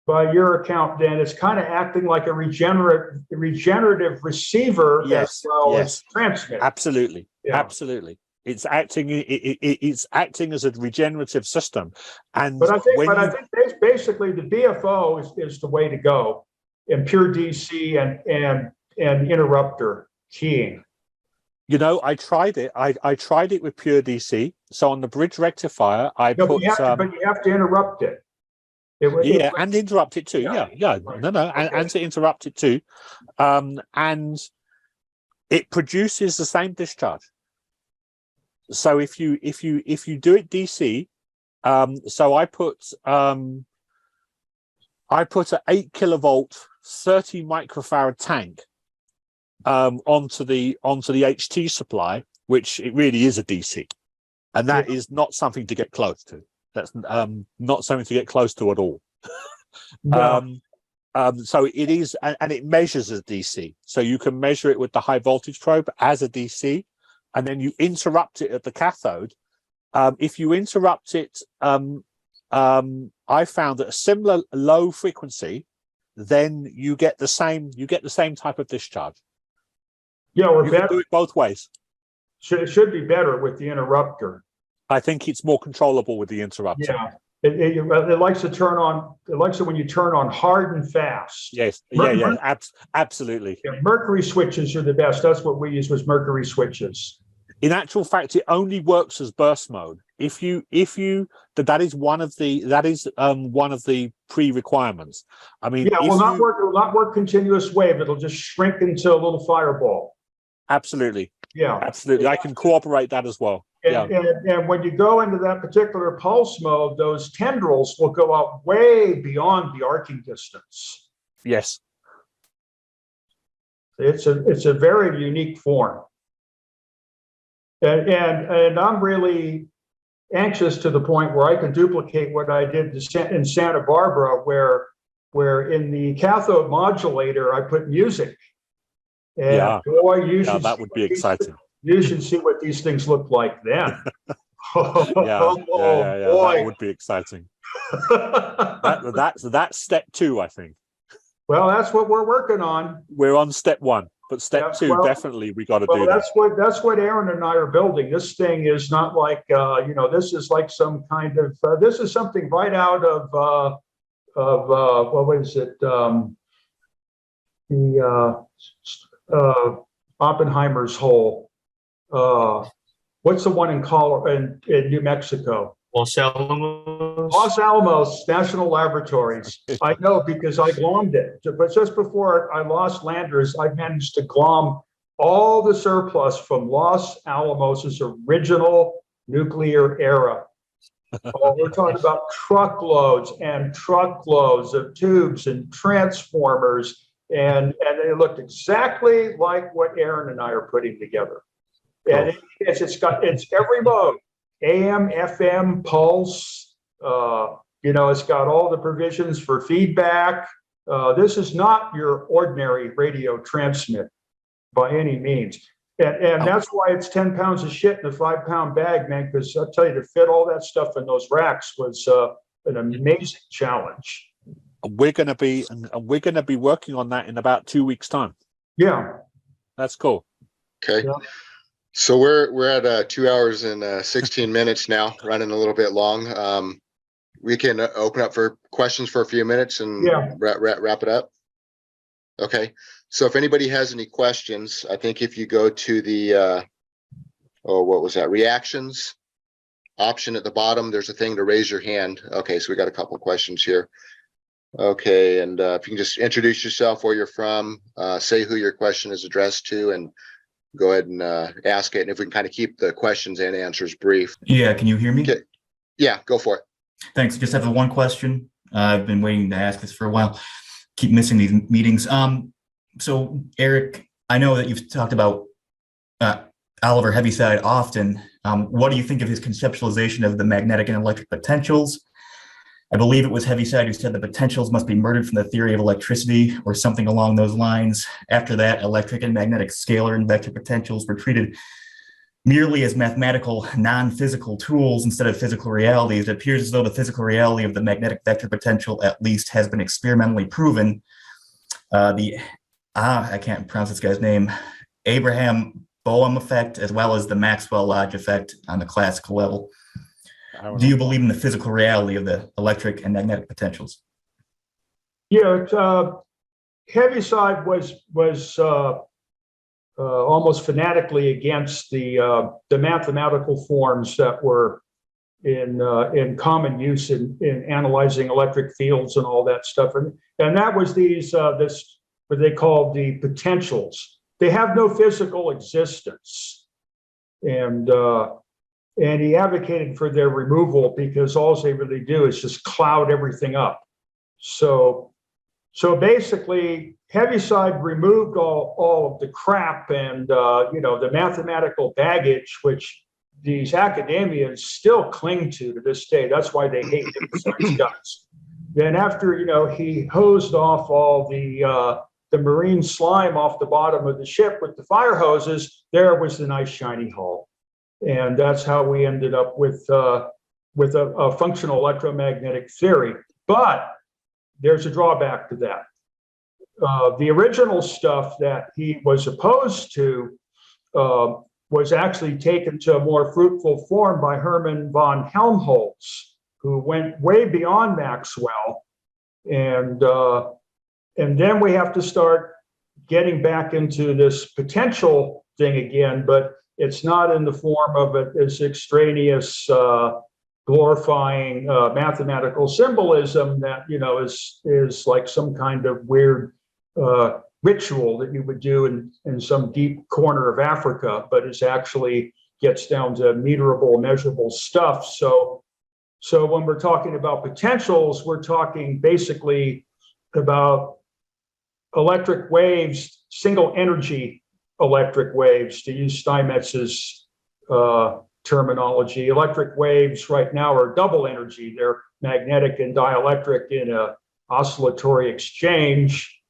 by your account, then it's kind of acting like a regenerative receiver as well as transmit. Absolutely, absolutely. It's acting. It's acting as a regenerative system, but I think basically the BFO is the way to go in pure DC and interrupter keying. I tried it. I tried it with pure DC. So on the bridge rectifier, but you have to interrupt it. And interrupt it too. Yeah. Right. No, and to interrupt it too, and it produces the same discharge. So if you do it DC, so I put an 8 kilovolt 30 microfarad tank onto the HT supply, which it really is a DC, and that is not something to get close to. That's not something to get close to at all. No. So it is, and it measures as DC. So you can measure it with the high voltage probe as a DC, and then you interrupt it at the cathode. If you interrupt it, I found at a similar low frequency, then you get the same type of discharge. Yeah, or you better. Can do it both ways. It should be better with the interrupter. I think it's more controllable with the interrupter. Yeah. It likes to turn on. It likes it when you turn on hard and fast. Yes. Absolutely. Yeah, mercury switches are the best. That's what we use, was mercury switches. In actual fact, it only works as burst mode. That is one of the pre-requirements. I mean, it will not work continuous wave. It'll just shrink into a little fireball. Absolutely. Yeah. Absolutely. I can corroborate that as well. And when you go into that particular pulse mode, those tendrils will go out way beyond the arcing distance. Yes. It's a very unique form. And I'm really anxious to the point where I can duplicate what I did in Santa Barbara, where in the cathode modulator I put music. And Yeah. boy, That would be exciting. You should see what these things look like then. Yeah. Boy. That would be exciting. That's step 2, I think. Well, that's what we're working on. We're on step 1, but step Yeah, 2, well, definitely we got to do that. That's what Aaron and I are building. This thing is not like this is like some kind of this is something right out of what was it? Oppenheimer's hole. What's the one in Colorado in New Mexico? Los Alamos. Los Alamos National Laboratories. I know because I glommed it. But just before I lost Landers, I managed to glom all the surplus from Los Alamos' original nuclear era. We're talking about truckloads and truckloads of tubes and transformers, and they looked exactly like what Aaron and I are putting together. And it's every mode. AM, FM, pulse, it's got all the provisions for feedback. This is not your ordinary radio transmit by any means. And that's why it's 10 pounds of shit in a 5-pound bag, man, because I'll tell you, to fit all that stuff in those racks was an amazing challenge. We're going to be working on that in about 2 weeks' time. Yeah. That's cool. Okay. Yeah. So we're at 2 hours and 16 minutes now, running a little bit long. We can open up for questions for a few minutes and wrap it up. Okay. So if anybody has any questions, I think if you go to the what was that? Reactions option at the bottom, there's a thing to raise your hand. Okay, so we got a couple questions here. Okay, and if you can just introduce yourself, where you're from, say who your question is addressed to, and go ahead and ask it. And if we can kind of keep the questions and answers brief. Yeah, can you hear me? Okay. Yeah, go for it. Thanks. Just have the one question. I've been waiting to ask this for a while. Keep missing these meetings. So Eric, I know that you've talked about Oliver Heaviside often. What do you think of his conceptualization of the magnetic and electric potentials? I believe it was Heaviside who said the potentials must be murdered from the theory of electricity or something along those lines. After that, electric and magnetic scalar and vector potentials were treated merely as mathematical, non-physical tools instead of physical realities. It appears as though the physical reality of the magnetic vector potential at least has been experimentally proven. I can't pronounce this guy's name, Abraham Boehm effect, as well as the Maxwell-Lodge effect on the classical level. Do you believe in the physical reality of the electric and magnetic potentials? Yeah, Heaviside was almost fanatically against the mathematical forms that were in common use in analyzing electric fields and all that stuff, and that was this what they called the potentials. They have no physical existence, and he advocated for their removal because all they really do is just cloud everything up. So basically, Heaviside removed all of the crap and the mathematical baggage, which these academians still cling to this day. That's why they hate Heaviside's guts. Then after he hosed off all the marine slime off the bottom of the ship with the fire hoses, there was the nice shiny hull. And that's how we ended up with a functional electromagnetic theory. But there's a drawback to that. The original stuff that he was opposed to was actually taken to a more fruitful form by Hermann von Helmholtz, who went way beyond Maxwell. And then we have to start getting back into this potential thing again, but it's not in the form of this extraneous glorifying mathematical symbolism that is like some kind of weird ritual that you would do in some deep corner of Africa, but it actually gets down to measurable, measurable stuff. So when we're talking about potentials, we're talking basically about electric waves, single energy electric waves, to use Steinmetz's terminology. Electric waves right now are double energy. They're magnetic and dielectric in a oscillatory exchange,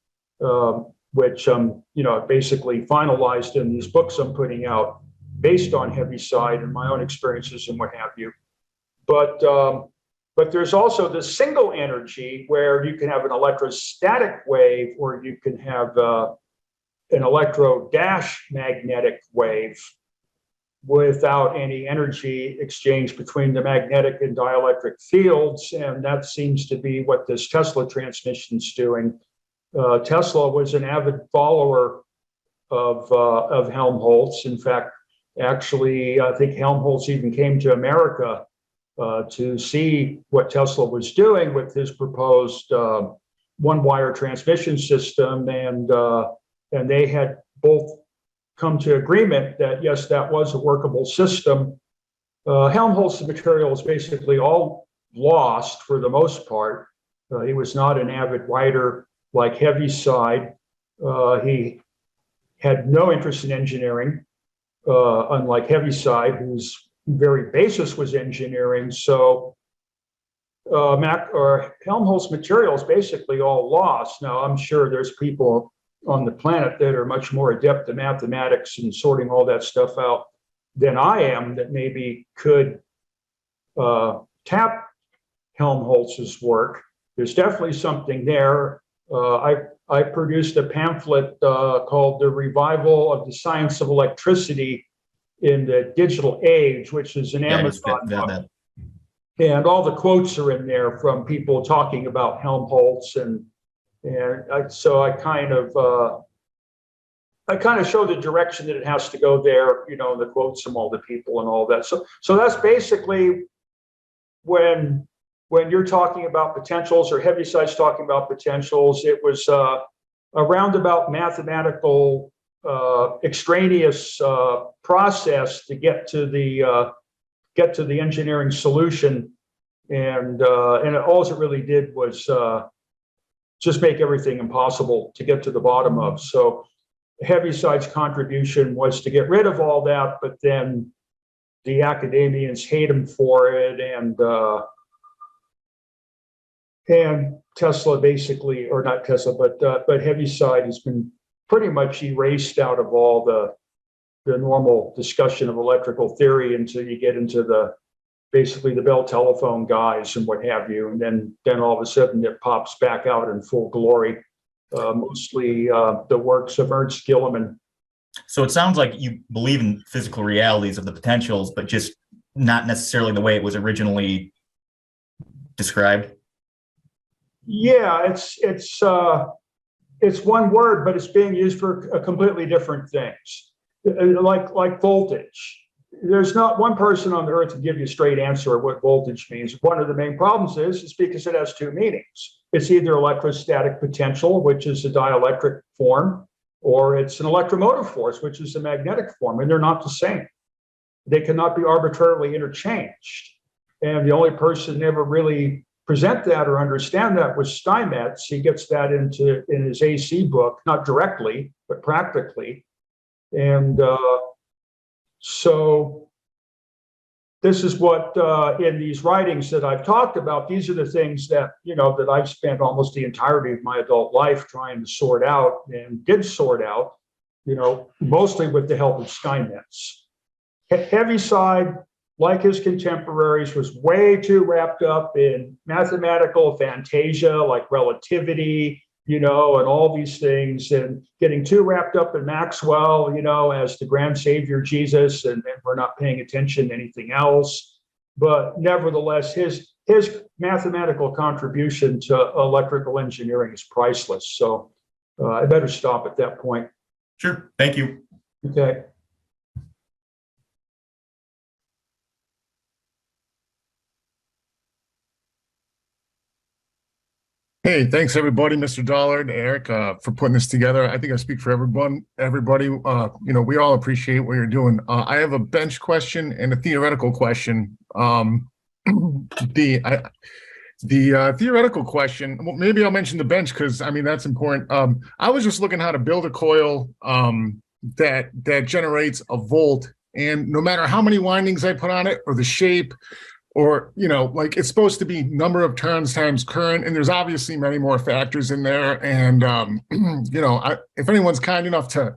which basically finalized in these books I'm putting out based on Heaviside and my own experiences and what have you. But there's also the single energy where you can have an electrostatic wave, or you can have an electro-magnetic wave without any energy exchange between the magnetic and dielectric fields. And that seems to be what this Tesla transmission is doing. Tesla was an avid follower of Helmholtz. In fact, actually, I think Helmholtz even came to America to see what Tesla was doing with his proposed one-wire transmission system, and they had both come to agreement that yes, that was a workable system. Helmholtz's material is basically all lost for the most part. He was not an avid writer like Heaviside. He had no interest in engineering, unlike Heaviside, whose very basis was engineering. So Helmholtz material is basically all lost. Now, I'm sure there's people on the planet that are much more adept at mathematics and sorting all that stuff out than I am, that maybe could tap Helmholtz's work. There's definitely something there. I produced a pamphlet called The Revival of the Science of Electricity in the Digital Age, which is an Amazon book. And all the quotes are in there from people talking about Helmholtz, so I kind of show the direction that it has to go there, the quotes from all the people and all that. So that's basically when you're talking about potentials, or Heaviside's talking about potentials, it was a roundabout mathematical extraneous process to get to the engineering solution, and all it really did was just make everything impossible to get to the bottom of. So Heaviside's contribution was to get rid of all that, but then the academians hate him for it, and Tesla basically, or not Tesla, but Heaviside has been pretty much erased out of all the normal discussion of electrical theory until you get into basically the Bell telephone guys and what have you. And then all of a sudden it pops back out in full glory, mostly the works of Ernst Gilliman. So it sounds like you believe in physical realities of the potentials, but just not necessarily the way it was originally described. Yeah, it's one word, but it's being used for completely different things. Like voltage. There's not one person on the earth to give you a straight answer of what voltage means. One of the main problems is because it has two meanings. It's either electrostatic potential, which is a dielectric form, or it's an electromotive force, which is a magnetic form, and they're not the same. They cannot be arbitrarily interchanged. And the only person never really present that or understand that was Steinmetz. He gets that in his AC book, not directly, but practically. And so this is what in these writings that I've talked about, these are the things that, that I've spent almost the entirety of my adult life trying to sort out, and did sort out, mostly with the help of Steinmetz. Heaviside, like his contemporaries, was way too wrapped up in mathematical fantasia, like relativity, and all these things, and getting too wrapped up in Maxwell, as the grand savior Jesus, and we're not paying attention to anything else. But nevertheless, his mathematical contribution to electrical engineering is priceless. So I better stop at that point. Sure. Thank you. Okay. Hey, thanks everybody, Mr. Dollard, Eric, for putting this together. I think I speak for everybody. We all appreciate what you're doing. I have a bench question and a theoretical question. The theoretical question, well, maybe I'll mention the bench because that's important. I was just looking how to build a coil that generates a volt And no matter how many windings I put on it or the shape, or, like it's supposed to be number of turns times current. And there's obviously many more factors in there. And, if anyone's kind enough to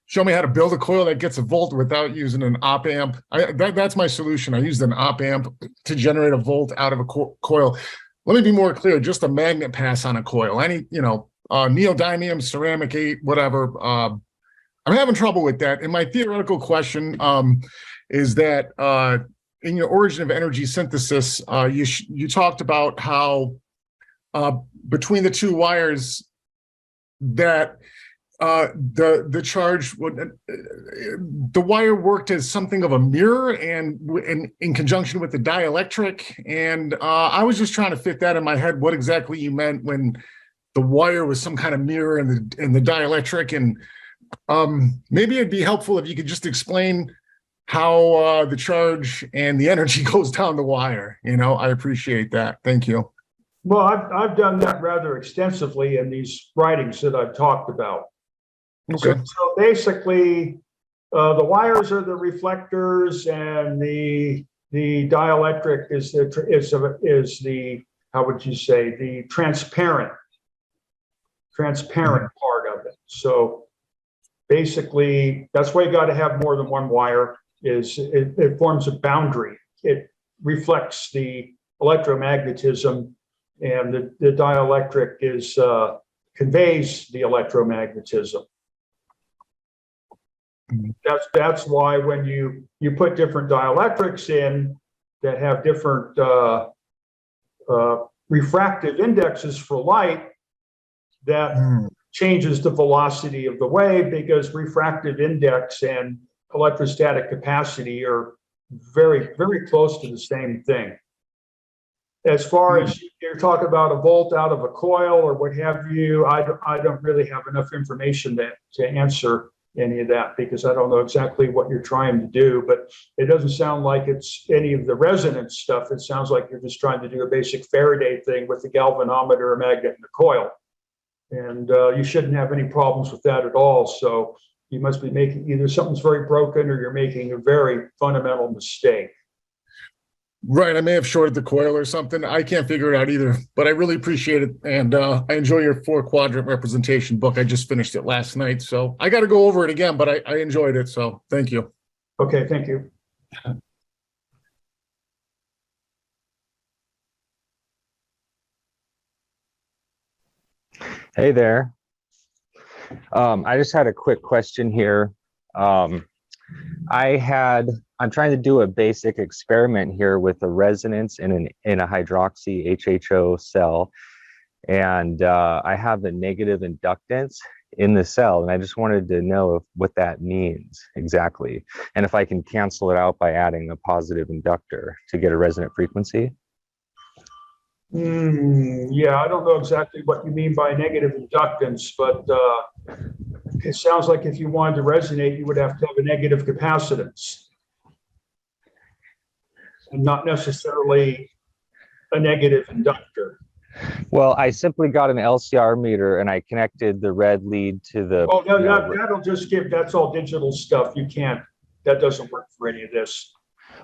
show me how to build a coil that gets a volt without using an op amp, that's my solution. I used an op amp to generate a volt out of a coil. Let me be more clear, just a magnet pass on a coil. Any, neodymium, ceramic 8, whatever. I'm having trouble with that. And my theoretical question is that in your origin of energy synthesis, you talked about how between the two wires that the charge would the wire worked as something of a mirror and in conjunction with the dielectric. And I was just trying to fit that in my head, what exactly you meant when the wire was some kind of mirror and the dielectric. And maybe it'd be helpful if you could just explain how the charge and the energy goes down the wire. I appreciate that. Thank you. Well, I've done that rather extensively in these writings that I've talked about. Okay. So basically, the wires are the reflectors, and the dielectric is the how would you say, the transparent part of it. So basically, that's why you got to have more than one wire. It forms a boundary. It reflects the electromagnetism, and the dielectric conveys the electromagnetism. That's why when you put different dielectrics in that have different refractive indexes for light, that changes the velocity of the wave, because refractive index and electrostatic capacity are very, very close to the same thing. As far as you're talking about a volt out of a coil or what have you, I don't really have enough information to answer any of that, because I don't know exactly what you're trying to do. But it doesn't sound like it's any of the resonance stuff. It sounds like you're just trying to do a basic Faraday thing with the galvanometer, a magnet, and a coil. And you shouldn't have any problems with that at all. So you must be making either something's very broken or you're making a very fundamental mistake. Right. I may have shorted the coil or something. I can't figure it out either, but I really appreciate it. And I enjoy your 4-quadrant representation book. I just finished it last night. So I got to go over it again, but I enjoyed it. So thank you. Okay. Thank you. Hey there. I just had a quick question here. I'm trying to do a basic experiment here with a resonance in a hydroxy HHO cell. And I have a negative inductance in the cell. And I just wanted to know what that means exactly. And if I can cancel it out by adding a positive inductor to get a resonant frequency. Yeah, I don't know exactly what you mean by negative inductance, but it sounds like if you wanted to resonate, you would have to have a negative capacitance, and not necessarily a negative inductor. Well, I simply got an LCR meter and I connected the red lead to the. Oh, no, that'll just that's all digital stuff. That doesn't work for any of this.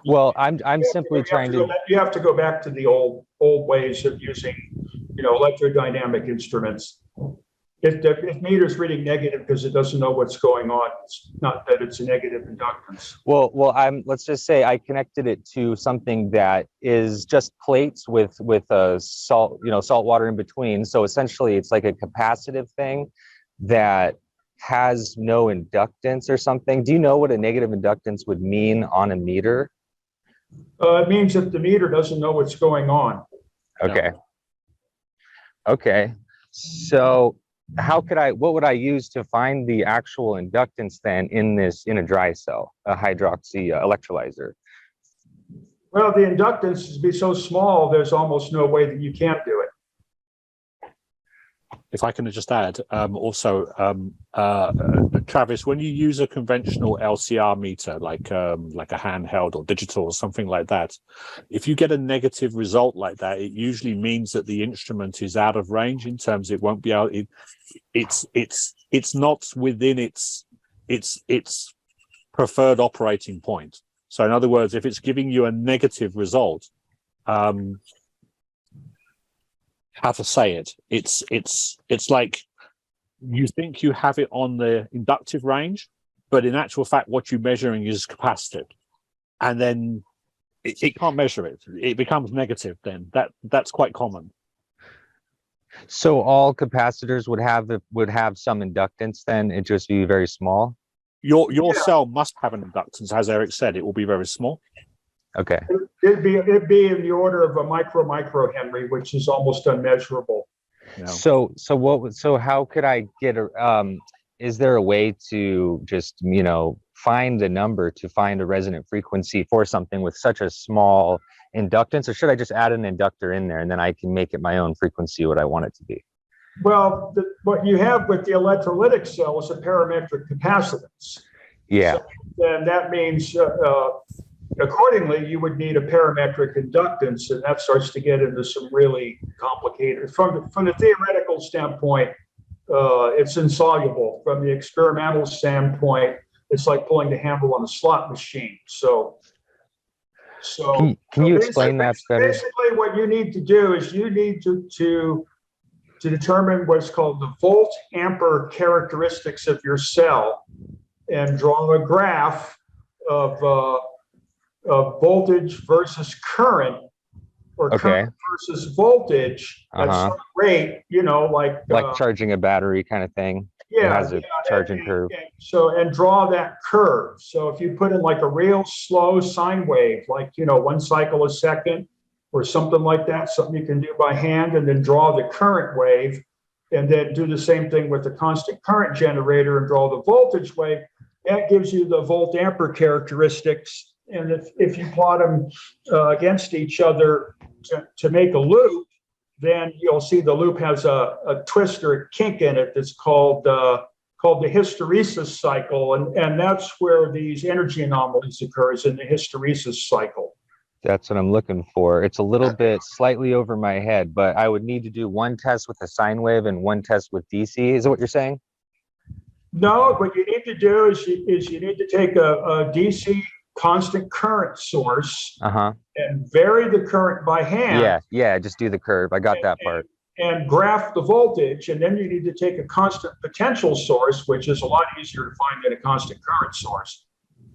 Well, I'm simply trying to. You have to go back to the old ways of using, electrodynamic instruments. If meter's reading negative because it doesn't know what's going on, it's not that it's a negative inductance. Well, let's just say I connected it to something that is just plates with salt, salt water in between. So essentially, it's like a capacitive thing that has no inductance or something. Do you know what a negative inductance would mean on a meter? It means that the meter doesn't know what's going on. Okay. Okay. So what would I use to find the actual inductance then in a dry cell, a hydroxy electrolyzer? Well, the inductance would be so small, there's almost no way that you can't do it. If I can just add, Travis, when you use a conventional LCR meter, like a handheld or digital or something like that, if you get a negative result like that, it usually means that the instrument is out of range in terms it won't be able. It's not within its preferred operating point. So in other words, if it's giving you a negative result, how to say it? It's like you think you have it on the inductive range, but in actual fact, what you're measuring is capacitive, and then it can't measure it. It becomes negative. Then that's quite common. So all capacitors would have some inductance. Then it just be very small. Your cell must have an inductance, as Eric said. It will be very small. Okay. It'd be in the order of a microhenry, which is almost unmeasurable. Yeah. So how could I get is there a way to just, find the number to find a resonant frequency for something with such a small inductance, or should I just add an inductor in there and then I can make it my own frequency, what I want it to be? Well, what you have with the electrolytic cell is a parametric capacitance. Yeah. So then that means accordingly, you would need a parametric inductance, and that starts to get into some really complicated. From the theoretical standpoint, it's insoluble. From the experimental standpoint, it's like pulling the handle on a slot machine. So can you explain that better? Basically, what you need to do is you need to determine what's called the volt ampere characteristics of your cell, and draw a graph of voltage versus current, or current versus voltage at some rate, like charging a battery kind of thing. It has a charging curve. And draw that curve. So if you put in like a real slow sine wave, like 1 cycle a second or something like that, something you can do by hand, and then draw the current wave, and then do the same thing with the constant current generator and draw the voltage wave, that gives you the volt ampere characteristics. And if you plot them against each other to make a loop, then you'll see the loop has a twist or a kink in it that's called the hysteresis cycle, and that's where these energy anomalies occurs, in the hysteresis cycle. That's what I'm looking for. It's a little bit slightly over my head, but I would need to do one test with a sine wave and one test with DC. Is that what you're saying? No, what you need to do is you need to take a DC constant current source and vary the current by hand. Yeah, just do the curve. I got that part. And graph the voltage, and then you need to take a constant potential source, which is a lot easier to find than a constant current source.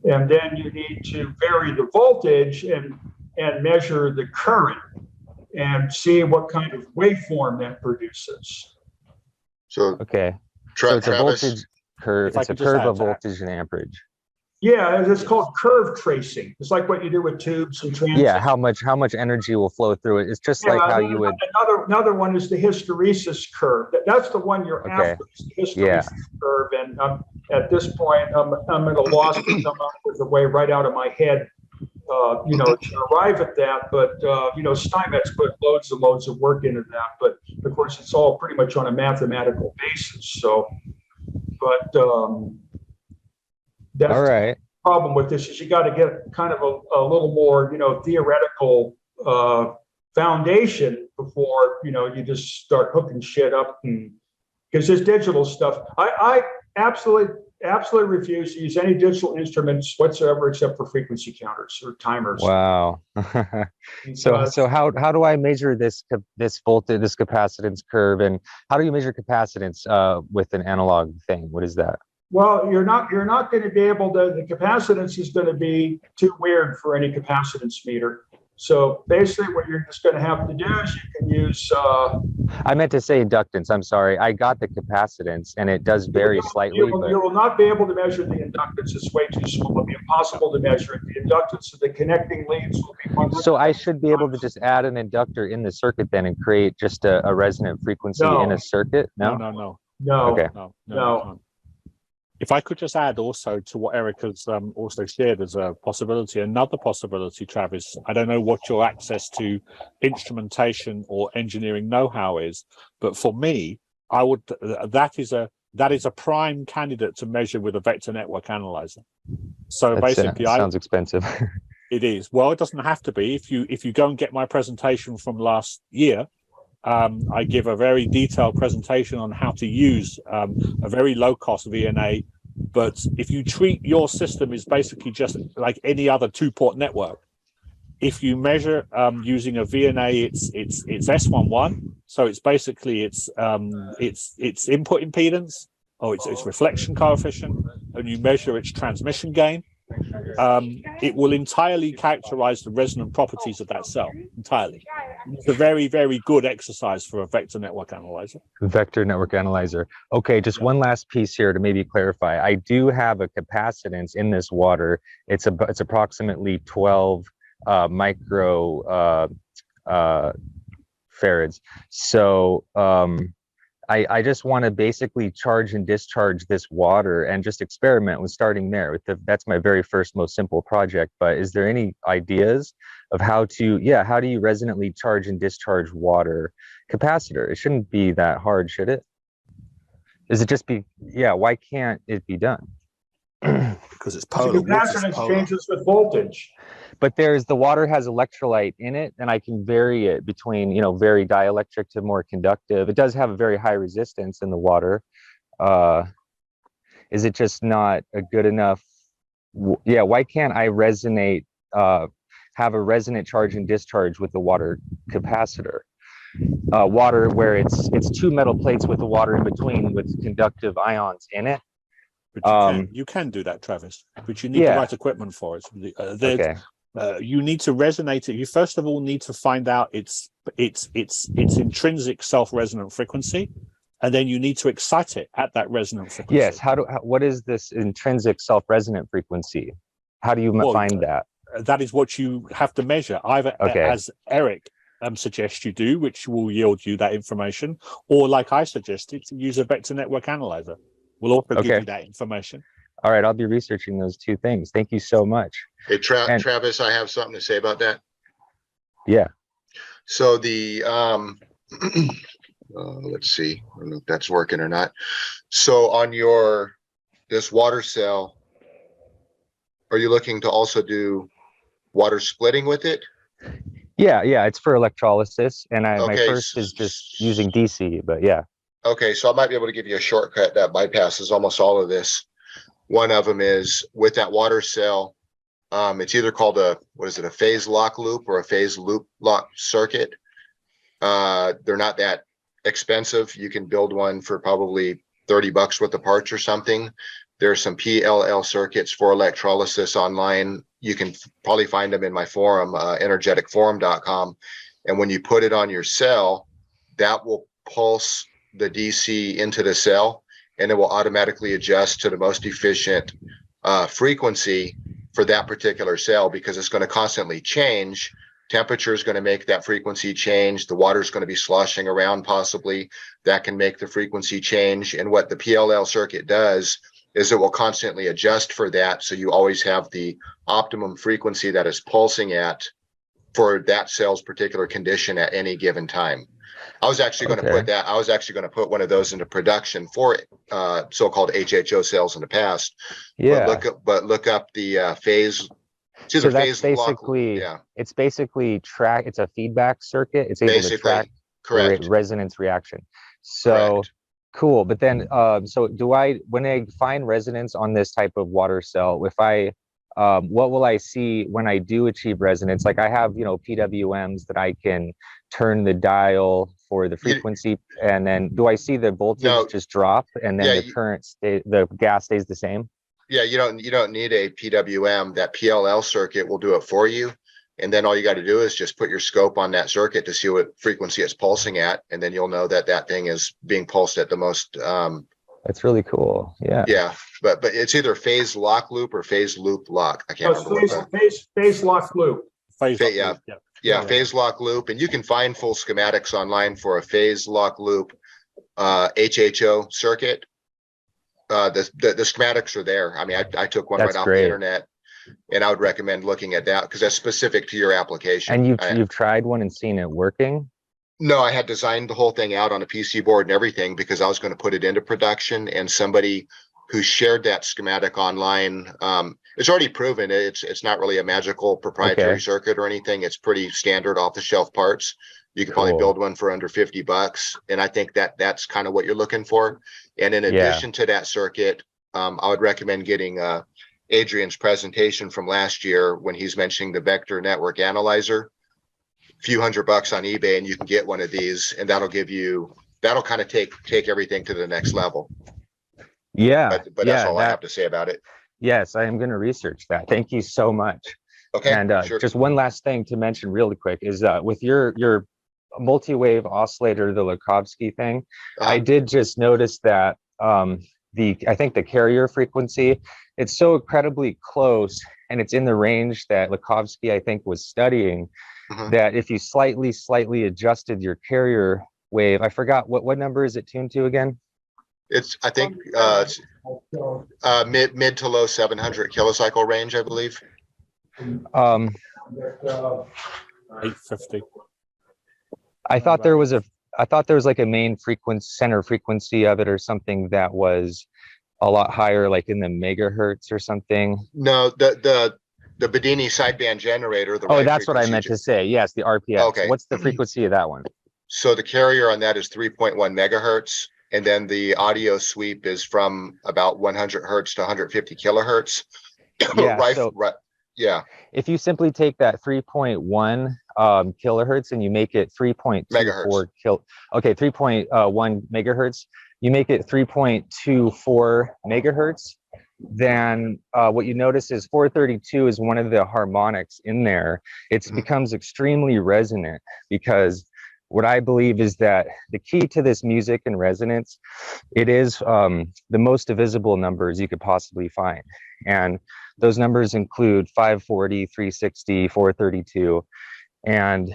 And then you need to vary the voltage and measure the current and see what kind of waveform that produces. So okay, so it's a voltage curve. It's a curve of voltage and amperage. Yeah, it's called curve tracing. It's like what you do with tubes and transistors. Yeah, how much energy will flow through it. It's just like how you would. Another one is the hysteresis curve. That's the one you're after. The hysteresis curve. And at this point, I'm at a loss to come up with a way right out of my head, to arrive at that. But Steinmetz put loads and loads of work into that. But of course, it's all pretty much on a mathematical basis. So, but. That's all right. The problem with this is you got to get kind of a little more, theoretical foundation before, you just start hooking shit up. Because this digital stuff, I absolutely refuse to use any digital instruments whatsoever except for frequency counters or timers. Wow. So how do I measure this voltage, this capacitance curve, and how do you measure capacitance with an analog thing? What is that? Well, you're not going to be able to. The capacitance is going to be too weird for any capacitance meter. So basically, what you're just going to have to do is you can use. I meant to say inductance. I'm sorry. I got the capacitance, and it does vary slightly. You will not be able to measure the inductance. It's way too small. It'll be impossible to measure it. The inductance of the connecting leads will be 100. So I should be able to just add an inductor in the circuit then and create just a resonant frequency in a circuit? No. Okay. No. If I could just add also to what Eric has also shared as a possibility, another possibility, Travis, I don't know what your access to instrumentation or engineering know-how is, but for me, that is a prime candidate to measure with a vector network analyzer. So basically, sounds expensive. It is. Well, it doesn't have to be. If you go and get my presentation from last year, I give a very detailed presentation on how to use a very low-cost VNA But if you treat your system as basically just like any other 2-port network, if you measure using a VNA, it's S11, so it's basically its input impedance or its reflection coefficient, and you measure its transmission gain. It will entirely characterize the resonant properties of that cell entirely. It's a very, very good exercise for a vector network analyzer. Vector network analyzer. Okay, just one last piece here to maybe clarify. I do have a capacitance in this water. It's approximately 12 micro farads. So I just want to basically charge and discharge this water and just experiment with starting there. That's my very first, most simple project. But is there any ideas of how do you resonantly charge and discharge water capacitor? It shouldn't be that hard, should it? Is it just why can't it be done? Because it's polar. The capacitance changes with voltage. But the water has electrolyte in it, and I can vary it between, very dielectric to more conductive. It does have a very high resistance in the water. Is it just not a good enough? Why can't I have a resonant charge and discharge with the water capacitor? Water where it's 2 metal plates with the water in between with conductive ions in it. But you can do that, Travis, but you need the right equipment for it. Okay. You need to resonate it. You first of all need to find out its intrinsic self-resonant frequency, and then you need to excite it at that resonant frequency. Yes. What is this intrinsic self-resonant frequency? How do you find that? That is what you have to measure, either as Eric suggests you do, which will yield you that information, or like I suggested, to use a vector network analyzer. We'll also give you that information. All right, I'll be researching those 2 things. Thank you so much. Hey, Travis, I have something to say about that. Yeah. So the let's see, I don't know if that's working or not. So on this water cell, are you looking to also do water splitting with it? Yeah, it's for electrolysis, and my first is just using DC, but yeah. Okay, so I might be able to give you a shortcut that bypasses almost all of this. One of them is with that water cell, it's either called a phase lock loop or a phase loop lock circuit. They're not that expensive. You can build one for probably $30 worth of parts or something. There's some PLL circuits for electrolysis online. You can probably find them in my forum, energeticforum.com. And when you put it on your cell, that will pulse the DC into the cell, and it will automatically adjust to the most efficient frequency for that particular cell, because it's going to constantly change. Temperature is going to make that frequency change. The water is going to be sloshing around possibly. That can make the frequency change. And what the PLL circuit does is it will constantly adjust for that. So you always have the optimum frequency that is pulsing at for that cell's particular condition at any given time. I was actually going to put one of those into production for so-called HHO cells in the past. Yeah. But look up the phase. So that's basically, it's basically it's a feedback circuit. It's able to track resonance reaction. So cool. But then, so when I find resonance on this type of water cell, what will I see when I do achieve resonance? Like I have, PWMs that I can turn the dial for the frequency, and then do I see the voltage just drop, and then the gas stays the same? Yeah, you don't need a PWM. That PLL circuit will do it for you. And then all you got to do is just put your scope on that circuit to see what frequency it's pulsing at. And then you'll know that thing is being pulsed at the most. That's really cool. Yeah. Yeah. But it's either phase lock loop or phase loop lock. I can't remember. Phase lock loop. Phase lock loop. And you can find full schematics online for a phase lock loop HHO circuit. The schematics are there. I mean, I took one right off the internet, and I would recommend looking at that because that's specific to your application. And you've tried one and seen it working? No, I had designed the whole thing out on a PC board and everything because I was going to put it into production, and somebody who shared that schematic online, it's already proven it's not really a magical proprietary circuit or anything. It's pretty standard off the shelf parts. You can probably build one for under $50. And I think that's kind of what you're looking for. And in addition to that circuit, I would recommend getting Adrian's presentation from last year when he's mentioning the vector network analyzer. A few $100 on eBay, and you can get one of these, and that'll kind of take everything to the next level. Yeah, But that's all I have to say about it. yes, I am going to research that. Thank you so much. Okay, And sure. just one last thing to mention really quick is with your multi-wave oscillator, the Lukovsky thing, I did just notice that I think the carrier frequency, it's so incredibly close, and it's in the range that Lukovsky, I think, was studying, that if you slightly adjusted your carrier wave, I forgot what number is it tuned to again? It's, I think, mid to low 700 kilocycle range, I believe. 850. I thought there was like a main center frequency of it or something that was a lot higher, like in the megahertz or something. No, the Bedini sideband generator. Oh, that's what I meant to say. Yes, the RPX. Okay. What's the frequency of that one? So the carrier on that is 3.1 megahertz, and then the audio sweep is from about 100 hertz to 150 kilohertz. Yeah. If you simply take that 3.1 kilohertz and you make it 3.24 3.1 megahertz, you make it 3.24 megahertz, then what you notice is 432 is one of the harmonics in there. It becomes extremely resonant, because what I believe is that the key to this music and resonance, it is the most divisible numbers you could possibly find. And those numbers include 540, 360, 432. And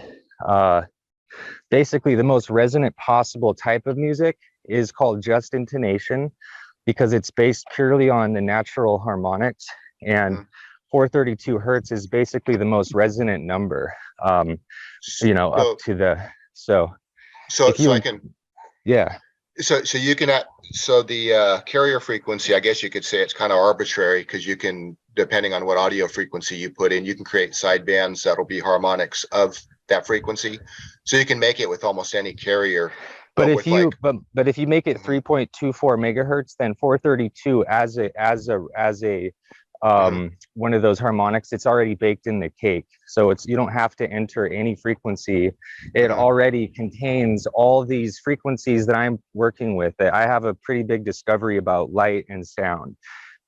basically the most resonant possible type of music is called just intonation, because it's based purely on the natural harmonics. And 432 hertz is basically the most resonant number, up to the, so you can, so the carrier frequency, I guess you could say it's kind of arbitrary, because you can, depending on what audio frequency you put in, you can create sidebands that'll be harmonics of that frequency. So you can make it with almost any carrier. But if you make it 3.24 megahertz, then 432 as a one of those harmonics, it's already baked in the cake. So you don't have to enter any frequency. It already contains all these frequencies that I'm working with. I have a pretty big discovery about light and sound.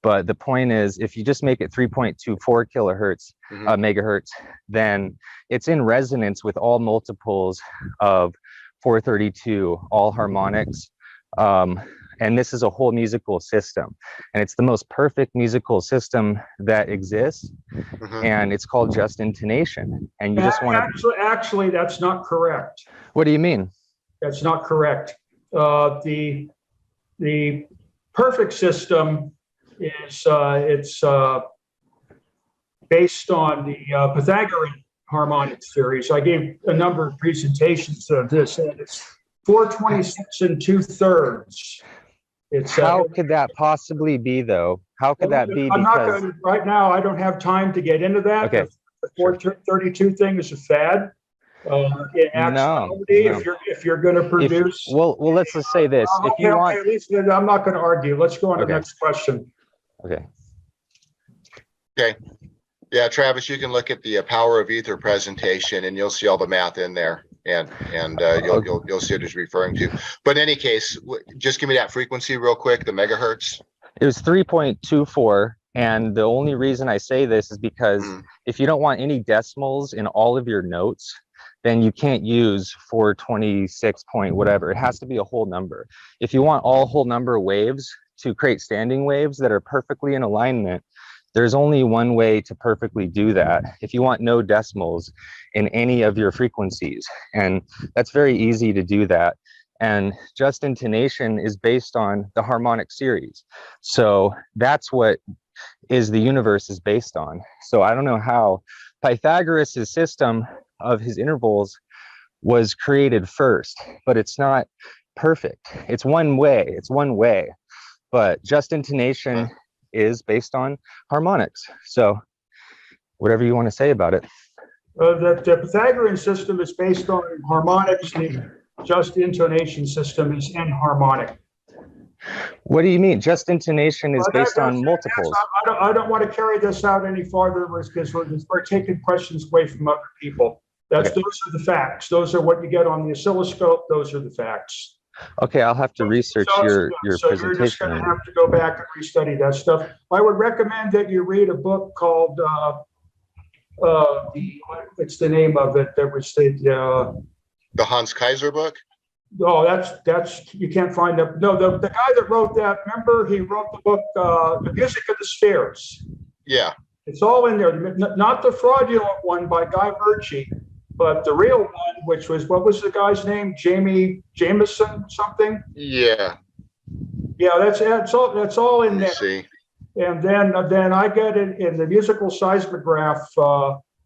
But the point is, if you just make it 3.24 kilohertz, megahertz, then it's in resonance with all multiples of 432, all harmonics. And this is a whole musical system, and it's the most perfect musical system that exists. And it's called just intonation. And you just want to actually, that's not correct. What do you mean? That's not correct. The perfect system is it's based on the Pythagorean harmonic theory. So I gave a number of presentations of this, and it's 426 2/3. How could that possibly be, though? How could that be? I'm not going to, right now, I don't have time to get into that. Okay. The 432 thing is a fad. In actuality, if you're going to produce, let's just say this. If you want, at least I'm not going to argue. Let's go on to the next question. Okay. Yeah, Travis, you can look at the Power of Ether presentation, and you'll see all the math in there, and you'll see what he's referring to. But in any case, just give me that frequency real quick, the megahertz. It was 3.24, and the only reason I say this is because if you don't want any decimals in all of your notes, then you can't use 426 point whatever. It has to be a whole number. If you want all whole number waves to create standing waves that are perfectly in alignment, there's only one way to perfectly do that. If you want no decimals in any of your frequencies, and that's very easy to do that. And just intonation is based on the harmonic series. So that's what the universe is based on. So I don't know how Pythagoras' system of his intervals was created first, but it's not perfect. It's one way, but just intonation is based on harmonics. So whatever you want to say about it. The Pythagorean system is based on harmonics. The just intonation system is enharmonic. What do you mean? Just intonation is Well, based on multiples. I don't want to carry this out any farther because we're taking questions away from other people. Those are the facts. Those are what you get on the oscilloscope. Those are the facts. Okay, I'll have to research your So you're just going presentation. to have to go back and restudy that stuff. I would recommend that you read a book called what's the name of it? That was The Hans Kaiser book? oh, that's you can't find that. No, the guy that wrote that, remember, he wrote the book The Music of the Spheres. Yeah. It's all in there. Not the fraudulent one by Guy Ritchie, but the real one, which was, what was the guy's name? Jameson something? Yeah. Yeah, that's all in Let me there. see. And then I get it in the musical seismograph.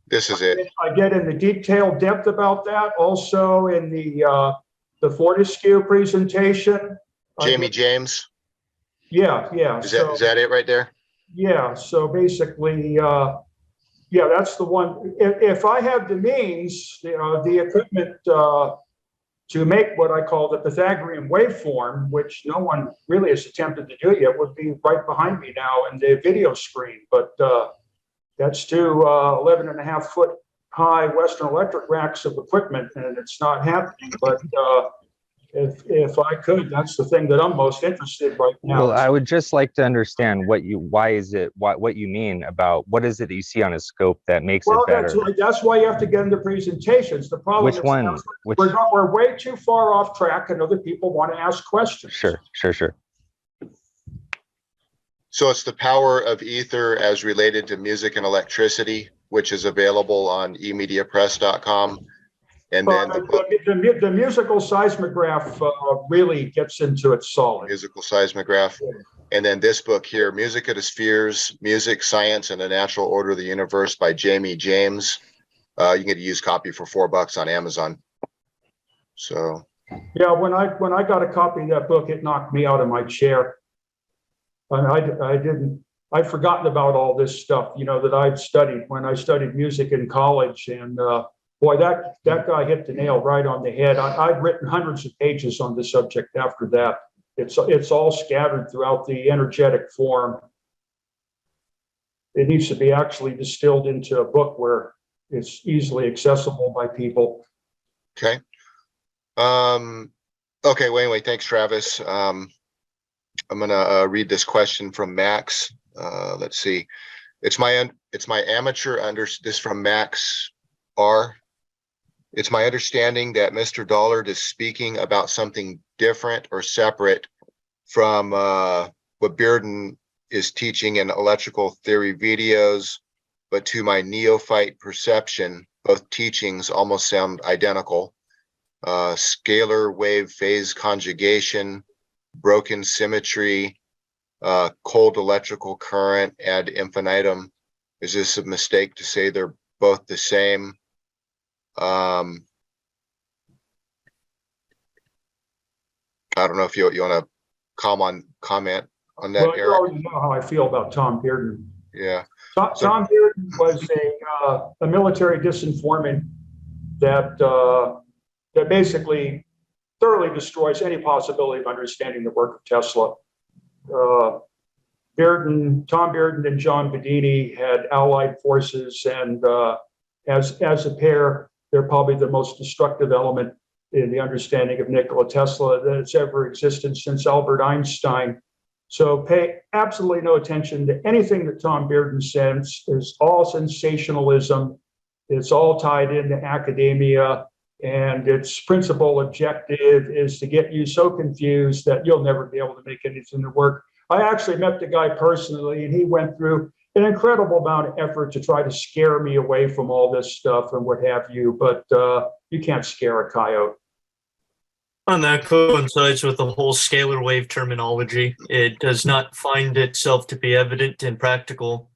This is it. I get in the detailed depth about that. Also in the Fortescue presentation. Jamie James. Yeah. Is that it right there? Yeah. So basically, yeah, that's the one. If I have the means, the equipment to make what I call the Pythagorean waveform, which no one really has attempted to do yet, would be right behind me now in the video screen. But that's two 11.5-foot high Western Electric racks of equipment, and it's not happening. But if I could, that's the thing that I'm most interested in right now. Well, I would just like to understand what you mean about what is it that you see on a scope that makes it better. That's why you have to get into presentations. The problem Which is one? We're way too far off track, and other people want to ask questions. Sure. So it's The Power of Ether as Related to Music and Electricity, which is available on emediapress.com. And then the musical seismograph really gets into it solid. Musical seismograph. And then this book here, Music of the Spheres, Music, Science, and the Natural Order of the Universe by Jamie James. You can get a used copy for $4 on Amazon. So yeah, when I got a copy of that book, it knocked me out of my chair. And I'd forgotten about all this stuff, that I'd studied when I studied music in college. And boy, that guy hit the nail right on the head. I've written hundreds of pages on the subject after that. It's all scattered throughout the energetic form. It needs to be actually distilled into a book where it's easily accessible by people. okay. Okay, well, anyway, thanks, Travis. I'm gonna read this question from Max. Let's see. It's my amateur this from Max R. It's my understanding that Mr. Dollard is speaking about something different or separate from what Bearden is teaching in electrical theory videos, but to my neophyte perception, both teachings almost sound identical. Scalar wave phase conjugation, broken symmetry, cold electrical current ad infinitum. Is this a mistake to say they're both the same? I don't know if you want to comment on that, Well, you Eric. already know how I feel about Tom Bearden. Yeah. Tom Bearden was a military disinformant that basically thoroughly destroys any possibility of understanding the work of Tesla. Tom Bearden and John Bedini had allied forces, and as a pair, they're probably the most destructive element in the understanding of Nikola Tesla that's ever existed since Albert Einstein. So pay absolutely no attention to anything that Tom Bearden says. It's all sensationalism. It's all tied into academia, and its principal objective is to get you so confused that you'll never be able to make anything to work. I actually met the guy personally, and he went through an incredible amount of effort to try to scare me away from all this stuff and what have you, but you can't scare a coyote. And that coincides with the whole scalar wave terminology. It does not find itself to be evident in practical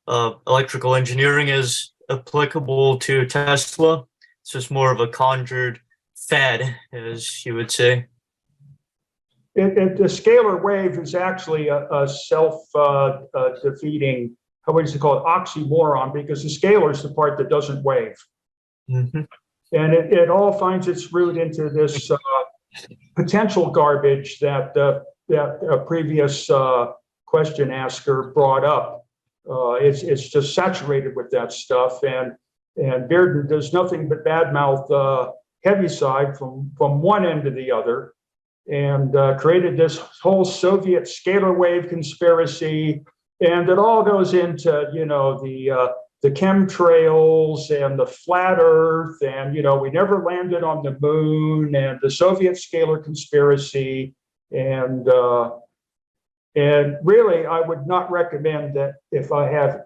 electrical engineering as applicable to Tesla. It's just more of a conjured fad, as you would say. The scalar wave is actually a self-defeating, what is it called, oxymoron, because the scalar is the part that doesn't wave. Mm-hmm. And it all finds its root into this potential garbage that that a previous question asker brought up. It's just saturated with that stuff, and Bearden does nothing but badmouth Heaviside from one end to the other, and created this whole Soviet scalar wave conspiracy, and it all goes into the chemtrails and the flat Earth, and we never landed on the moon, and the Soviet scalar conspiracy, and really, I would not recommend that if I have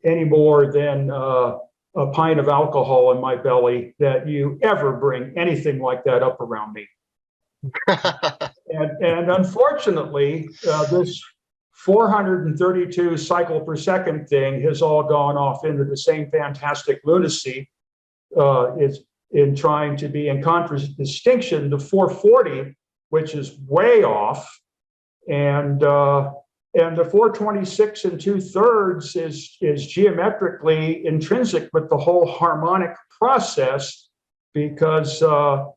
any more than a pint of alcohol in my belly, that you ever bring anything like that up around me. And unfortunately, this 432 cycle per second thing has all gone off into the same fantastic lunacy. It's in trying to be in contradistinction to 440, which is way off, and the 426 and 2/3 is geometrically intrinsic with the whole harmonic process, because the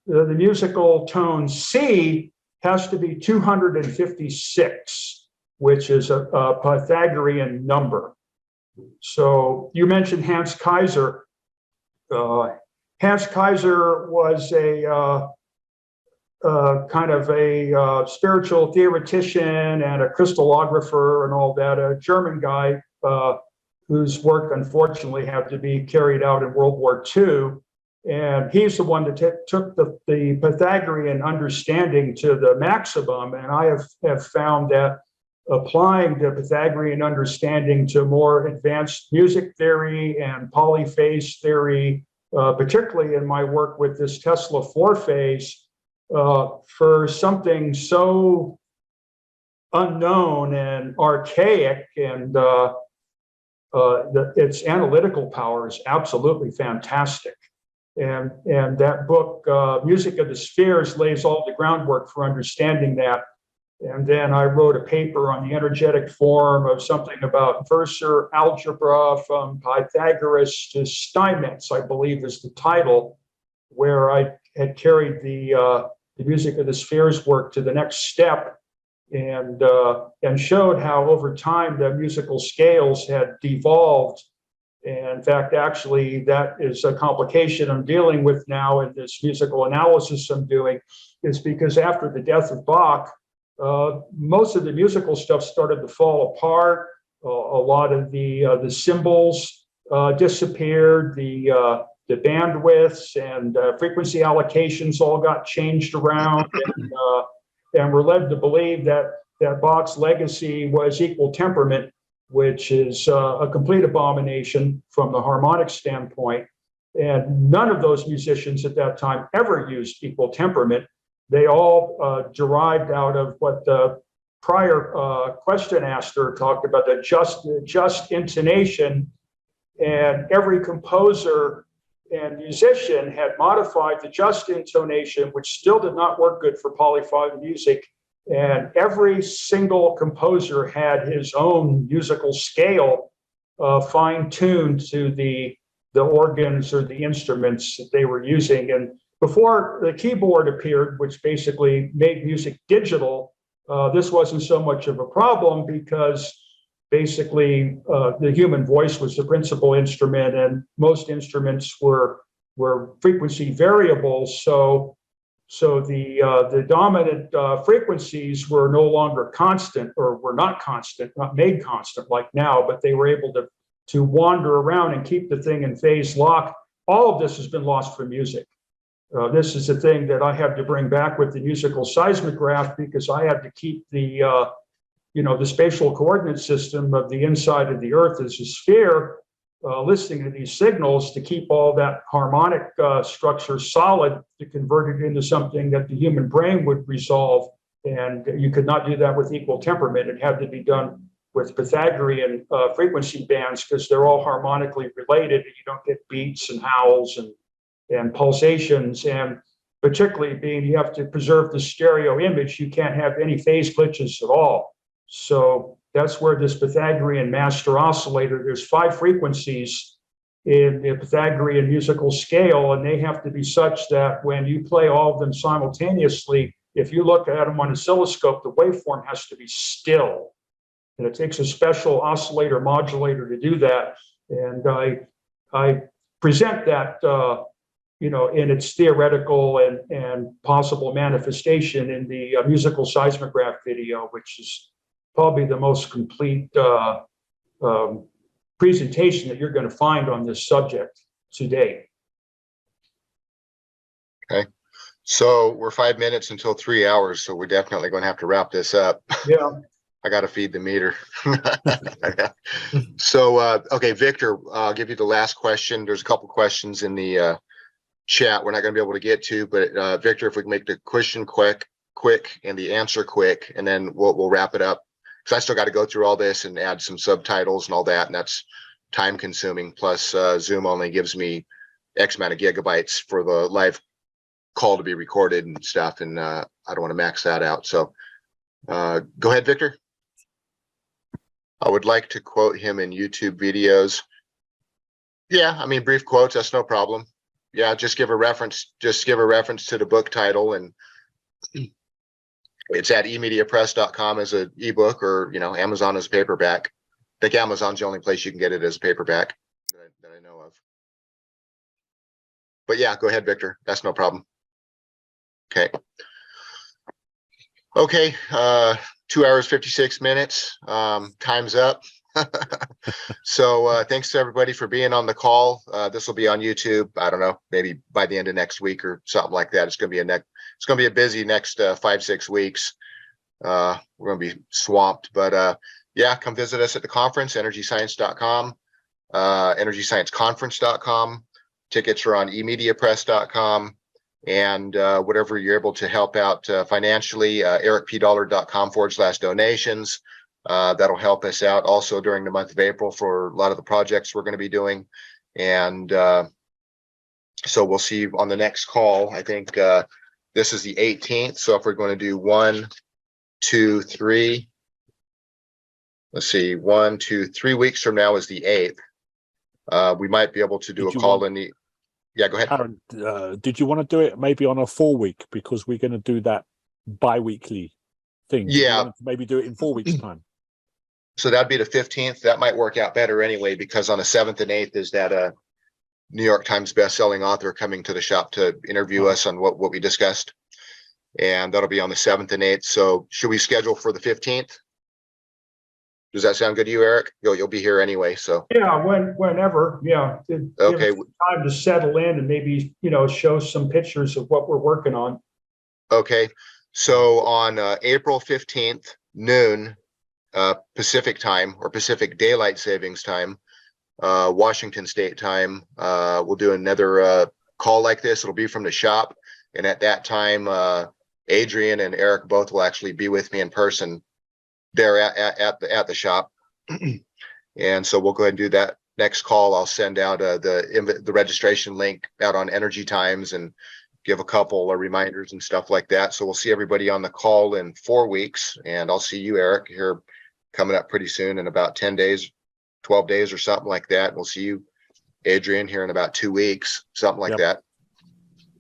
musical tone C has to be 256, which is a Pythagorean number. So you mentioned Hans Kaiser. Hans Kaiser was a kind of a spiritual theoretician and a crystallographer and all that, a German guy whose work unfortunately had to be carried out in World War II. And he's the one that took the Pythagorean understanding to the maximum. And I have found that applying the Pythagorean understanding to more advanced music theory and polyphase theory, particularly in my work with this Tesla four-phase, for something so unknown and archaic, and its analytical power is absolutely fantastic. And that book, Music of the Spheres, lays all the groundwork for understanding that. And then I wrote a paper on the energetic form of something about versor algebra from Pythagoras to Steinmetz, I believe is the title, where I had carried the Music of the Spheres work to the next step, and showed how over time the musical scales had devolved. And in fact, actually, that is a complication I'm dealing with now in this musical analysis I'm doing, is because after the death of Bach, most of the musical stuff started to fall apart. A lot of the symbols disappeared. The bandwidths and frequency allocations all got changed around, and we're led to believe that Bach's legacy was equal temperament, which is a complete abomination from the harmonic standpoint. And none of those musicians at that time ever used equal temperament. They all derived out of what the prior question asker talked about, the just intonation. And every composer and musician had modified the just intonation, which still did not work good for polyphonic music. And every single composer had his own musical scale fine-tuned to the organs or the instruments that they were using. And before the keyboard appeared, which basically made music digital, this wasn't so much of a problem, because basically the human voice was the principal instrument, and most instruments were frequency variables. So the dominant frequencies were no longer constant, or were not constant, not made constant like now, but they were able to wander around and keep the thing in phase lock. All of this has been lost from music. This is the thing that I had to bring back with the musical seismograph, because I had to keep the spatial coordinate system of the inside of the Earth as a sphere, listening to these signals to keep all that harmonic structure solid, to convert it into something that the human brain would resolve. And you could not do that with equal temperament. It had to be done with Pythagorean frequency bands, because they're all harmonically related. You don't get beats and howls and pulsations. And particularly being you have to preserve the stereo image, you can't have any phase glitches at all. So that's where this Pythagorean master oscillator, there's 5 frequencies in the Pythagorean musical scale, and they have to be such that when you play all of them simultaneously, if you look at them on oscilloscope, the waveform has to be still. And it takes a special oscillator modulator to do that. And I present that, in its theoretical and possible manifestation in the musical seismograph video, which is probably the most complete presentation that you're going to find on this subject to date. Okay. So we're 5 minutes until 3 hours, so we're definitely going to have to wrap this up. Yeah. I got to feed the meter. So, okay, Victor, I'll give you the last question. There's a couple questions in the chat we're not going to be able to get to, but Victor, if we can make the question quick, and the answer quick, and then we'll wrap it up. Because I still got to go through all this and add some subtitles and all that, and that's time consuming. Plus, Zoom only gives me X amount of gigabytes for the live call to be recorded and stuff, and I don't want to max that out. So go ahead, Victor. I would like to quote him in YouTube videos. Yeah, I mean, brief quotes, that's no problem. Yeah, just give a reference to the book title, and it's at emediapress.com as an ebook, or Amazon as a paperback. I think Amazon's the only place you can get it as a paperback that I know of. But yeah, go ahead, Victor. That's no problem. Okay. Okay, 2 hours, 56 minutes. Time's up. So thanks to everybody for being on the call. This will be on YouTube. I don't know, maybe by the end of next week or something like that. It's going to be a busy next 5-6 weeks. We're going to be swamped, but yeah, come visit us at the conference, energyscience.com, energyscienceconference.com. Tickets are on emediapress.com. And whatever you're able to help out financially, ericpdollar.com/donations. That'll help us out also during the month of April for a lot of the projects we're going to be doing. And so we'll see you on the next call. I think this is the 18th. So if we're going to do 1, 2, 3, let's see, 1, 2, 3 weeks from now is the 8th. We might be able to do a call in the. Yeah, go ahead. Aaron, did you want to do it maybe on a 4-week, because we're going to do that bi-weekly thing? Yeah, maybe do it in 4 weeks' time. So that'd be the 15th. That might work out better anyway, because on the 7th and 8th is that New York Times best-selling author coming to the shop to interview us on what we discussed, and that'll be on the 7th and 8th. So should we schedule for the 15th? Does that sound good to you, Eric? You'll be here anyway, so. Yeah, whenever, yeah. Okay. Give us time to settle in and maybe, show some pictures of what we're working on. Okay, so on April 15th, noon, Pacific time, or Pacific Daylight Savings Time, Washington State time, we'll do another call like this. It'll be from the shop, and at that time, Adrian and Eric both will actually be with me in person there at the shop. And so we'll go ahead and do that next call. I'll send out the registration link out on Energy Times and give a couple of reminders and stuff like that. So we'll see everybody on the call in 4 weeks, and I'll see you, Eric, here coming up pretty soon in about 10 days, 12 days or something like that. We'll see you, Adrian, here in about 2 weeks, something like that.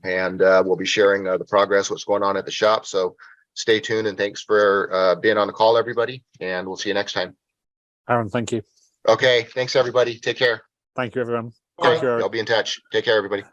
And we'll be sharing the progress, what's going on at the shop. So stay tuned, and thanks for being on the call, everybody. And we'll see you next time. Aaron, thank you. Okay. Thanks, everybody. Take care. Thank you, everyone. Okay. Thank you, Eric. I'll be in touch. Take care, everybody.